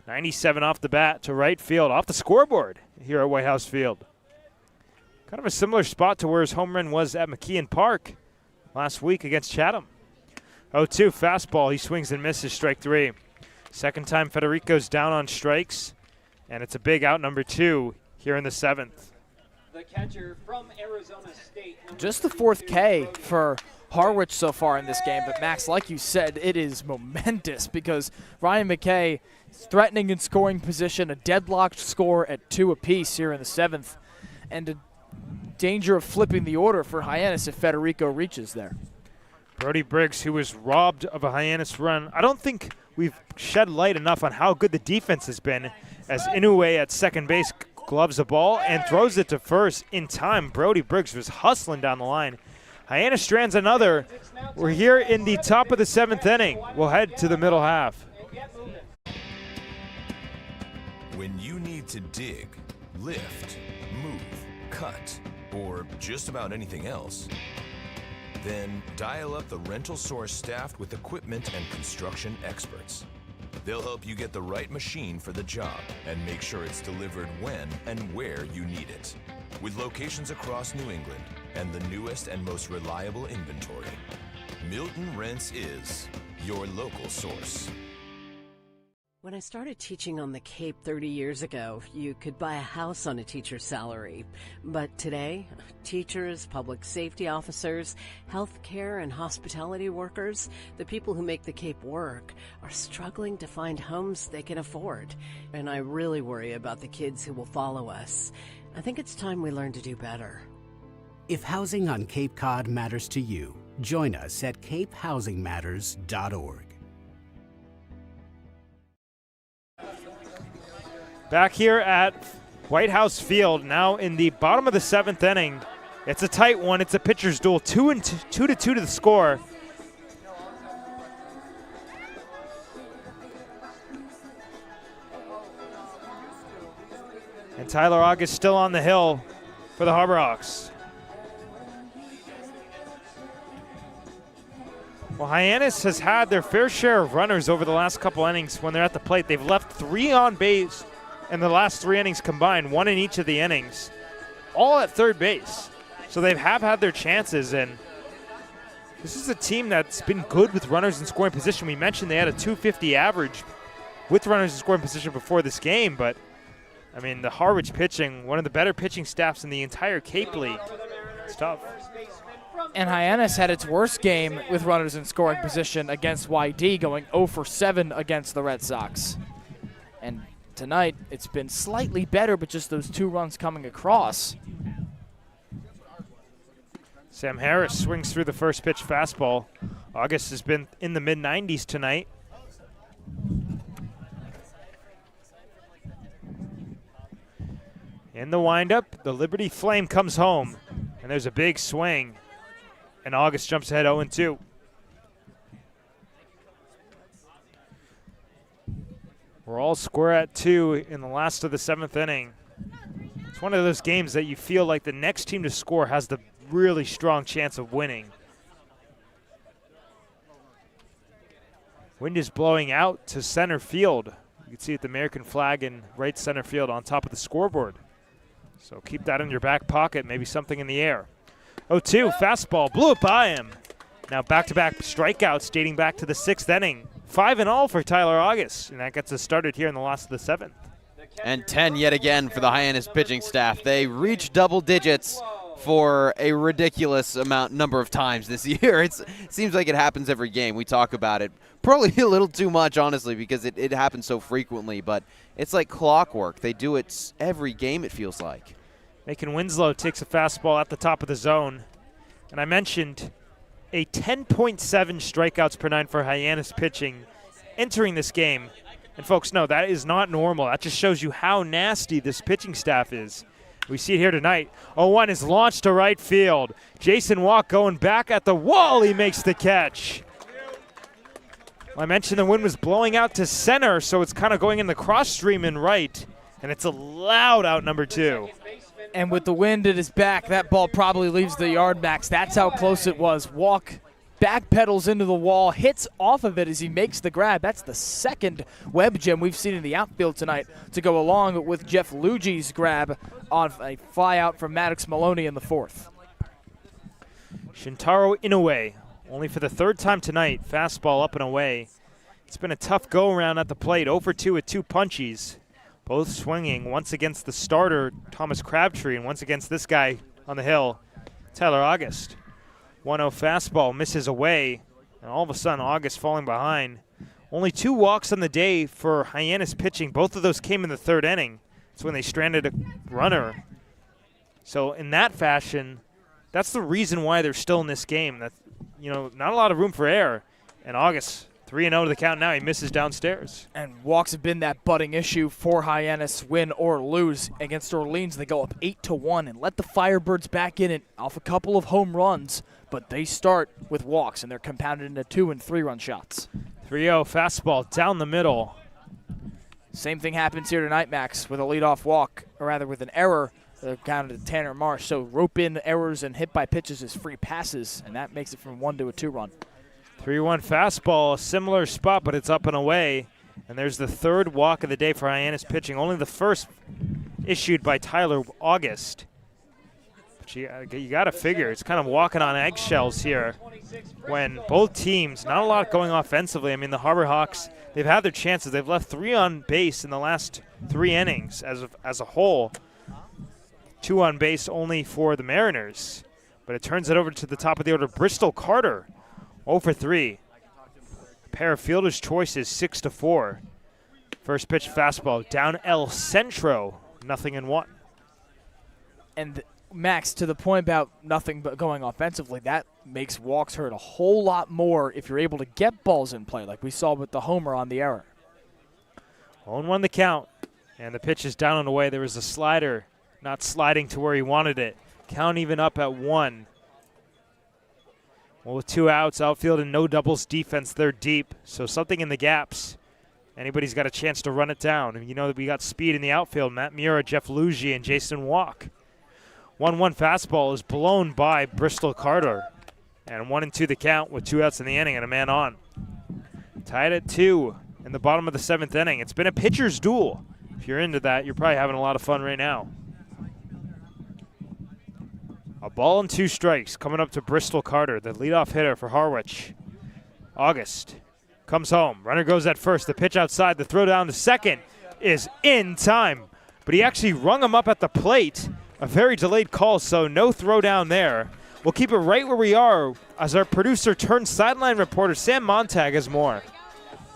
97 off the bat to right field, off the scoreboard here at White House Field. Kind of a similar spot to where his home run was at McKeon Park last week against Chatham. 0-2 fastball. He swings and misses, strike 3. Second time Federico's down on strikes, and it's a big out, number 2, here in the 7th. The catcher from Arizona State. Just the 4th K for Harwich so far in this game, but Max, like you said, it is momentous because Ryan McKay is threatening in scoring position, a deadlocked score at 2 apiece here in the 7th, and a danger of flipping the order for Hyannis if Federico reaches there. Brody Briggs, who was robbed of a Hyannis run. I don't think we've shed light enough on how good the defense has been, as Inoue at second base gloves the ball and throws it to first in time. Brody Briggs was hustling down the line. Hyannis strands another. We're here in the top of the 7th inning. We'll head to the middle half. When you need to dig, lift, move, cut, or just about anything else, then dial up the Rental Source staffed with equipment and construction experts. They'll help you get the right machine for the job and make sure it's delivered when and where you need it. With locations across New England and the newest and most reliable inventory, Milton Rents is your local source. When I started teaching on the Cape 30 years ago, you could buy a house on a teacher's salary. But today, teachers, public safety officers, healthcare and hospitality workers, the people who make the Cape work, are struggling to find homes they can afford. And I really worry about the kids who will follow us. I think it's time we learn to do better. If housing on Cape Cod matters to you, join us at capehousingmatters.org. Back here at White House Field, now in the bottom of the 7th inning. It's a tight one. It's a pitcher's duel. 2-2 to the score. And Tyler August still on the hill for the Harbor Hawks. Well, Hyannis has had their fair share of runners over the last couple innings when they're at the plate. They've left 3 on base in the last 3 innings combined, 1 in each of the innings, all at third base. So they have had their chances, and this is a team that's been good with runners in scoring position. We mentioned they had a 250 average with runners in scoring position before this game, but I mean, the Harwich pitching, one of the better pitching staffs in the entire Cape League. It's tough. And Hyannis had its worst game with runners in scoring position against YD, going 0 for 7 against the Red Sox. And tonight, it's been slightly better, but just those 2 runs coming across. Sam Harris swings through the first pitch fastball. August has been in the mid-90s tonight. In the windup, the Liberty Flame comes home, and there's a big swing, and August jumps ahead 0-2. We're all square at 2 in the last of the 7th inning. It's one of those games that you feel like the next team to score has the really strong chance of winning. Wind is blowing out to center field. You can see it, the American flag in right center field on top of the scoreboard. So keep that in your back pocket, maybe something in the air. 0-2, fastball, blew it by him. Now back-to-back strikeouts dating back to the 6th inning. 5 in all for Tyler August, and that gets us started here in the last of the 7th. And 10 yet again for the Hyannis pitching staff. They reach double digits for a ridiculous number of times this year. It seems like it happens every game. We talk about it. Probably a little too much, honestly, because it happens so frequently, but it's like clockwork. They do it every game, it feels like. Macon Winslow takes a fastball at the top of the zone. And I mentioned a 10.7 strikeouts per 9 for Hyannis pitching entering this game. And folks, no, that is not normal. That just shows you how nasty this pitching staff is. We see it here tonight. 0-1 is launched to right field. Jason Walk going back at the wall. He makes the catch. I mentioned the wind was blowing out to center, so it's kind of going in the cross stream in right, and it's a loud out number 2. And with the wind at his back, that ball probably leaves the yard, Max. That's how close it was. Walk backpedals into the wall, hits off of it as he makes the grab. That's the second web gem we've seen in the outfield tonight to go along with Jeff Lugi's grab on a fly out from Maddox Maloney in the 4th. Shintaro Inoue, only for the 3rd time tonight, fastball up and away. It's been a tough go-around at the plate, 0 for 2 with 2 punchies, both swinging, once against the starter, Thomas Crabtree, and once against this guy on the hill, Tyler August. 1-0 fastball misses away, and all of a sudden August falling behind. Only 2 walks on the day for Hyannis pitching. Both of those came in the 3rd inning. That's when they stranded a runner. So in that fashion, that's the reason why they're still in this game. That, not a lot of room for error. And August 3-0 to the count now. He misses downstairs. And walks have been that budding issue for Hyannis, win or lose. Against Orleans, they go up 8-1 and let the Firebirds back in it off a couple of home runs. But they start with walks, and they're compounded into 2- and 3-run shots. 3-0 fastball down the middle. Same thing happens here tonight, Max, with a leadoff walk, or rather with an error. They're counted to Tanner Marsh. So rope in errors and hit by pitches as free passes, and that makes it from 1 to a 2-run. 3-1 fastball, a similar spot, but it's up and away. And there's the 3rd walk of the day for Hyannis pitching. Only the first issued by Tyler August. But you got to figure it's kind of walking on eggshells here when both teams, not a lot going offensively. I mean, the Harbor Hawks, they've had their chances. They've left 3 on base in the last 3 innings as a whole. 2 on base only for the Mariners. But it turns it over to the top of the order, Bristol Carter, 0 for 3. A pair of fielder's choices, 6-4. First pitch fastball down El Centro, 0-1. And Max, to the point about nothing but going offensively, that makes walks hurt a whole lot more if you're able to get balls in play, like we saw with the homer on the error. 0-1 the count, and the pitch is down and away. There was a slider not sliding to where he wanted it. Count even up at 1. Well, with 2 outs, outfield and no doubles defense, they're deep, so something in the gaps. Anybody's got a chance to run it down. And you know that we got speed in the outfield. Matt Mura, Jeff Lugi, and Jason Walk. 1-1 fastball is blown by Bristol Carter. And 1-2 the count with 2 outs in the inning and a man on. Tied at 2 in the bottom of the 7th inning. It's been a pitcher's duel. If you're into that, you're probably having a lot of fun right now. A ball and 2 strikes coming up to Bristol Carter, the leadoff hitter for Harwich. August comes home. Runner goes at first. The pitch outside. The throw down to second is in time. But he actually rung him up at the plate. A very delayed call, so no throw down there. We'll keep it right where we are as our producer turned sideline reporter Sam Montag has more.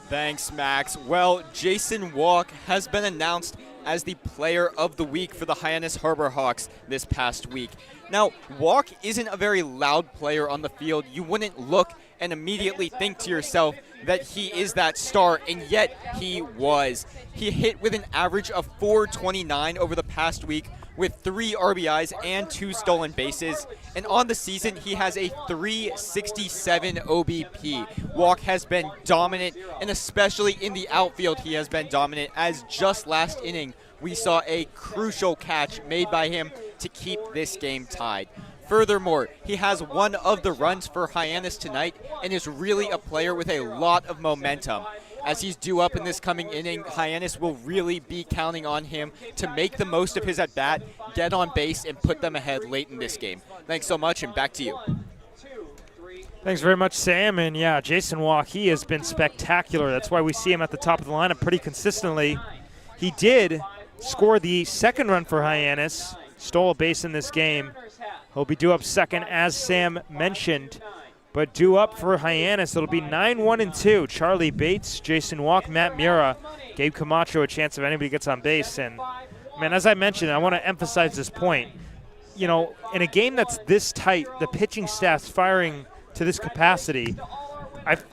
Thanks, Max. Well, Jason Walk has been announced as the player of the week for the Hyannis Harbor Hawks this past week. Now, Walk isn't a very loud player on the field. You wouldn't look and immediately think to yourself that he is that star, and yet he was. He hit with an average of .429 over the past week with 3 RBIs and 2 stolen bases. And on the season, he has a .367 OBP. Walk has been dominant, and especially in the outfield, he has been dominant, as just last inning, we saw a crucial catch made by him to keep this game tied. Furthermore, he has one of the runs for Hyannis tonight and is really a player with a lot of momentum. As he's due up in this coming inning, Hyannis will really be counting on him to make the most of his at-bat, get on base, and put them ahead late in this game. Thanks so much, and back to you. Thanks very much, Sam. And yeah, Jason Walk, he has been spectacular. That's why we see him at the top of the lineup pretty consistently. He did score the second run for Hyannis, stole a base in this game. He'll be due up second, as Sam mentioned. But due up for Hyannis, it'll be 9-1-2. Charlie Bates, Jason Walk, Matt Mura, Gabe Camacho a chance if anybody gets on base. And, man, as I mentioned, I want to emphasize this point. You know, in a game that's this tight, the pitching staff's firing to this capacity,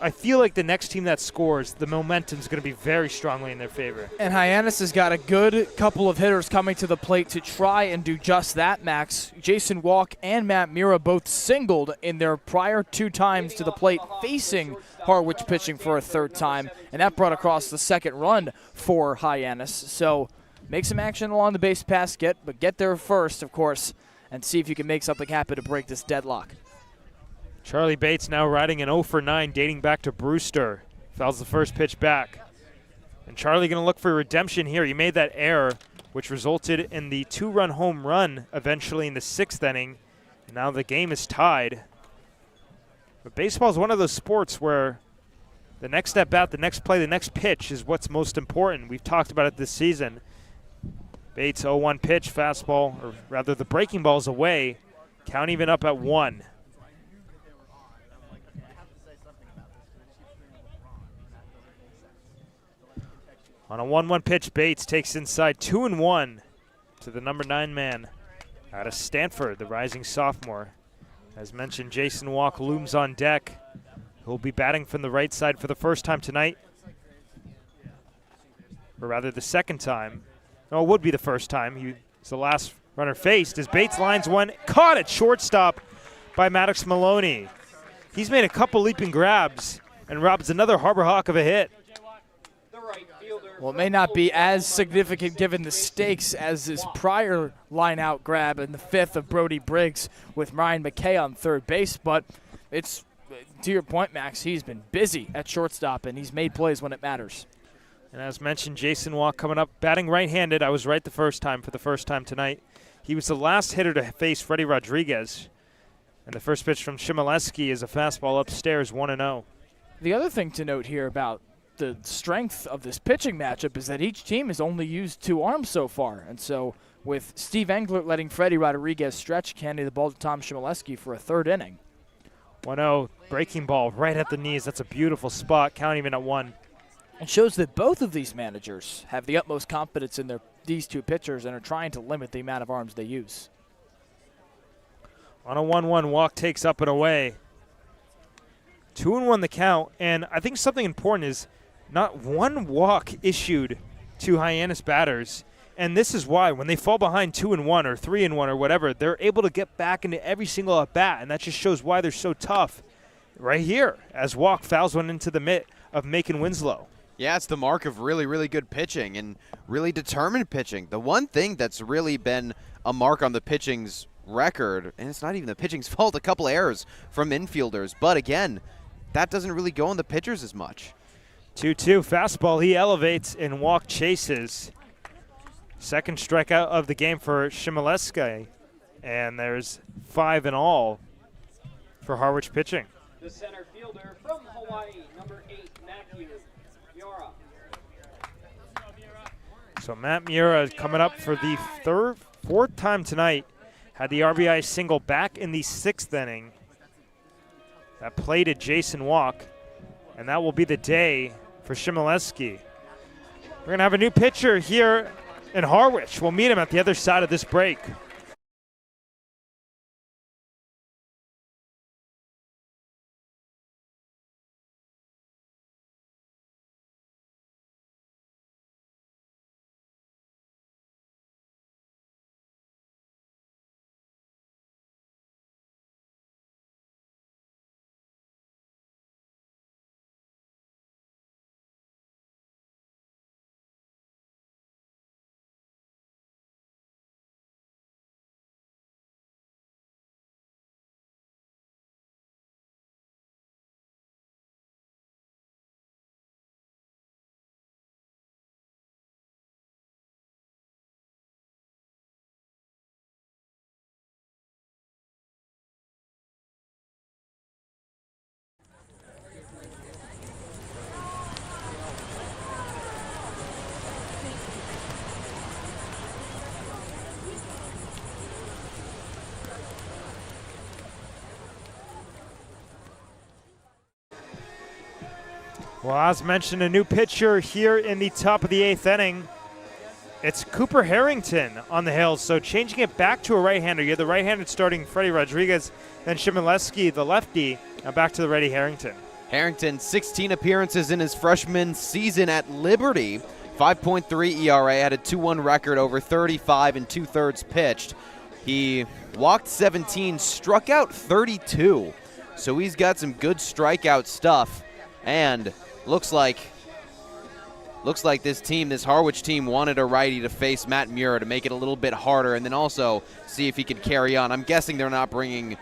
I feel like the next team that scores, the momentum's going to be very strongly in their favor. And Hyannis has got a good couple of hitters coming to the plate to try and do just that, Max. Jason Walk and Matt Mura both singled in their prior 2 times to the plate facing Harwich pitching for a 3rd time, and that brought across the second run for Hyannis. So make some action along the base pass, but get there first, of course, and see if you can make something happen to break this deadlock. Charlie Bates now riding an 0-for-9 dating back to Brewster. Fouls the first pitch back. And Charlie going to look for redemption here. He made that error, which resulted in the 2-run home run eventually in the 6th inning. And now the game is tied. But baseball is one of those sports where the next at-bat, the next play, the next pitch is what's most important. We've talked about it this season. Bates 0-1 pitch, fastball, or rather the breaking ball's away. Count even up at 1. On a 1-1 pitch, Bates takes inside 2-1 to the number 9 man out of Stanford, the rising sophomore. As mentioned, Jason Walk looms on deck. He'll be batting from the right side for the first time tonight. Or rather, the second time. No, it would be the first time. He's the last runner faced as Bates lines one, caught at shortstop by Maddox Maloney. He's made a couple leaping grabs and robs another Harbor Hawk of a hit. Well, it may not be as significant given the stakes as his prior line-out grab in the 5th of Brody Briggs with Ryan McKay on third base, but it's, to your point, Max, he's been busy at shortstop, and he's made plays when it matters. And as mentioned, Jason Walk coming up, batting right-handed. I was right the first time for the first time tonight. He was the last hitter to face Freddie Rodriguez. And the first pitch from Shimoleski is a fastball upstairs, 1-0. The other thing to note here about the strength of this pitching matchup is that each team has only used 2 arms so far. And so with Steve Englert letting Freddie Rodriguez stretch, handing the ball to Tom Shimoleski for a 3rd inning. 1-0, breaking ball right at the knees. That's a beautiful spot, count even at 1. It shows that both of these managers have the utmost confidence in these 2 pitchers and are trying to limit the amount of arms they use. On a 1-1, Walk takes up and away. 2-1 the count, and I think something important is not one walk issued to Hyannis batters, and this is why when they fall behind 2-1 or 3-1 or whatever, they're able to get back into every single at-bat, and that just shows why they're so tough right here as Walk fouls one into the mitt of Macon Winslow. Yeah, it's the mark of really, really good pitching and really determined pitching. The one thing that's really been a mark on the pitching's record, and it's not even the pitching's fault, a couple errors from infielders, but again, that doesn't really go on the pitchers as much. 2-2 fastball, he elevates and Walk chases. Second strikeout of the game for Shimoleski. And there's 5 in all for Harwich pitching. The center fielder from Hawaii, number 8, Matthew Miura. So Matt Miura coming up for the fourth time tonight. Had the RBI single back in the 6th inning. That plated Jason Walk. And that will be the day for Shimoleski. We're going to have a new pitcher here in Harwich. We'll meet him at the other side of this break. Well, as mentioned, a new pitcher here in the top of the 8th inning. It's Cooper Harrington on the hill, so changing it back to a right-hander. You have the right-handed starting Freddie Rodriguez, then Shimoleski, the lefty. Now back to the righty Harrington. Harrington, 16 appearances in his freshman season at Liberty. 5.3 ERA, had a 2-1 record over 35 and 2/3 pitched. He walked 17, struck out 32. So he's got some good strikeout stuff. And looks like this team, this Harwich team, wanted a righty to face Matt Miura to make it a little bit harder and then also see if he could carry on. I'm guessing they're not bringing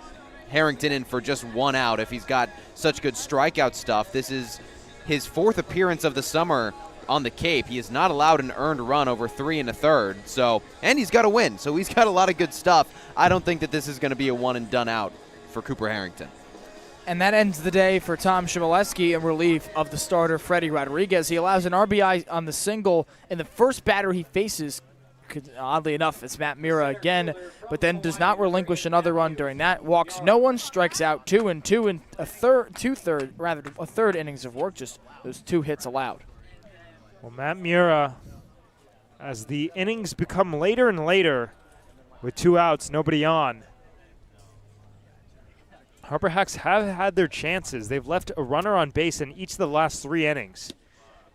Harrington in for just 1 out if he's got such good strikeout stuff. This is his 4th appearance of the summer on the Cape. He is not allowed an earned run over 3 1/3. So, and he's got a win. So he's got a lot of good stuff. I don't think that this is going to be a one and done out for Cooper Harrington. And that ends the day for Tom Shimoleski in relief of the starter Freddie Rodriguez. He allows an RBI on the single, and the first batter he faces, oddly enough, it's Matt Miura again, but then does not relinquish another run during that. Walks no one, strikes out 2 and 2 in a third innings of work. Just those 2 hits allowed. Well, Matt Miura, as the innings become later and later, with 2 outs, nobody on. Harbor Hawks have had their chances. They've left a runner on base in each of the last 3 innings.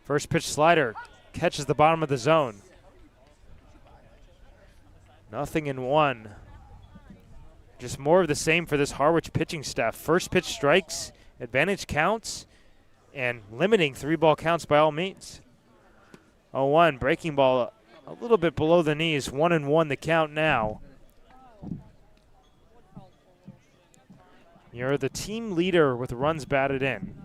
First pitch slider catches the bottom of the zone. 0-1. Just more of the same for this Harwich pitching staff. First pitch strikes, advantage counts, and limiting 3-ball counts by all means. 0-1, breaking ball a little bit below the knees. 1-1 the count now. You're the team leader with runs batted in.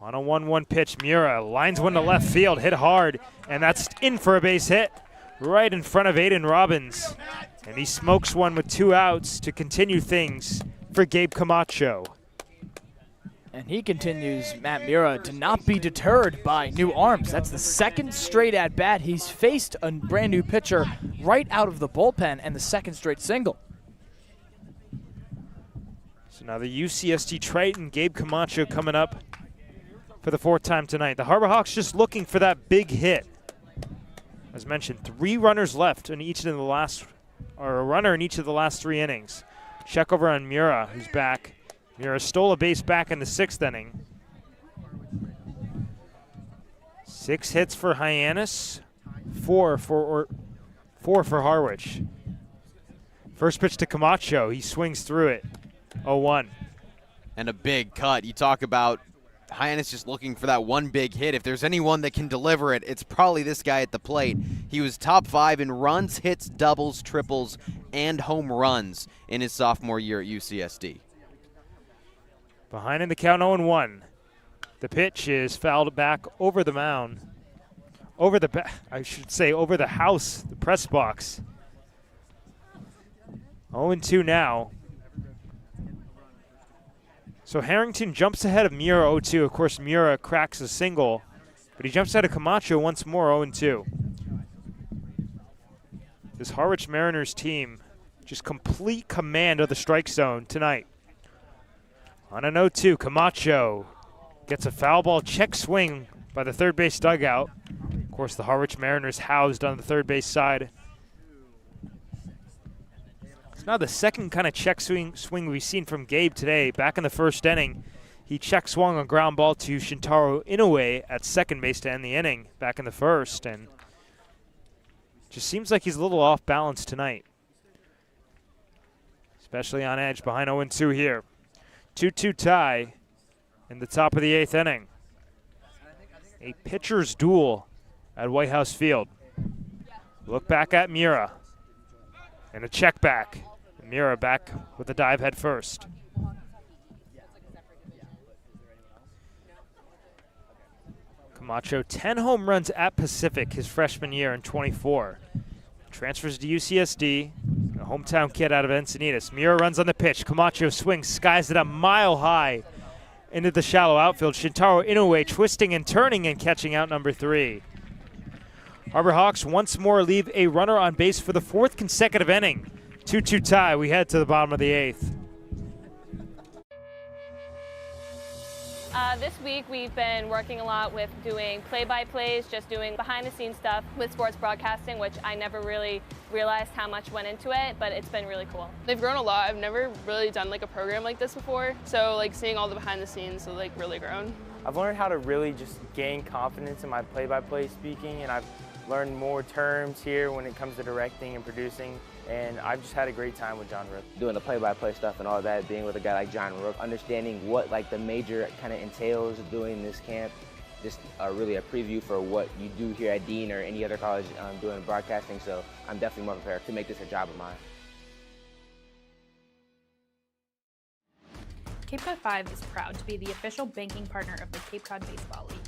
On a 1-1 pitch, Miura lines one to left field, hit hard, and that's in for a base hit right in front of Aiden Robbins. And he smokes one with 2 outs to continue things for Gabe Camacho. And he continues, Matt Miura, to not be deterred by new arms. That's the 2nd straight at-bat. He's faced a brand-new pitcher right out of the bullpen and the 2nd straight single. So now the UCSD Triton, Gabe Camacho coming up for the 4th time tonight. The Harbor Hawks just looking for that big hit. As mentioned, 3 runners left in each of the last, or a runner in each of the last 3 innings. Check over on Miura, who's back. Miura stole a base back in the 6th inning. 6 hits for Hyannis, 4 for Harwich. First pitch to Camacho. He swings through it. 0-1. And a big cut. You talk about Hyannis just looking for that one big hit. If there's anyone that can deliver it, it's probably this guy at the plate. He was top 5 in runs, hits, doubles, triples, and home runs in his sophomore year at UCSD. Behind in the count, 0-1. The pitch is fouled back over the mound. over the I should say over the house, the press box. 0-2 now. So Harrington jumps ahead of Mura 0-2. Of course, Mura cracks a single, but he jumps ahead of Camacho once more 0-2. This Harwich Mariners team just complete command of the strike zone tonight. On an 0-2, Camacho gets a foul ball check swing by the third base dugout. Of course, the Harwich Mariners housed on the third base side. It's now the second kind of check swing we've seen from Gabe today. Back in the first inning, he check swung a ground ball to Shintaro Inoue at second base to end the inning back in the first, and just seems like he's a little off balance tonight, especially on edge behind 0-2 here. 2-2 tie in the top of the 8th inning. A pitcher's duel at White House Field. Look back at Mura. And a check back. Mura back with the dive head first. Camacho, 10 home runs at Pacific his freshman year in 24. Transfers to UCSD, a hometown kid out of Encinitas. Mura runs on the pitch. Camacho swings, skies it up mile high into the shallow outfield. Shintaro Inoue twisting and turning and catching out number 3. Harbor Hawks once more leave a runner on base for the 4th consecutive inning. 2-2 tie. We head to the bottom of the 8th. This week we've been working a lot with doing play-by-plays, just doing behind-the-scenes stuff with sports broadcasting, which I never really realized how much went into it, but it's been really cool. They've grown a lot. I've never really done like a program like this before, so like seeing all the behind-the-scenes have like really grown. I've learned how to really just gain confidence in my play-by-play speaking, and I've learned more terms here when it comes to directing and producing, and I've just had a great time with John Rook. Doing the play-by-play stuff and all that, being with a guy like John Rook, understanding what like the major kind of entails of doing this camp, just really a preview for what you do here at Dean or any other college doing broadcasting, so I'm definitely more prepared to make this a job of mine. Cape Cod 5 is proud to be the official banking partner of the Cape Cod Baseball League.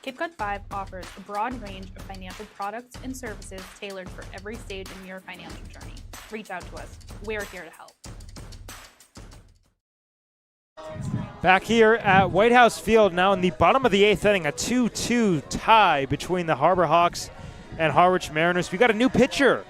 Cape Cod 5 offers a broad range of financial products and services tailored for every stage in your financial journey. Reach out to us. We're here to help. Back here at White House Field, now in the bottom of the 8th inning, a 2-2 tie between the Harbor Hawks and Harwich Mariners. We got a new pitcher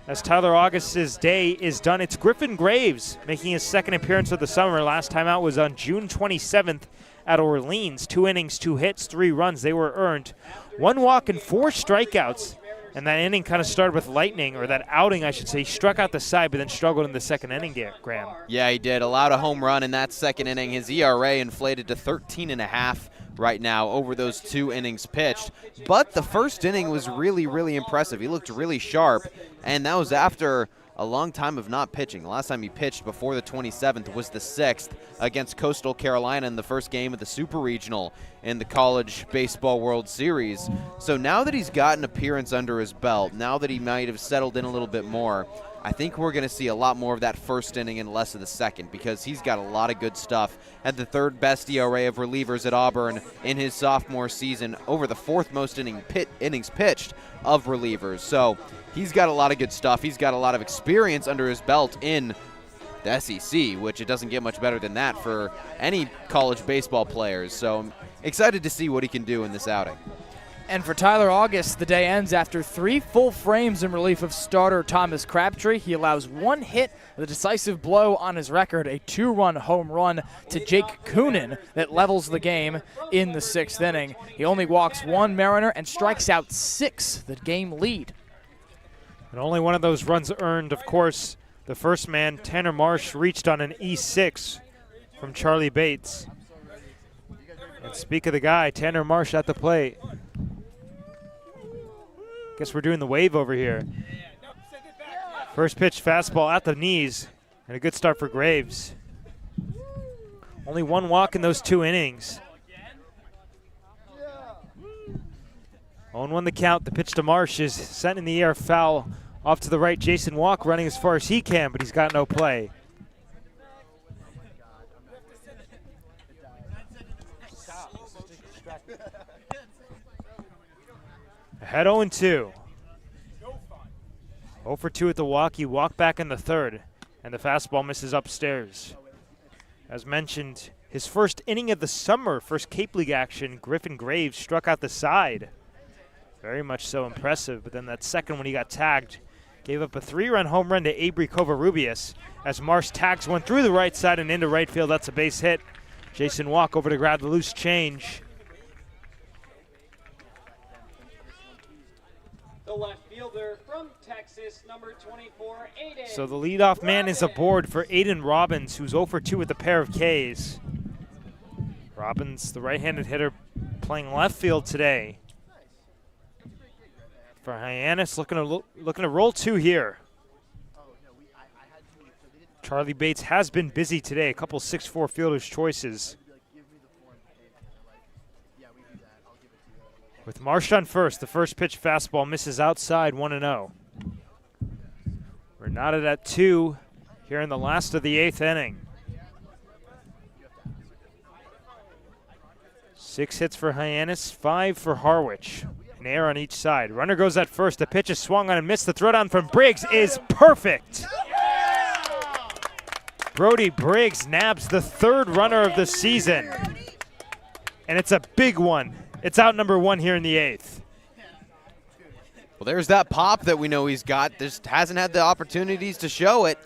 as Tyler August's day is done. It's Griffin Graves making his second appearance of the summer. Last time out was on June 27th at Orleans. 2 innings, 2 hits, 3 runs. They were earned. 1 walk and 4 strikeouts. And that inning kind of started with lightning, or that outing, I should say. He struck out the side, but then struggled in the second inning, Graham. Yeah, he did. Allowed a home run in that second inning. His ERA inflated to 13.5 right now over those 2 innings pitched. But the first inning was really, really impressive. He looked really sharp, and that was after a long time of not pitching. The last time he pitched before the 27th was the 6th against Coastal Carolina in the first game of the Super Regional in the College Baseball World Series. So now that he's got an appearance under his belt, now that he might have settled in a little bit more, I think we're going to see a lot more of that first inning and less of the second, because he's got a lot of good stuff. Had the 3rd best ERA of relievers at Auburn in his sophomore season, over the 4th most innings pitched of relievers. So he's got a lot of good stuff. He's got a lot of experience under his belt in the SEC, which it doesn't get much better than that for any college baseball players. So I'm excited to see what he can do in this outing. And for Tyler August, the day ends after 3 full frames in relief of starter Thomas Crabtree. He allows 1 hit, the decisive blow on his record, a 2-run home run to Jake Coonan that levels the game in the 6th inning. He only walks 1 Mariner and strikes out 6, the game lead. And only one of those runs earned, of course. The first man, Tanner Marsh, reached on an E6 from Charlie Bates. And speak of the guy, Tanner Marsh at the plate. Guess we're doing the wave over here. First pitch fastball at the knees, and a good start for Graves. Only 1 walk in those 2 innings. 0-1 the count. The pitch to Marsh is sent in the air, foul off to the right. Jason Walk running as far as he can, but he's got no play. ahead 0-2. 0 for 2 at the walk. He walked back in the third, and the fastball misses upstairs. As mentioned, his first inning of the summer, first Cape League action, Griffin Graves struck out the side. Very much so impressive, but then that second one he got tagged, gave up a 3-run home run to Abri Covarrubias as Marsh tags one through the right side and into right field. That's a base hit. Jason Walk over to grab the loose change. The left fielder from Texas, number 24, Aiden. So the leadoff man is aboard for Aiden Robbins, who's 0 for 2 with a pair of Ks. Robbins, the right-handed hitter, playing left field today. For Hyannis, looking to roll 2 here. Charlie Bates has been busy today, a couple 6'4" fielder's choices. With Marsh on first, the first pitch fastball misses outside, 1-0. We're knotted at 2 here in the last of the 8th inning. 6 hits for Hyannis, 5 for Harwich. An error on each side. Runner goes at first. The pitch is swung on and missed. The throwdown from Briggs is perfect. Brody Briggs nabs the 3rd runner of the season. And it's a big one. It's out number 1 here in the 8th. Well, there's that pop that we know he's got. Just hasn't had the opportunities to show it.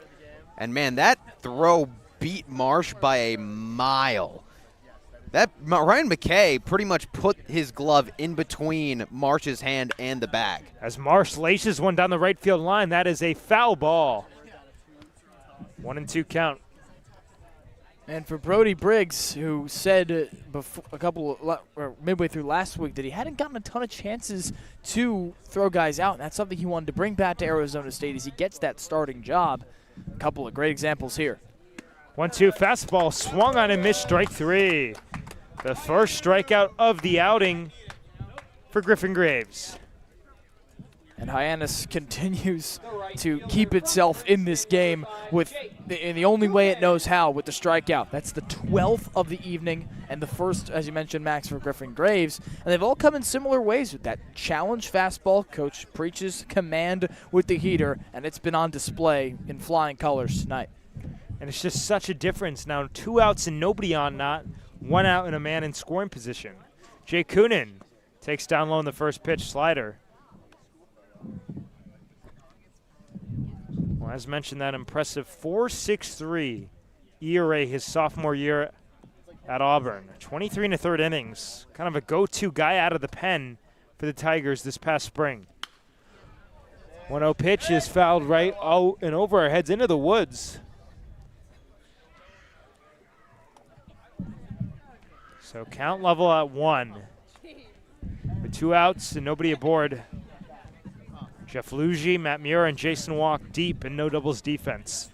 And, man, that throw beat Marsh by a mile. That Ryan McKay pretty much put his glove in between Marsh's hand and the bag. As Marsh laces one down the right field line, that is a foul ball. 1-2 count. And for Brody Briggs, who said before midway through last week that he hadn't gotten a ton of chances to throw guys out, and that's something he wanted to bring back to Arizona State as he gets that starting job. A couple of great examples here. 1-2 fastball swung on and missed, strike 3. The first strikeout of the outing for Griffin Graves. And Hyannis continues to keep itself in this game in the only way it knows how, with the strikeout. That's the 12th of the evening and the first, as you mentioned, Max, for Griffin Graves. And they've all come in similar ways with that challenge fastball. Coach preaches command with the heater, and it's been on display in flying colors tonight. And it's just such a difference now. 2 outs and nobody on, not 1 out and a man in scoring position. Jay Coonan takes down low in the first pitch, slider. Well, as mentioned, that impressive 4.63 ERA his sophomore year at Auburn. 23 1/3 innings. Kind of a go-to guy out of the pen for the Tigers this past spring. 1-0 pitch is fouled right out and over our heads into the woods. So count level at 1. With 2 outs and nobody aboard. Jeff Luigi, Matt Muir, and Jason Walk deep in no doubles defense.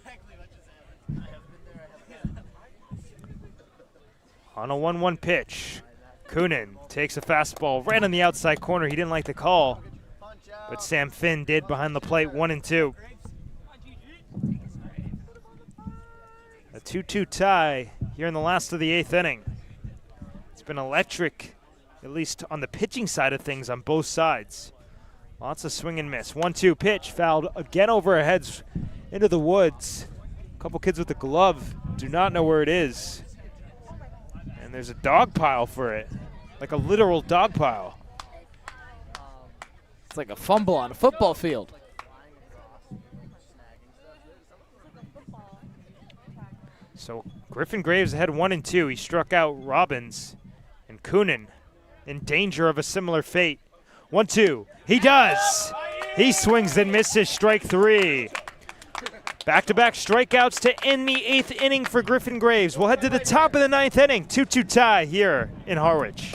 On a 1-1 pitch, Coonan takes a fastball right on the outside corner. He didn't like the call, but Sam Finn did behind the plate, 1-2. A 2-2 tie here in the last of the 8th inning. It's been electric, at least on the pitching side of things on both sides. Lots of swing and miss. 1-2 pitch, fouled again over our heads into the woods. A couple kids with the glove do not know where it is. And there's a dog pile for it, like a literal dog pile. It's like a fumble on a football field. So Griffin Graves ahead 1-2. He struck out Robbins, and Coonan in danger of a similar fate. 1-2. He does. He swings and misses, strike 3. Back-to-back strikeouts to end the 8th inning for Griffin Graves. We'll head to the top of the 9th inning. 2-2 tie here in Harwich.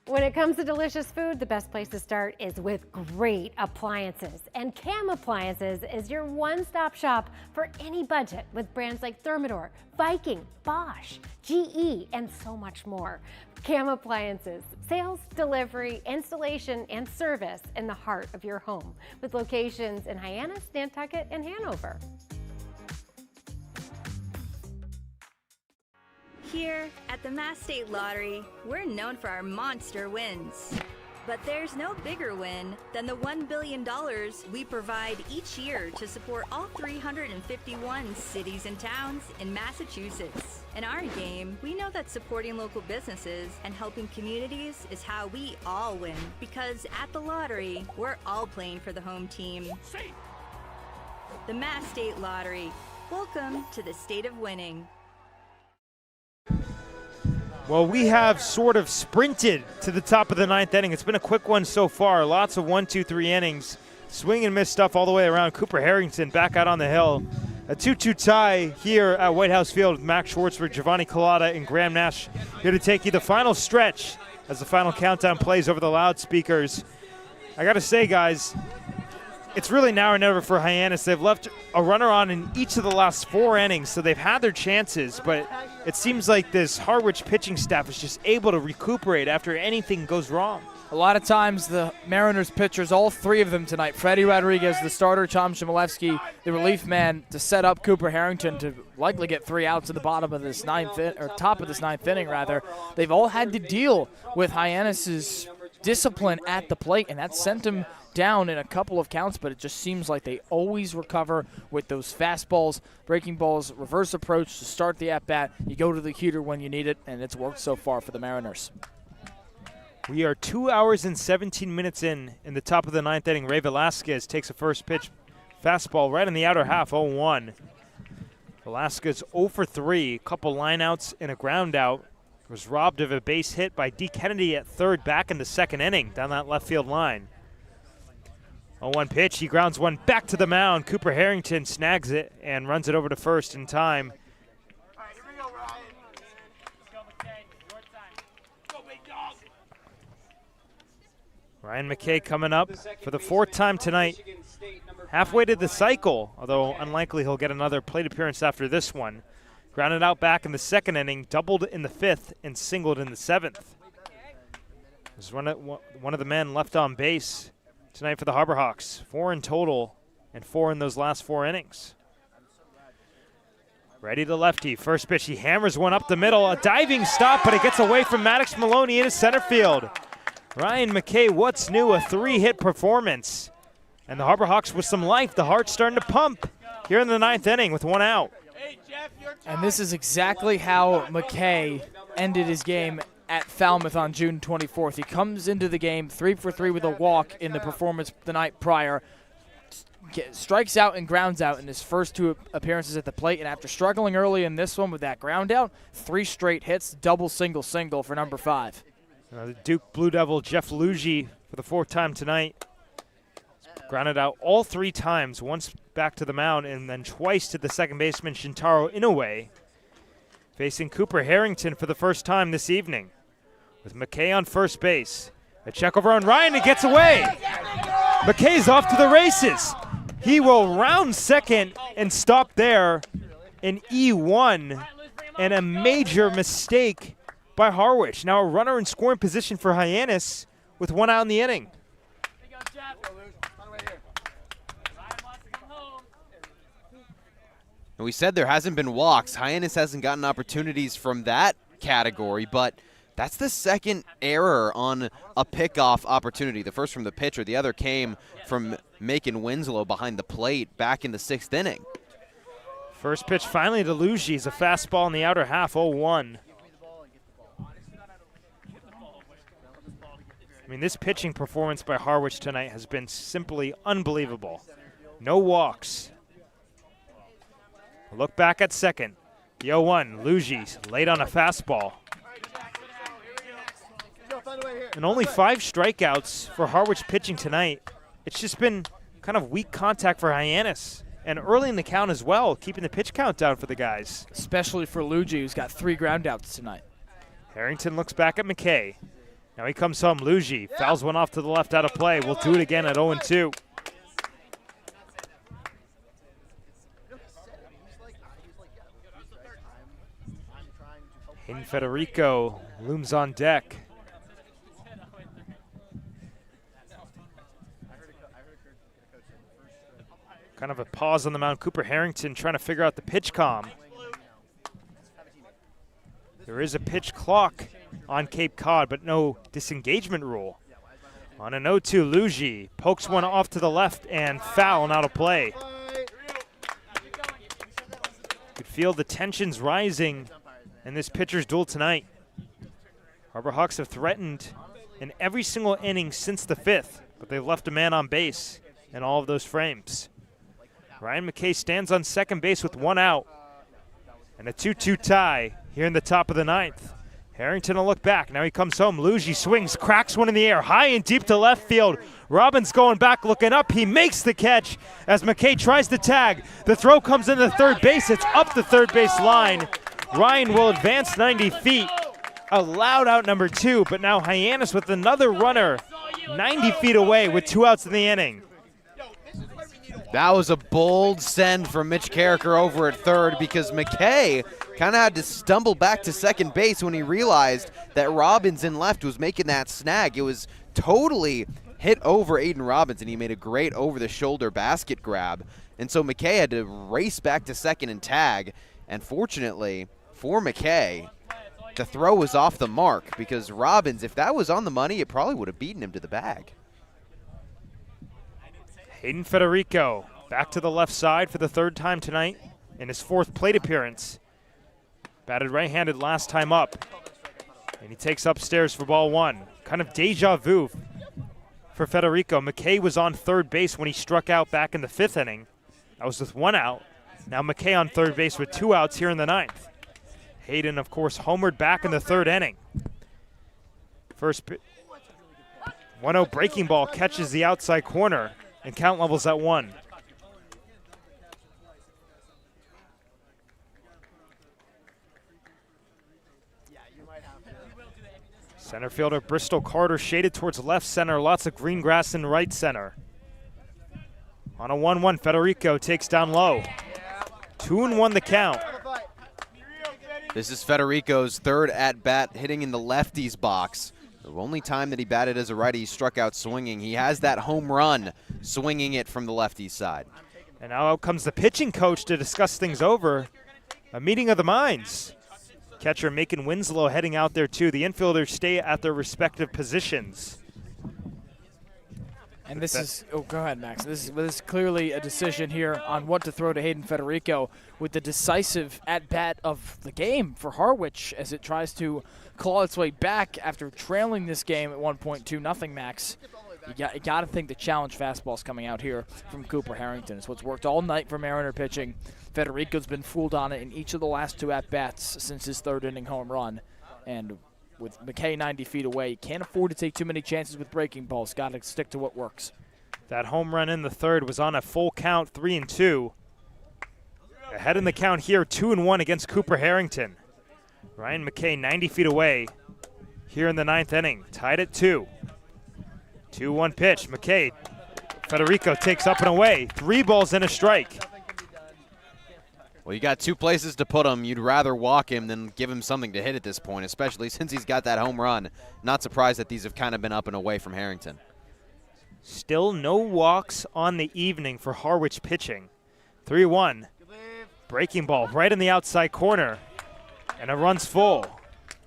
When it comes to delicious food, the best place to start is with great appliances. And Cam Appliances is your one-stop shop for any budget with brands like Thermador, Viking, Bosch, GE, and so much more. Cam Appliances, sales, delivery, installation, and service in the heart of your home with locations in Hyannis, Nantucket, and Hanover. Here at the Mass State Lottery, we're known for our monster wins. But there's no bigger win than the $1 billion we provide each year to support all 351 cities and towns in Massachusetts. In our game, we know that supporting local businesses and helping communities is how we all win. Because at the lottery, we're all playing for the home team. The Mass State Lottery. Welcome to the state of winning. Well, we have sort of sprinted to the top of the 9th inning. It's been a quick one so far. Lots of 1, 2, 3 innings. Swing and miss stuff all the way around. Cooper Harrington back out on the hill. A 2-2 tie here at White House Field with Max Schwartzberg, Giovanni Collada, and Graham Nash here to take you the final stretch as the final countdown plays over the loudspeakers. I got to say, guys, it's really now or never for Hyannis. They've left a runner on in each of the last 4 innings, so they've had their chances, but it seems like this Harwich pitching staff is just able to recuperate after anything goes wrong. A lot of times the Mariners pitchers, all 3 of them tonight, Freddie Rodriguez, the starter, Tom Chmielewski, the relief man, to set up Cooper Harrington to likely get 3 outs at the bottom of this top of this 9th inning, rather. They've all had to deal with Hyannis's discipline at the plate, and that sent him down in a couple of counts, but it just seems like they always recover with those fastballs, breaking balls, reverse approach to start the at-bat. You go to the heater when you need it, and it's worked so far for the Mariners. We are 2 hours and 17 minutes in the top of the 9th inning. Ray Velasquez takes a first pitch fastball right in the outer half, 0-1. Velasquez 0 for 3, a couple lineouts and a ground out. Was robbed of a base hit by D. Kennedy at third back in the 2nd inning down that left field line. 0-1 pitch, he grounds one back to the mound. Cooper Harrington snags it and runs it over to first in time. Ryan McKay coming up for the 4th time tonight. Halfway to the cycle, although unlikely he'll get another plate appearance after this one. Grounded out back in the 2nd inning, doubled in the 5th, and singled in the 7th. There's one of the men left on base tonight for the Harbor Hawks. 4 in total, and 4 in those last 4 innings. Ready to lefty. First pitch, he hammers one up the middle. A diving stop, but it gets away from Maddox Maloney into center field. Ryan McKay, what's new? A 3-hit performance. And the Harbor Hawks with some life. The heart's starting to pump here in the 9th inning with 1 out. And this is exactly how McKay ended his game at Falmouth on June 24th. He comes into the game 3 for 3 with a walk in the performance the night prior. Strikes out and grounds out in his first 2 appearances at the plate. And after struggling early in this one with that ground out, 3 straight hits, double, single for number 5. The Duke Blue Devil, Jeff Luigi, for the 4th time tonight. Grounded out all 3 times, once back to the mound and then twice to the second baseman Shintaro Inoue. Facing Cooper Harrington for the first time this evening. With McKay on first base. A check over on Ryan, it gets away. McKay's off to the races. He will round second and stop there in E1. And a major mistake by Harwich. Now a runner in scoring position for Hyannis with 1 out in the inning. And we said there hasn't been walks. Hyannis hasn't gotten opportunities from that category, but that's the 2nd error on a pickoff opportunity. The first from the pitcher, the other came from Macon Winslow behind the plate back in the 6th inning. First pitch finally to Luigi is a fastball in the outer half, 0-1. I mean, this pitching performance by Harwich tonight has been simply unbelievable. No walks. Look back at second. The 0-1, Luigi late on a fastball. And only 5 strikeouts for Harwich pitching tonight. It's just been kind of weak contact for Hyannis. And early in the count as well, keeping the pitch count down for the guys. Especially for Luigi, who's got 3 groundouts tonight. Harrington looks back at McKay. Now he comes home. Luigi fouls one off to the left out of play. We'll do it again at 0-2. Hayden Federico looms on deck. Kind of a pause on the mound. Cooper Harrington trying to figure out the pitch comm. There is a pitch clock on Cape Cod, but no disengagement rule. On an 0-2, Luigi pokes one off to the left and foul and out of play. You could feel the tensions rising in this pitcher's duel tonight. Harbor Hawks have threatened in every single inning since the 5th, but they've left a man on base in all of those frames. Ryan McKay stands on second base with 1 out, and a 2-2 tie here in the top of the 9th. Harrington will look back. Now he comes home. Luigi swings, cracks one in the air, high and deep to left field. Robbins going back, looking up. He makes the catch as McKay tries to tag. The throw comes into third base. It's up the third base line. Ryan will advance 90 feet. Allowed out number 2, but now Hyannis with another runner 90 feet away with 2 outs in the inning. That was a bold send from Mitch Carricker over at third because McKay kind of had to stumble back to second base when he realized that Robbins in left was making that snag. It was totally hit over Aiden Robbins, and he made a great over-the-shoulder basket grab. And so McKay had to race back to second and tag. And fortunately for McKay, the throw was off the mark because Robbins, if that was on the money, it probably would have beaten him to the bag. Hayden Federico back to the left side for the 3rd time tonight in his 4th plate appearance. Batted right-handed last time up, and he takes upstairs for ball 1. Kind of deja vu for Federico. McKay was on third base when he struck out back in the 5th inning. That was with 1 out. Now McKay on third base with 2 outs here in the 9th. Hayden, of course, homered back in the 3rd inning. First 1-0 breaking ball catches the outside corner, and count levels at 1. Center fielder Bristol Carter shaded towards left center. Lots of green grass in right center. On a 1-1, Federico takes down low. 2-1 the count. This is Federico's 3rd at-bat hitting in the lefties box. The only time that he batted as a righty, he struck out swinging. He has that home run swinging it from the lefties side. And now out comes the pitching coach to discuss things over. A meeting of the minds. Catcher Macon Winslow heading out there too. The infielders stay at their respective positions. And this is, oh, go ahead, Max. This is clearly a decision here on what to throw to Hayden Federico with the decisive at-bat of the game for Harwich as it tries to claw its way back after trailing this game at 1.2-0, Max. You got to think the challenge fastball's coming out here from Cooper Harrington. It's what's worked all night for Mariner pitching. Federico's been fooled on it in each of the last 2 at-bats since his 3rd inning home run. And with McKay 90 feet away, can't afford to take too many chances with breaking balls. Got to stick to what works. That home run in the 3rd was on a full count, 3-2. Ahead in the count here, 2-1 against Cooper Harrington. Ryan McKay 90 feet away here in the 9th inning, tied at 2. 2-1 pitch, McKay. Federico takes up and away. 3 balls and a strike. Well, you got 2 places to put him. You'd rather walk him than give him something to hit at this point, especially since he's got that home run. Not surprised that these have kind of been up and away from Harrington. Still no walks on the evening for Harwich pitching. 3-1. Breaking ball right in the outside corner. And it runs full.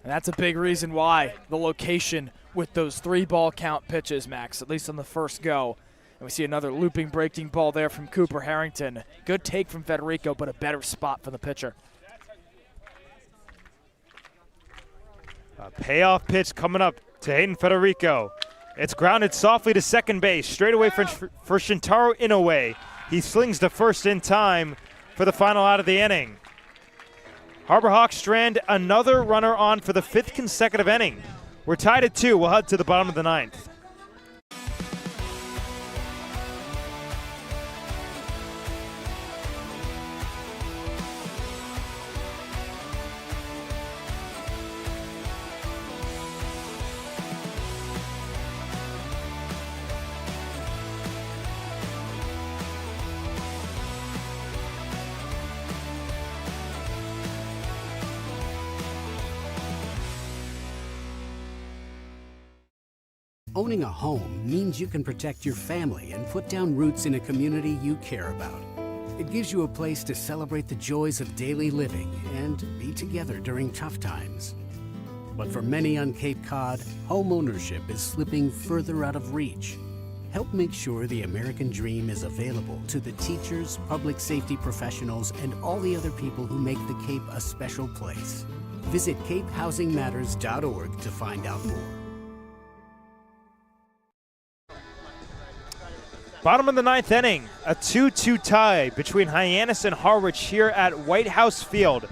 And that's a big reason why the location with those 3-ball count pitches, Max, at least on the first go. And we see another looping breaking ball there from Cooper Harrington. Good take from Federico, but a better spot for the pitcher. A payoff pitch coming up to Hayden Federico. It's grounded softly to second base, straight away for Shintaro Inoue. He slings to first in time for the final out of the inning. Harbor Hawks strand another runner on for the 5th consecutive inning. We're tied at 2. We'll head to the bottom of the 9th. Owning a home means you can protect your family and put down roots in a community you care about. It gives you a place to celebrate the joys of daily living and be together during tough times. But for many on Cape Cod, home ownership is slipping further out of reach. Help make sure the American dream is available to the teachers, public safety professionals, and all the other people who make the Cape a special place. Visit capehousingmatters.org to find out more. Bottom of the 9th inning, a 2-2 tie between Hyannis and Harwich here at White House Field.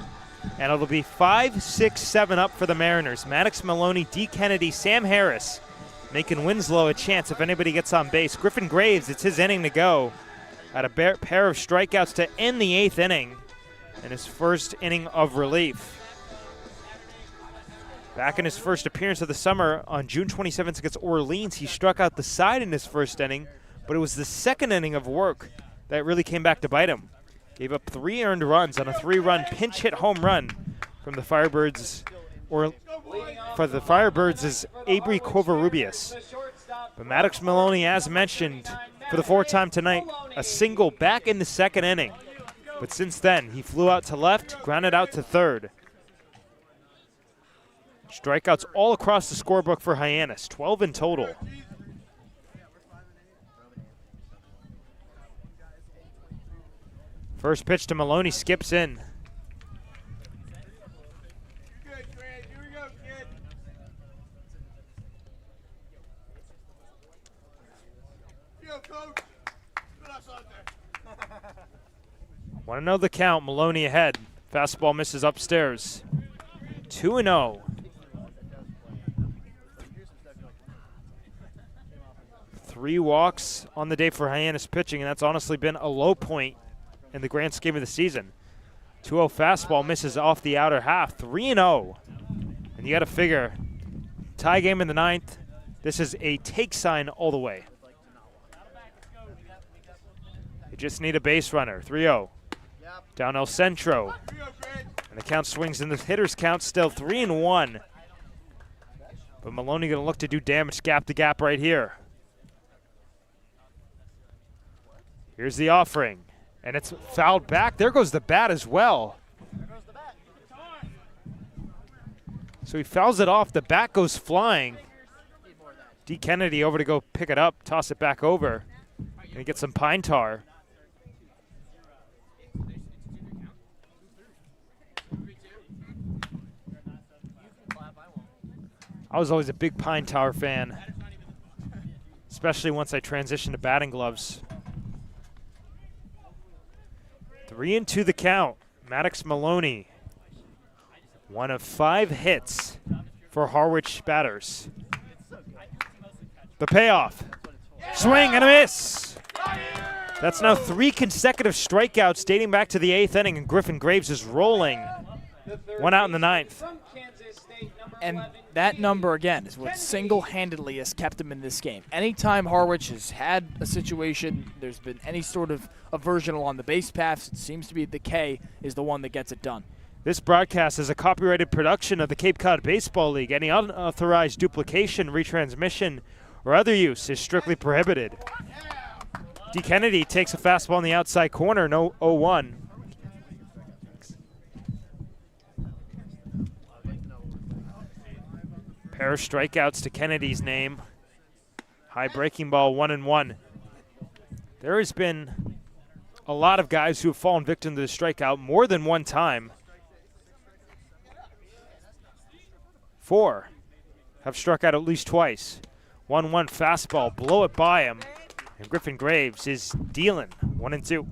And it'll be 5, 6, 7 up for the Mariners. Maddox Maloney, D. Kennedy, Sam Harris making Winslow a chance if anybody gets on base. Griffin Graves, it's his inning to go. Had a pair of strikeouts to end the 8th inning in his first inning of relief. Back in his first appearance of the summer on June 27th against Orleans, he struck out the side in his first inning, but it was the second inning of work that really came back to bite him. Gave up 3 earned runs on a 3-run pinch hit home run from the Firebirds, or for the Firebirds is Avery Covarrubias. But Maddox Maloney, as mentioned, for the 4th time tonight, a single back in the second inning. But since then, he flew out to left, grounded out to third. Strikeouts all across the scorebook for Hyannis, 12 in total. First pitch to Maloney, skips in. Want to know the count, Maloney ahead. Fastball misses upstairs. 2-0. 3 walks on the day for Hyannis pitching, and that's honestly been a low point in the grand scheme of the season. 2-0 fastball misses off the outer half. 3-0. And you got to figure, tie game in the 9th. This is a take sign all the way. You just need a base runner. 3-0. Down El Centro. And the count swings in the hitter's count, still 3-1. But Maloney going to look to do damage gap to gap right here. Here's the offering. And it's fouled back. There goes the bat as well. So he fouls it off. The bat goes flying. D. Kennedy over to go pick it up, toss it back over. And get some pine tar. I was always a big pine tar fan, especially once I transitioned to batting gloves. 3-2 the count. Maddox Maloney, 1 of 5 hits for Harwich batters. The payoff. Swing and a miss. That's now 3 consecutive strikeouts dating back to the 8th inning, and Griffin Graves is rolling. 1 out in the 9th. And that number, again, is what single-handedly has kept him in this game. Anytime Harwich has had a situation, there's been any sort of aversion along the base paths, it seems to be the K is the one that gets it done. This broadcast is a copyrighted production of the Cape Cod Baseball League. Any unauthorized duplication, retransmission, or other use is strictly prohibited. D. Kennedy takes a fastball in the outside corner, no 0-1. Pair of strikeouts to Kennedy's name. High breaking ball, 1-1. There has been a lot of guys who have fallen victim to the strikeout more than one time. 4 have struck out at least twice. 1-1 fastball, blow it by him. And Griffin Graves is dealing, 1-2.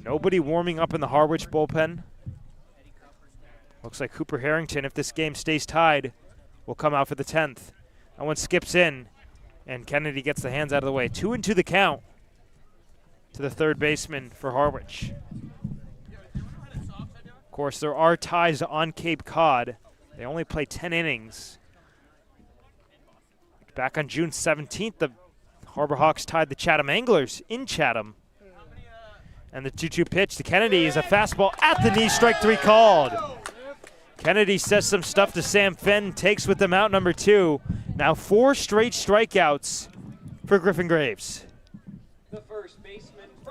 Nobody warming up in the Harwich bullpen. Looks like Cooper Harrington, if this game stays tied, will come out for the 10th. That one skips in, and Kennedy gets the hands out of the way. 2-2 the count to the third baseman for Harwich. Of course, there are ties on Cape Cod. They only play 10 innings. Back on June 17th, the Harbor Hawks tied the Chatham Anglers in Chatham. And the 2-2 pitch to Kennedy is a fastball at the knee, strike 3 called. Kennedy says some stuff to Sam Fenn, takes with them out number 2. Now 4 straight strikeouts for Griffin Graves.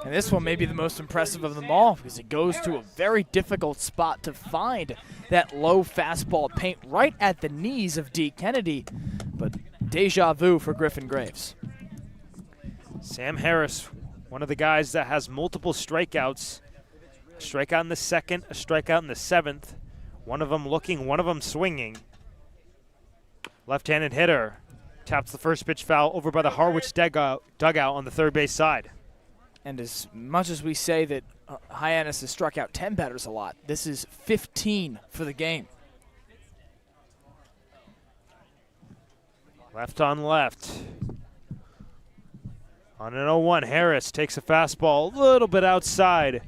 And this one may be the most impressive of them all because it goes to a very difficult spot to find that low fastball paint right at the knees of D. Kennedy. But deja vu for Griffin Graves. Sam Harris, one of the guys that has multiple strikeouts. A strikeout in the second, a strikeout in the seventh. One of them looking, one of them swinging. Left-handed hitter taps the first pitch foul over by the Harwich dugout on the third base side. And as much as we say that Hyannis has struck out 10 batters a lot, this is 15 for the game. Left on left. On an 0-1, Harris takes a fastball a little bit outside.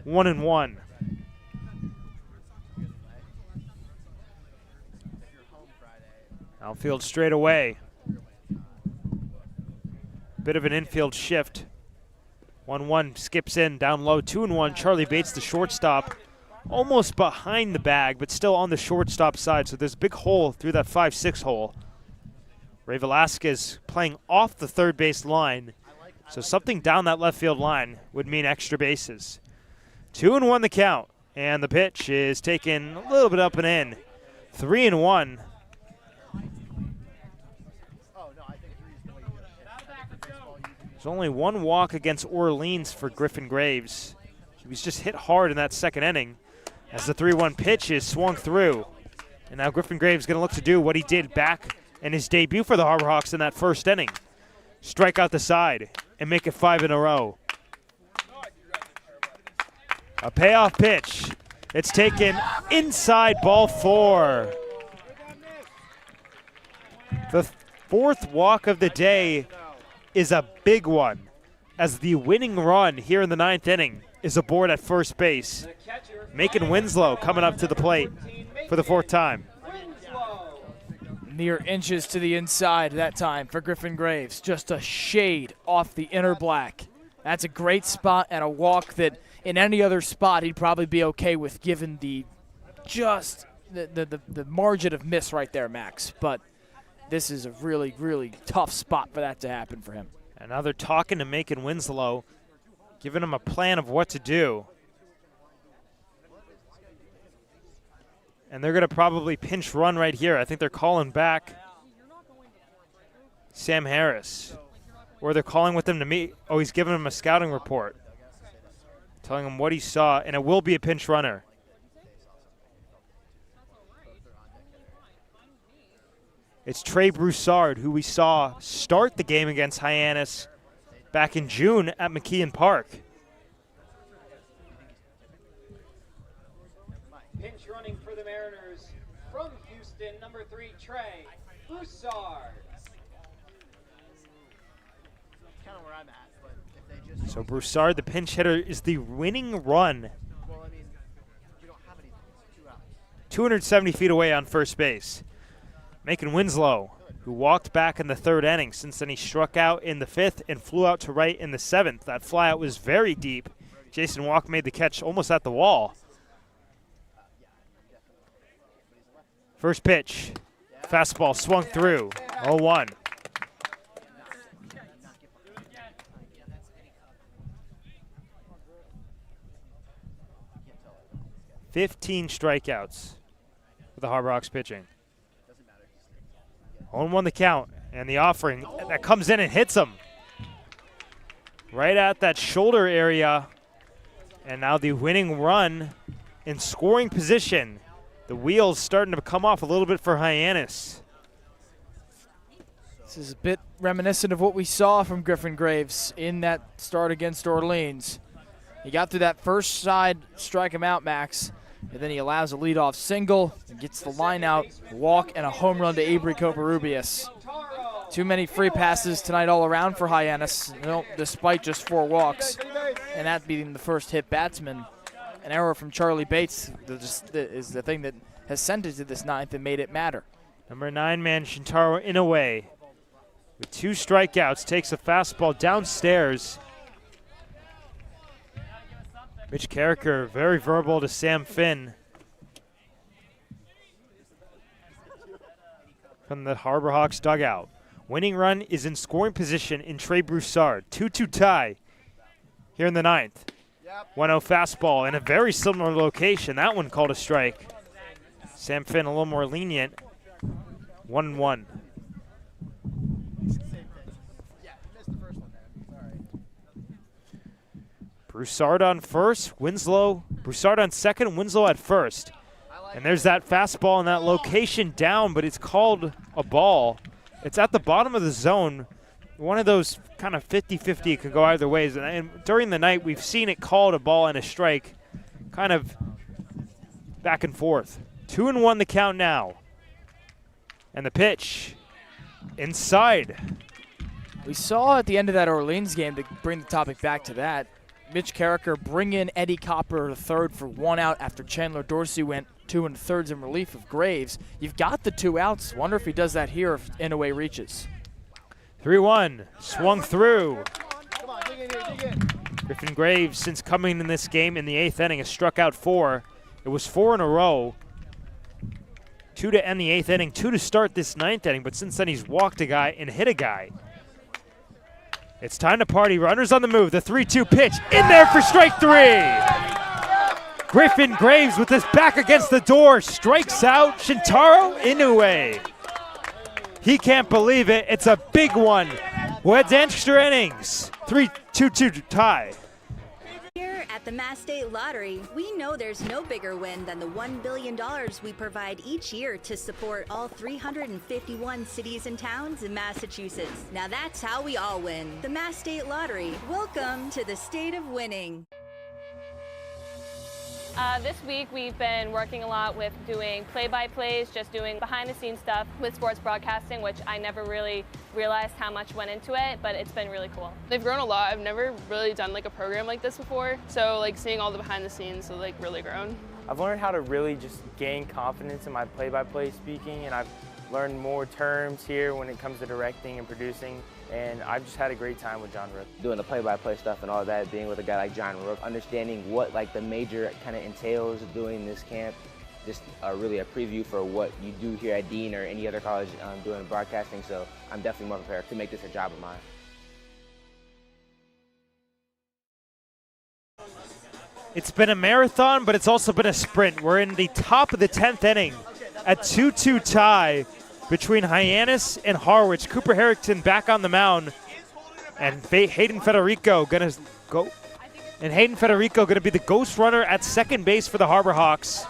1-1. Outfield straight away. Bit of an infield shift. 1-1 skips in, down low, 2-1. Charlie Bates, the shortstop, almost behind the bag, but still on the shortstop side. So there's a big hole through that 5-6 hole. Ray Velasquez playing off the third base line. So something down that left field line would mean extra bases. 2-1 the count, and the pitch is taken a little bit up and in. 3-1. There's only one walk against Orleans for Griffin Graves. He was just hit hard in that second inning as the 3-1 pitch is swung through. And now Griffin Graves going to look to do what he did back in his debut for the Harbor Hawks in that first inning. Strike out the side and make it 5 in a row. A payoff pitch. It's taken inside, ball 4. The fourth walk of the day is a big one, as the winning run here in the 9th inning is aboard at first base. Macon Winslow coming up to the plate for the 4th time. Mere inches to the inside that time for Griffin Graves. Just a shade off the inner black. That's a great spot and a walk that in any other spot he'd probably be okay with, given the margin of miss right there, Max. But this is a really, really tough spot for that to happen for him. And now they're talking to Macon Winslow, giving him a plan of what to do. And they're going to probably pinch run right here. I think they're calling back Sam Harris. Or they're calling with him to meet. Oh, he's giving him a scouting report, telling him what he saw, and it will be a pinch runner. It's Trey Broussard, who we saw start the game against Hyannis back in June at McKeon Park. Pinch running for the Mariners from Houston, number 3, Trey Broussard. So Broussard, the pinch hitter, is the winning run. 270 feet away on first base. Macon Winslow, who walked back in the 3rd inning. Since then, he struck out in the 5th and flew out to right in the 7th. That flyout was very deep. Jason Walk made the catch almost at the wall. First pitch, fastball swung through, 0-1. "15 strikeouts for the Harbor Hawks pitching. 0-1 the count, and the offering that comes in and hits him right at that shoulder area. And now the winning run in scoring position. The wheels starting to come off a little bit for Hyannis. This is a bit reminiscent of what we saw from Griffin Graves in that start against Orleans. He got through that first side, strike him out, Max, and then he allows a leadoff single and gets the line out, walk, and a home run to Avery Coparubias. Too many free passes tonight all around for Hyannis, despite just 4 walks, and that being the first hit batsman. An error from Charlie Bates is the thing that has sent it to this 9th and made it matter. Number 9 man Shintaro Inoue with 2 strikeouts takes a fastball downstairs. Mitch Carricker very verbal to Sam Finn from the Harbor Hawks dugout. Winning run is in scoring position in Trey Broussard. 2-2 tie here in the ninth. 1-0 fastball in a very similar location. That one called a strike. Sam Finn a little more lenient. 1-1. Broussard on first, Winslow. Broussard on second, Winslow at first. And there's that fastball in that location down, but it's called a ball. It's at the bottom of the zone. One of those kind of 50-50, it could go either ways. And during the night, we've seen it called a ball and a strike, kind of back and forth. 2-1 the count now. And the pitch inside. We saw at the end of that Orleans game, to bring the topic back to that, Mitch Carricker bring in Eddie Copper to third for 1 out after Chandler Dorsey went 2 1/3 in relief of Graves. You've got the 2 outs. Wonder if he does that here if Inouye reaches. 3-1, swung through. Griffin Graves, since coming in this game in the 8th inning, has struck out 4. It was 4 in a row. 2 to end the 8th inning, 2 to start this 9th inning, but since then he's walked a guy and hit a guy. It's time to party. Runners on the move. The 3-2 pitch in there for strike 3. Griffin Graves with his back against the door strikes out Shintaro Inouye. He can't believe it. It's a big one. Weds extra innings. 3-2 tie. Here at the Mass State Lottery, we know there's no bigger win than the $1 billion we provide each year to support all 351 cities and towns in Massachusetts. Now that's how we all win. The Mass State Lottery. Welcome to the state of winning. This week we've been working a lot with doing play-by-plays, just doing behind-the-scenes stuff with sports broadcasting, which I never really realized how much went into it, but it's been really cool. They've grown a lot. I've never really done like a program like this before, so like seeing all the behind the scenes has like really grown. I've learned how to really just gain confidence in my play-by-play speaking, and I've learned more terms here when it comes to directing and producing, and I've just had a great time with John Rook. Doing the play-by-play stuff and all that, being with a guy like John Rook, understanding what like the major kind of entails doing this camp, just really a preview for what you do here at Dean or any other college doing broadcasting, so I'm definitely more prepared to make this a job of mine. It's been a marathon, but it's also been a sprint. We're in the top of the 10th inning. A 2-2 tie between Hyannis and Harwich. Cooper Harrington back on the mound, and Hayden Federico gonna go. And Hayden Federico gonna be the ghost runner at second base for the Harbor Hawks.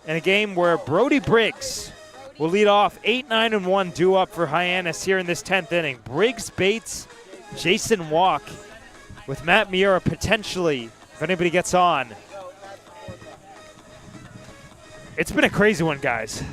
In a game where Brody Briggs will lead off. 8-9-1 due up for Hyannis here in this 10th inning. Briggs, Bates, Jason Walk, with Matt Miura potentially, if anybody gets on. It's been a crazy one, guys.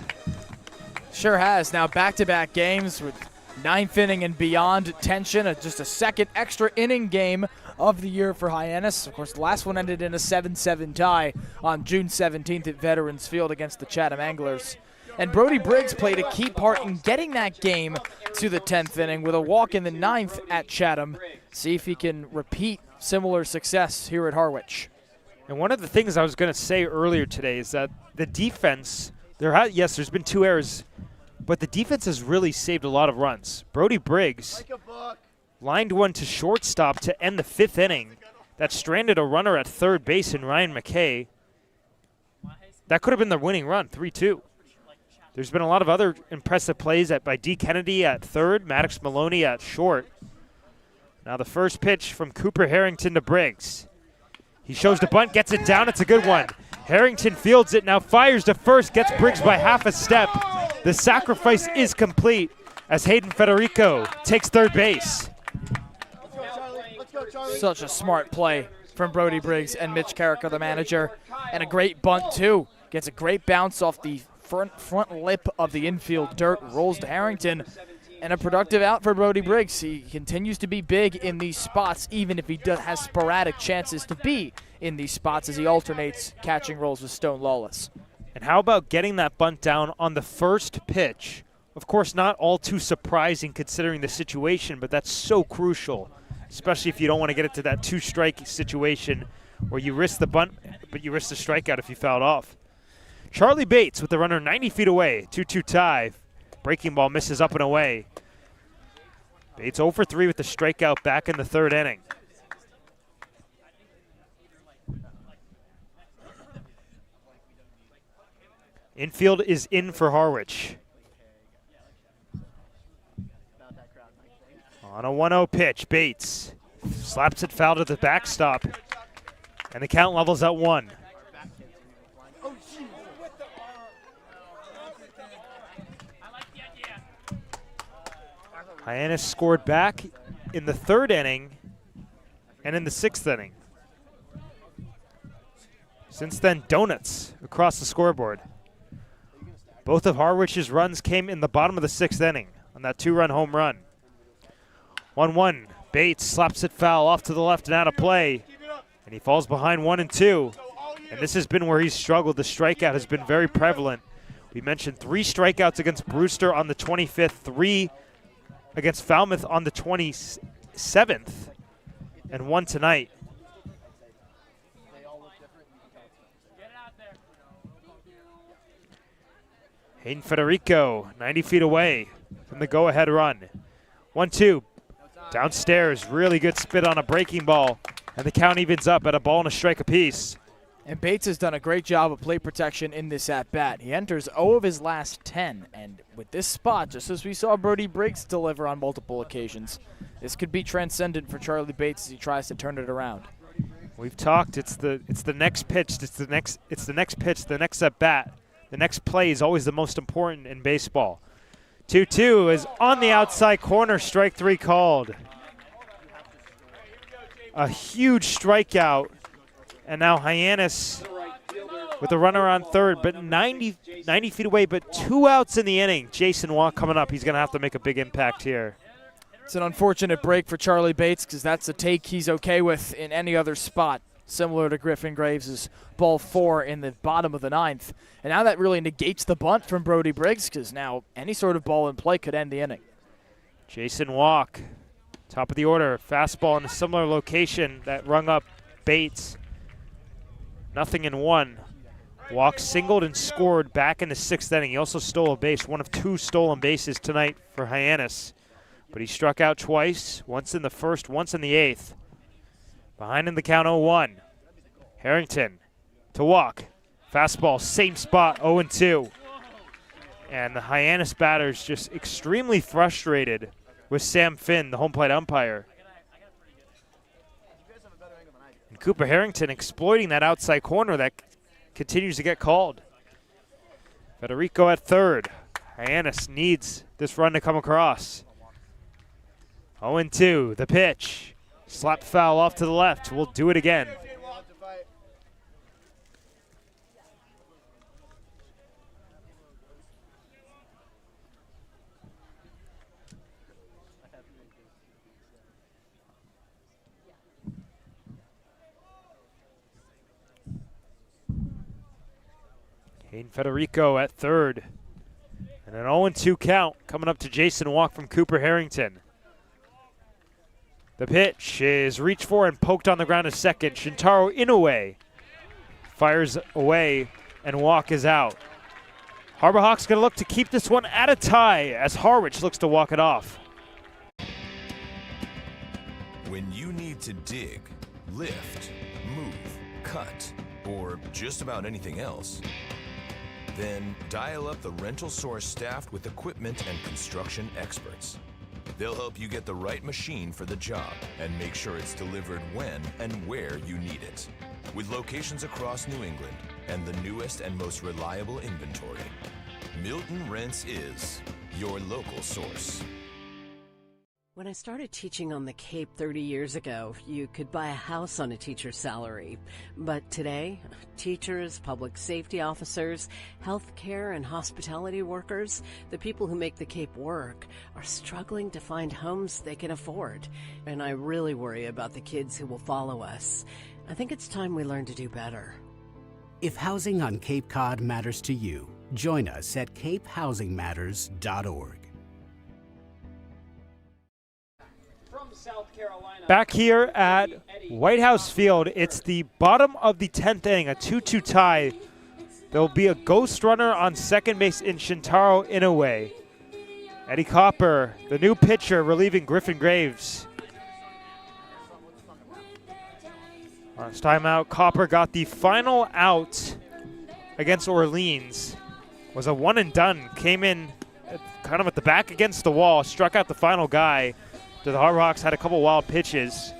Sure has. Now back-to-back games with 9th inning and beyond tension. Just a second extra inning game of the year for Hyannis. Of course, the last one ended in a 7-7 tie on June 17th at Veterans Field against the Chatham Anglers. And Brody Briggs played a key part in getting that game to the 10th inning with a walk in the 9th at Chatham. See if he can repeat similar success here at Harwich. And one of the things I was going to say earlier today is that the defense, yes, there's been 2 errors, but the defense has really saved a lot of runs. Brody Briggs lined one to shortstop to end the 5th inning. That stranded a runner at third base in Ryan McKay. That could have been the winning run, 3-2. There's been a lot of other impressive plays by D. Kennedy at third, Maddox Maloney at short. Now the first pitch from Cooper Harrington to Briggs. He shows the bunt, gets it down, it's a good one. Harrington fields it, now fires to first, gets Briggs by half a step. The sacrifice is complete as Hayden Federico takes third base. Such a smart play from Brody Briggs and Mitch Carricker, the manager. And a great bunt, too. Gets a great bounce off the front lip of the infield dirt, rolls to Harrington. And a productive out for Brody Briggs. He continues to be big in these spots, even if he has sporadic chances to be in these spots as he alternates catching roles with Stone Lawless. And how about getting that bunt down on the first pitch? Of course, not all too surprising considering the situation, but that's so crucial, especially if you don't want to get into that 2-strike situation where you risk the bunt, but you risk the strikeout if you fouled off. Charlie Bates with the runner 90 feet away, 2-2 tie. Breaking ball misses up and away. Bates 0 for 3 with the strikeout back in the 3rd inning. Infield is in for Harwich. On a 1-0 pitch, Bates slaps it foul to the backstop, and the count levels at 1. Hyannis scored back in the 3rd inning and in the 6th inning. Since then, donuts across the scoreboard. Both of Harwich's runs came in the bottom of the 6th inning on that 2-run home run. 1-1, Bates slaps it foul off to the left and out of play, and he falls behind 1-2. And this has been where he's struggled. The strikeout has been very prevalent. We mentioned 3 strikeouts against Brewster on the 25th, 3 against Falmouth on the 27th, and 1 tonight. Hayden Federico, 90 feet away from the go-ahead run. 1-2, downstairs, really good spit on a breaking ball, and the count evens up at a ball and a strike apiece. And Bates has done a great job of plate protection in this at-bat. He enters 0 of his last 10, and with this spot, just as we saw Brody Briggs deliver on multiple occasions, this could be transcendent for Charlie Bates as he tries to turn it around. We've talked. It's the next pitch. It's the next pitch. The next at-bat. The next play is always the most important in baseball. 2-2 is on the outside corner. Strike 3 called. A huge strikeout. And now Hyannis with a runner on third, but 90 feet away, but 2 outs in the inning. Jason Watt coming up. He's going to have to make a big impact here. It's an unfortunate break for Charlie Bates because that's a take he's okay with in any other spot, similar to Griffin Graves' ball 4 in the bottom of the 9th. And now that really negates the bunt from Brody Briggs because now any sort of ball in play could end the inning. Jason Walk, top of the order, fastball in a similar location that rung up Bates. Nothing in 1. Walk singled and scored back in the 6th inning. He also stole a base, one of 2 stolen bases tonight for Hyannis. But he struck out twice, once in the 1st, once in the 8th. Behind in the count 0-1. Harrington to Walk. Fastball, same spot, 0-2. And the Hyannis batters just extremely frustrated with Sam Finn, the home plate umpire. And Cooper Harrington exploiting that outside corner that continues to get called. Federico at third. Hyannis needs this run to come across. 0-2, the pitch. Slap foul off to the left. We'll do it again. Hayden Federico at third. And an 0-2 count coming up to Jason Walk from Cooper Harrington. The pitch is reached for and poked on the ground to second. Shintaro Inoue fires away and Walk is out. Harbor Hawks going to look to keep this one at a tie as Harwich looks to walk it off. When you need to dig, lift, move, cut, or just about anything else, then dial up the rental source staffed with equipment and construction experts. They'll help you get the right machine for the job and make sure it's delivered when and where you need it. With locations across New England and the newest and most reliable inventory, Milton Rents is your local source. When I started teaching on the Cape 30 years ago, you could buy a house on a teacher's salary. But today, teachers, public safety officers, healthcare and hospitality workers, the people who make the Cape work, are struggling to find homes they can afford. And I really worry about the kids who will follow us. I think it's time we learn to do better. If housing on Cape Cod matters to you, join us at capehousingmatters.org. Back here at White House Field, it's the bottom of the 10th inning, a 2-2 tie. There will be a ghost runner on second base in Shintaro Inoue. Eddie Copper, the new pitcher, relieving Griffin Graves. Last time out, Copper got the final out against Orleans was a one and done. Came in kind of at the back against the wall, struck out the final guy. The Harbor Hawks had a couple wild pitches.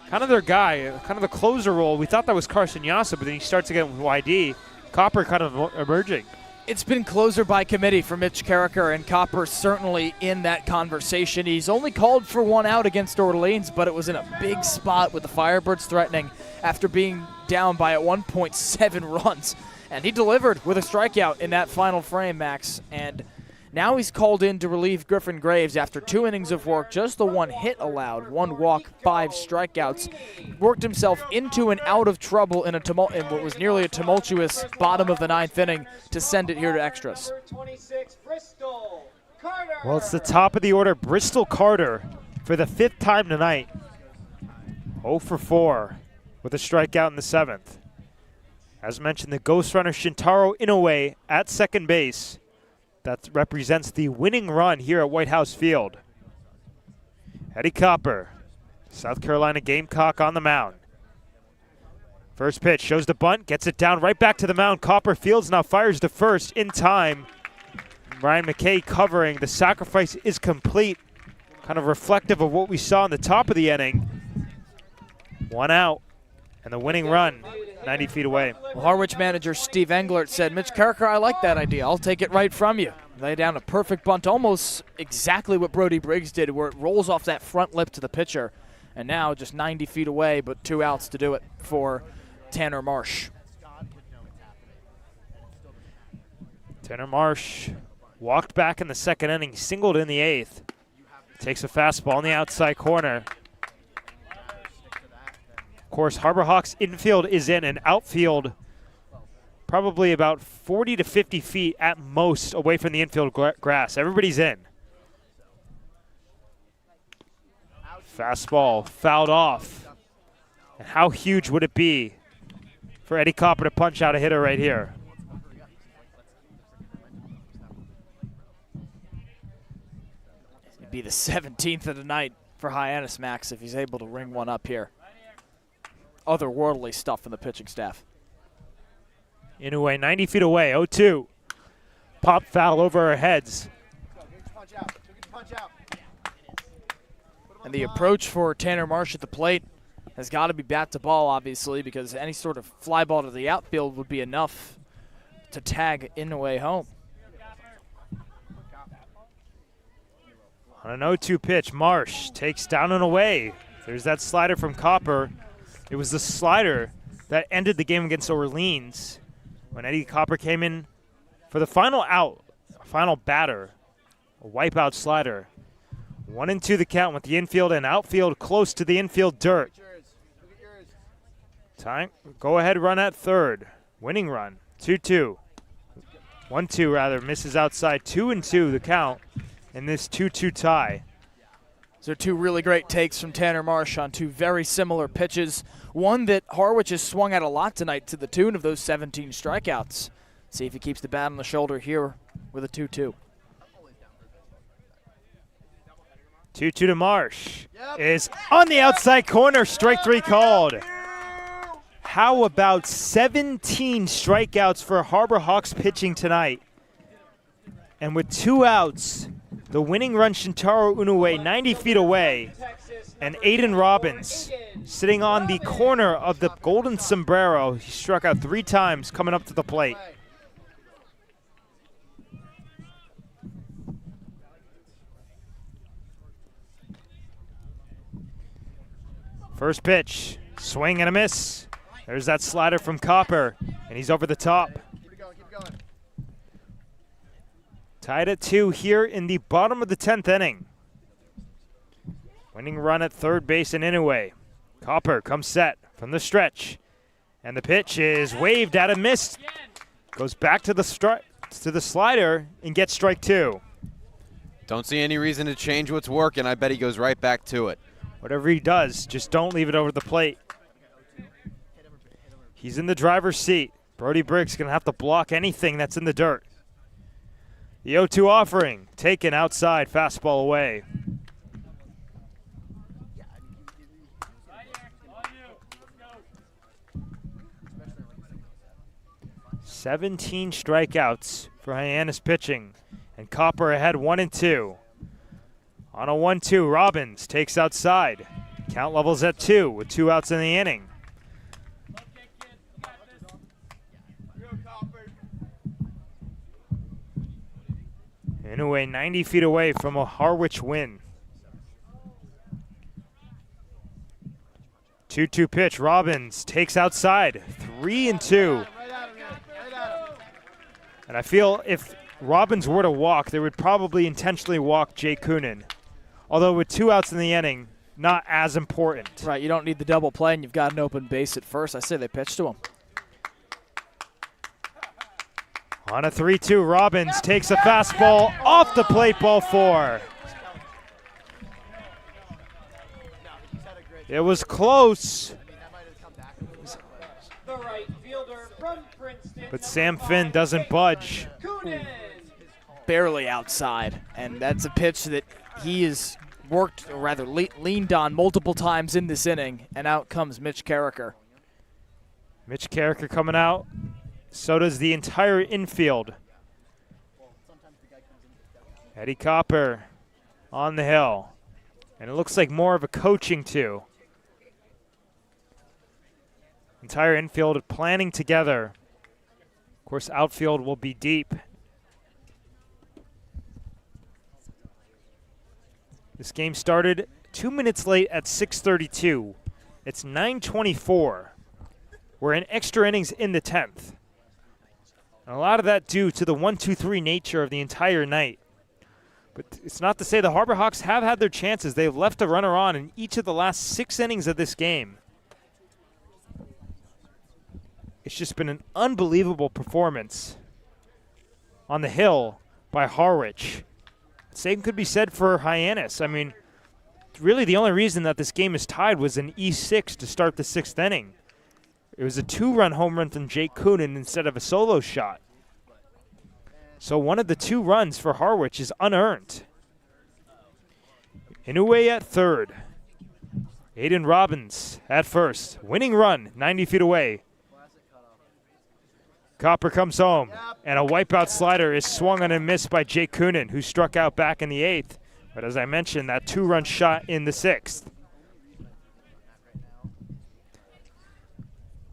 Kind of their guy, kind of the closer role. We thought that was Carson Yassa, but then he starts again with YD. Copper kind of emerging. It's been closer by committee for Mitch Carricker, and Copper certainly in that conversation. He's only called for one out against Orleans, but it was in a big spot with the Firebirds threatening after being down by at 1.7 runs. And he delivered with a strikeout in that final frame, Max. And now he's called in to relieve Griffin Graves after 2 innings of work, just the 1 hit allowed, 1 walk, 5 strikeouts. Worked himself into and out of trouble in what was nearly a tumultuous bottom of the 9th inning to send it here to extras. Well, it's the top of the order, Bristol Carter, for the 5th time tonight. 0 for 4 with a strikeout in the 7th. As mentioned, the ghost runner Shintaro Inoue at second base. That represents the winning run here at White House Field. Eddie Copper, South Carolina Gamecock on the mound. First pitch shows the bunt, gets it down right back to the mound. Copper fields now, fires to first in time. Ryan McKay covering. The sacrifice is complete. Kind of reflective of what we saw in the top of the inning. 1 out, and the winning run 90 feet away. Well, Harwich manager Steve Englert said, Mitch Carricker, I like that idea. I'll take it right from you. Lay down a perfect bunt, almost exactly what Brody Briggs did, where it rolls off that front lip to the pitcher. And now just 90 feet away, but 2 outs to do it for Tanner Marsh. Tanner Marsh walked back in the 2nd inning, singled in the 8th. Takes a fastball in the outside corner. Of course, Harbor Hawks infield is in, and outfield probably about 40 to 50 feet at most away from the infield grass. Everybody's in. Fastball fouled off. And how huge would it be for Eddie Copper to punch out a hitter right here? It'd be the 17th of the night for Hyannis, Max, if he's able to ring one up here. Otherworldly stuff from the pitching staff. Inoue 90 feet away, 0-2. Pop foul over our heads. And the approach for Tanner Marsh at the plate has got to be bat to ball, obviously, because any sort of fly ball to the outfield would be enough to tag Inoue home. On an 0-2 pitch, Marsh takes down and away. There's that slider from Copper. It was the slider that ended the game against Orleans when Eddie Copper came in for the final out, final batter, a wipeout slider. 1-2 the count with the infield and outfield close to the infield dirt. Time, go ahead run at third. Winning run, 2-2. 1-2 rather, misses outside, 2-2 the count in this 2-2 tie. Those are 2 really great takes from Tanner Marsh on 2 very similar pitches. One that Harwich has swung at a lot tonight to the tune of those 17 strikeouts. See if he keeps the bat on the shoulder here with a 2-2. 2-2 to Marsh. Is on the outside corner, strike 3 called. How about 17 strikeouts for Harbor Hawks pitching tonight? And with 2 outs, the winning run, Shintaro Inoue, 90 feet away, and Aiden Robbins sitting on the corner of the golden sombrero. He struck out 3 times coming up to the plate. First pitch, swing and a miss. There's that slider from Copper, and he's over the top. Tied at 2 here in the bottom of the 10th inning. Winning run at third base and Inoue. Copper comes set from the stretch. And the pitch is waved at a miss. Goes back to the slider and gets strike 2. Don't see any reason to change what's working. I bet he goes right back to it. Whatever he does, just don't leave it over the plate. He's in the driver's seat. Brody Briggs going to have to block anything that's in the dirt. The 0-2 offering, taken outside, fastball away. .17 strikeouts for Hyannis pitching. And Copper ahead 1-2. On a 1-2, Robbins takes outside. Count levels at 2 with 2 outs in the inning. Inoue 90 feet away from a Harwich win. 2-2 pitch, Robbins takes outside, 3-2. And I feel if Robbins were to walk, they would probably intentionally walk Jay Coonan. Although with 2 outs in the inning, not as important. Right, you don't need the double play, and you've got an open base at first. I say they pitch to him. On a 3-2, Robbins takes a fastball off the plate, ball 4. It was close. The right fielder from Princeton. But Sam Finn doesn't budge. Barely outside, and that's a pitch that he has worked, or rather leaned on multiple times in this inning, and out comes Mitch Carricker. Mitch Carricker coming out. So does the entire infield. Eddie Copper on the hill. And it looks like more of a coaching too. Entire infield planning together. Of course, outfield will be deep. This game started 2 minutes late at 6:32. It's 9:24. We're in extra innings in the 10th. And a lot of that due to the 1-2-3 nature of the entire night. But it's not to say the Harbor Hawks have had their chances. They've left a runner on in each of the last 6 innings of this game. It's just been an unbelievable performance on the hill by Harwich. Same could be said for Hyannis. I mean, really the only reason that this game is tied was an E6 to start the 6th inning. It was a 2-run home run from Jake Coonan instead of a solo shot. So one of the 2 runs for Harwich is unearned. Inoue at third. Aiden Robbins at first. Winning run, 90 feet away. Copper comes home, and a wipeout slider is swung on and missed by Jake Coonan, who struck out back in the 8th. But as I mentioned, that 2-run shot in the 6th.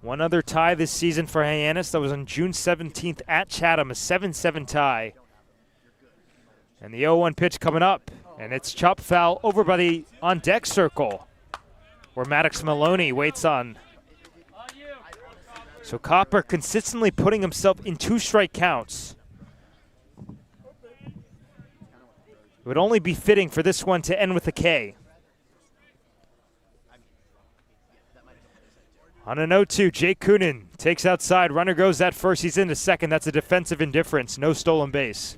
One other tie this season for Hyannis. That was on June 17th at Chatham, a 7-7 tie. And the 0-1 pitch coming up, and it's chopped foul over by the on-deck circle, where Maddox Maloney waits on. So Copper consistently putting himself in 2 strike counts. It would only be fitting for this one to end with a K. On an 0-2, Jake Coonan takes outside. Runner goes at first. He's into second. That's a defensive indifference. No stolen base.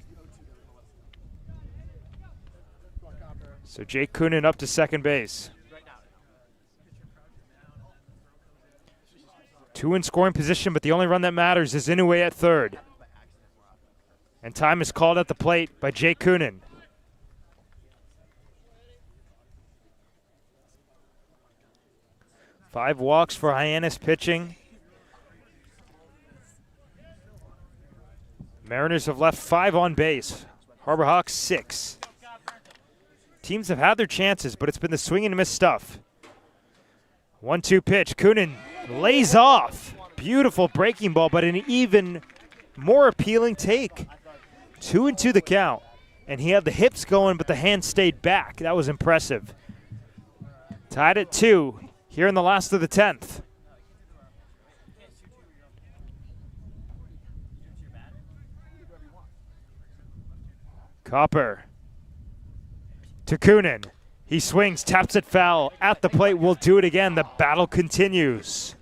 So Jake Coonan up to second base. 2 in scoring position, but the only run that matters is Inoue at third. And time is called at the plate by Jake Coonan. Five walks for Hyannis pitching. Mariners have left 5 on base. Harbor Hawks 6. Teams have had their chances, but it's been the swing and miss stuff. 1-2 pitch. Coonan lays off. Beautiful breaking ball, but an even more appealing take. 2-2 the count. And he had the hips going, but the hand stayed back. That was impressive. Tied at 2 here in the last of the 10th. Copper to Coonan. He swings, taps it foul. At the plate, will do it again. The battle continues.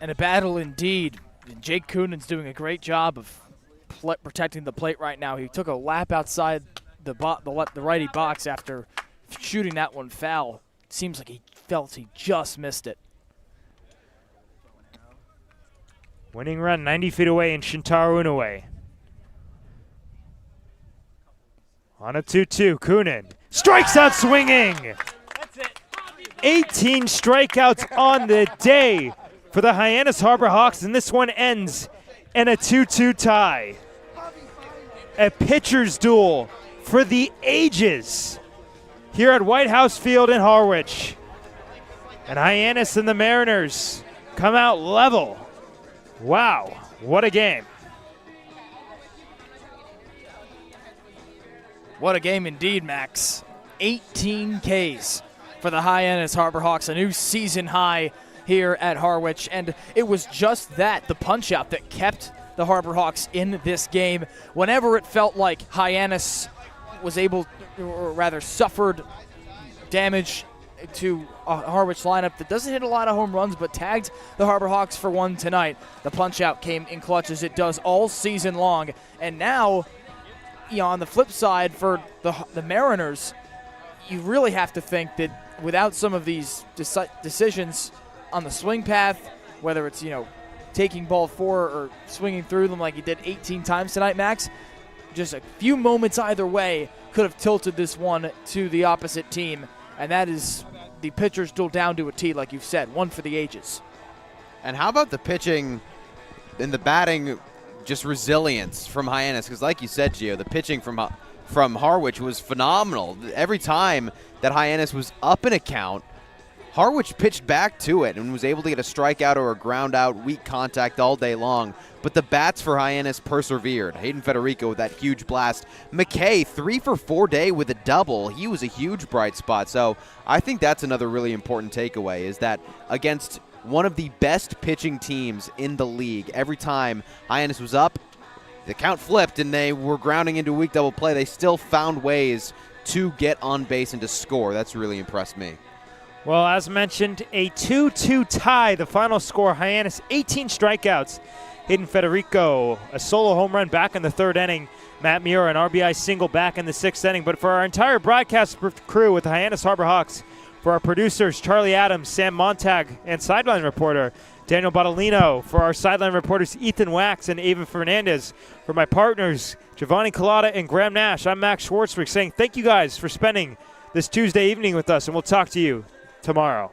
And a battle indeed. Jake Coonan's doing a great job of protecting the plate right now. He took a lap outside the righty box after shooting that one foul. It seems like he felt he just missed it. Winning run 90 feet away in Shintaro Inoue. On a 2-2, Coonan strikes out swinging. 18 strikeouts on the day for the Hyannis Harbor Hawks, and this one ends in a 2-2 tie. a pitcher's duel for the ages here at White House Field in Harwich. And Hyannis and the Mariners come out level. Wow, what a game. What a game indeed, Max. 18 Ks for the Hyannis Harbor Hawks, a new season high here at Harwich. And it was just that, the punch-out, that kept the Harbor Hawks in this game. Whenever it felt like Hyannis was able, or rather suffered damage to a Harwich lineup that doesn't hit a lot of home runs but tagged the Harbor Hawks for one tonight, the punch-out came in clutch as it does all season long. And now, on the flip side for the Mariners, you really have to think that without some of these decisions on the swing path, whether it's, taking ball 4 or swinging through them like he did 18 times tonight, Max, just a few moments either way could have tilted this one to the opposite team. And that is the pitcher's duel down to a T, like you've said, one for the ages. And how about the pitching and the batting, just resilience from Hyannis? Because like you said, Gio, the pitching from Harwich was phenomenal. Every time that Hyannis was up in a count, Harwich pitched back to it and was able to get a strikeout or a ground out, weak contact all day long. But the bats for Hyannis persevered. Hayden Federico with that huge blast. McKay, 3 for 4 day with a double. He was a huge bright spot. So I think that's another really important takeaway, is that against one of the best pitching teams in the league, every time Hyannis was up, the count flipped and they were grounding into a weak double play, they still found ways to get on base and to score. That's really impressed me. Well, as mentioned, a 2-2 tie, the final score. Hyannis, 18 strikeouts. Hayden Federico, a solo home run back in the 3rd inning. Matt Muir, an RBI single back in the 6th inning. But for our entire broadcast crew with the Hyannis Harbor Hawks, for our producers, Charlie Adams, Sam Montag, and sideline reporter Daniel Bottolino, for our sideline reporters, Ethan Wax and Ava Fernandez, for my partners, Giovanni Collada and Graham Nash, I'm Max Schwartzberg saying thank you guys for spending this Tuesday evening with us, and we'll talk to you tomorrow.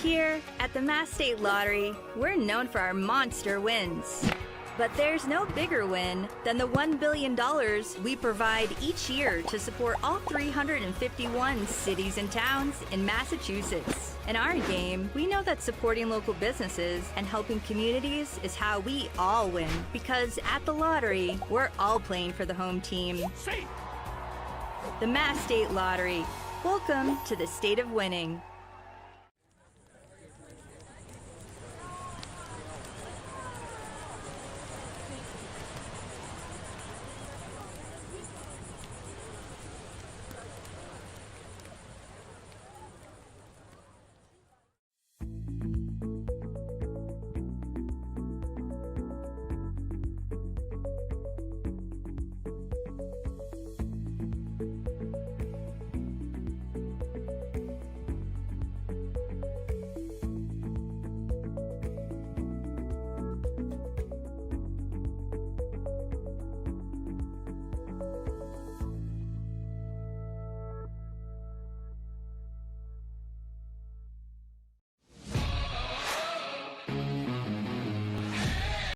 Here at the Mass State Lottery, we're known for our monster wins. But there's no bigger win than the $1 billion we provide each year to support all 351 cities and towns in Massachusetts. In our game, we know that supporting local businesses and helping communities is how we all win. Because at the lottery, we're all playing for the home team. The Mass State Lottery. Welcome to the state of winning.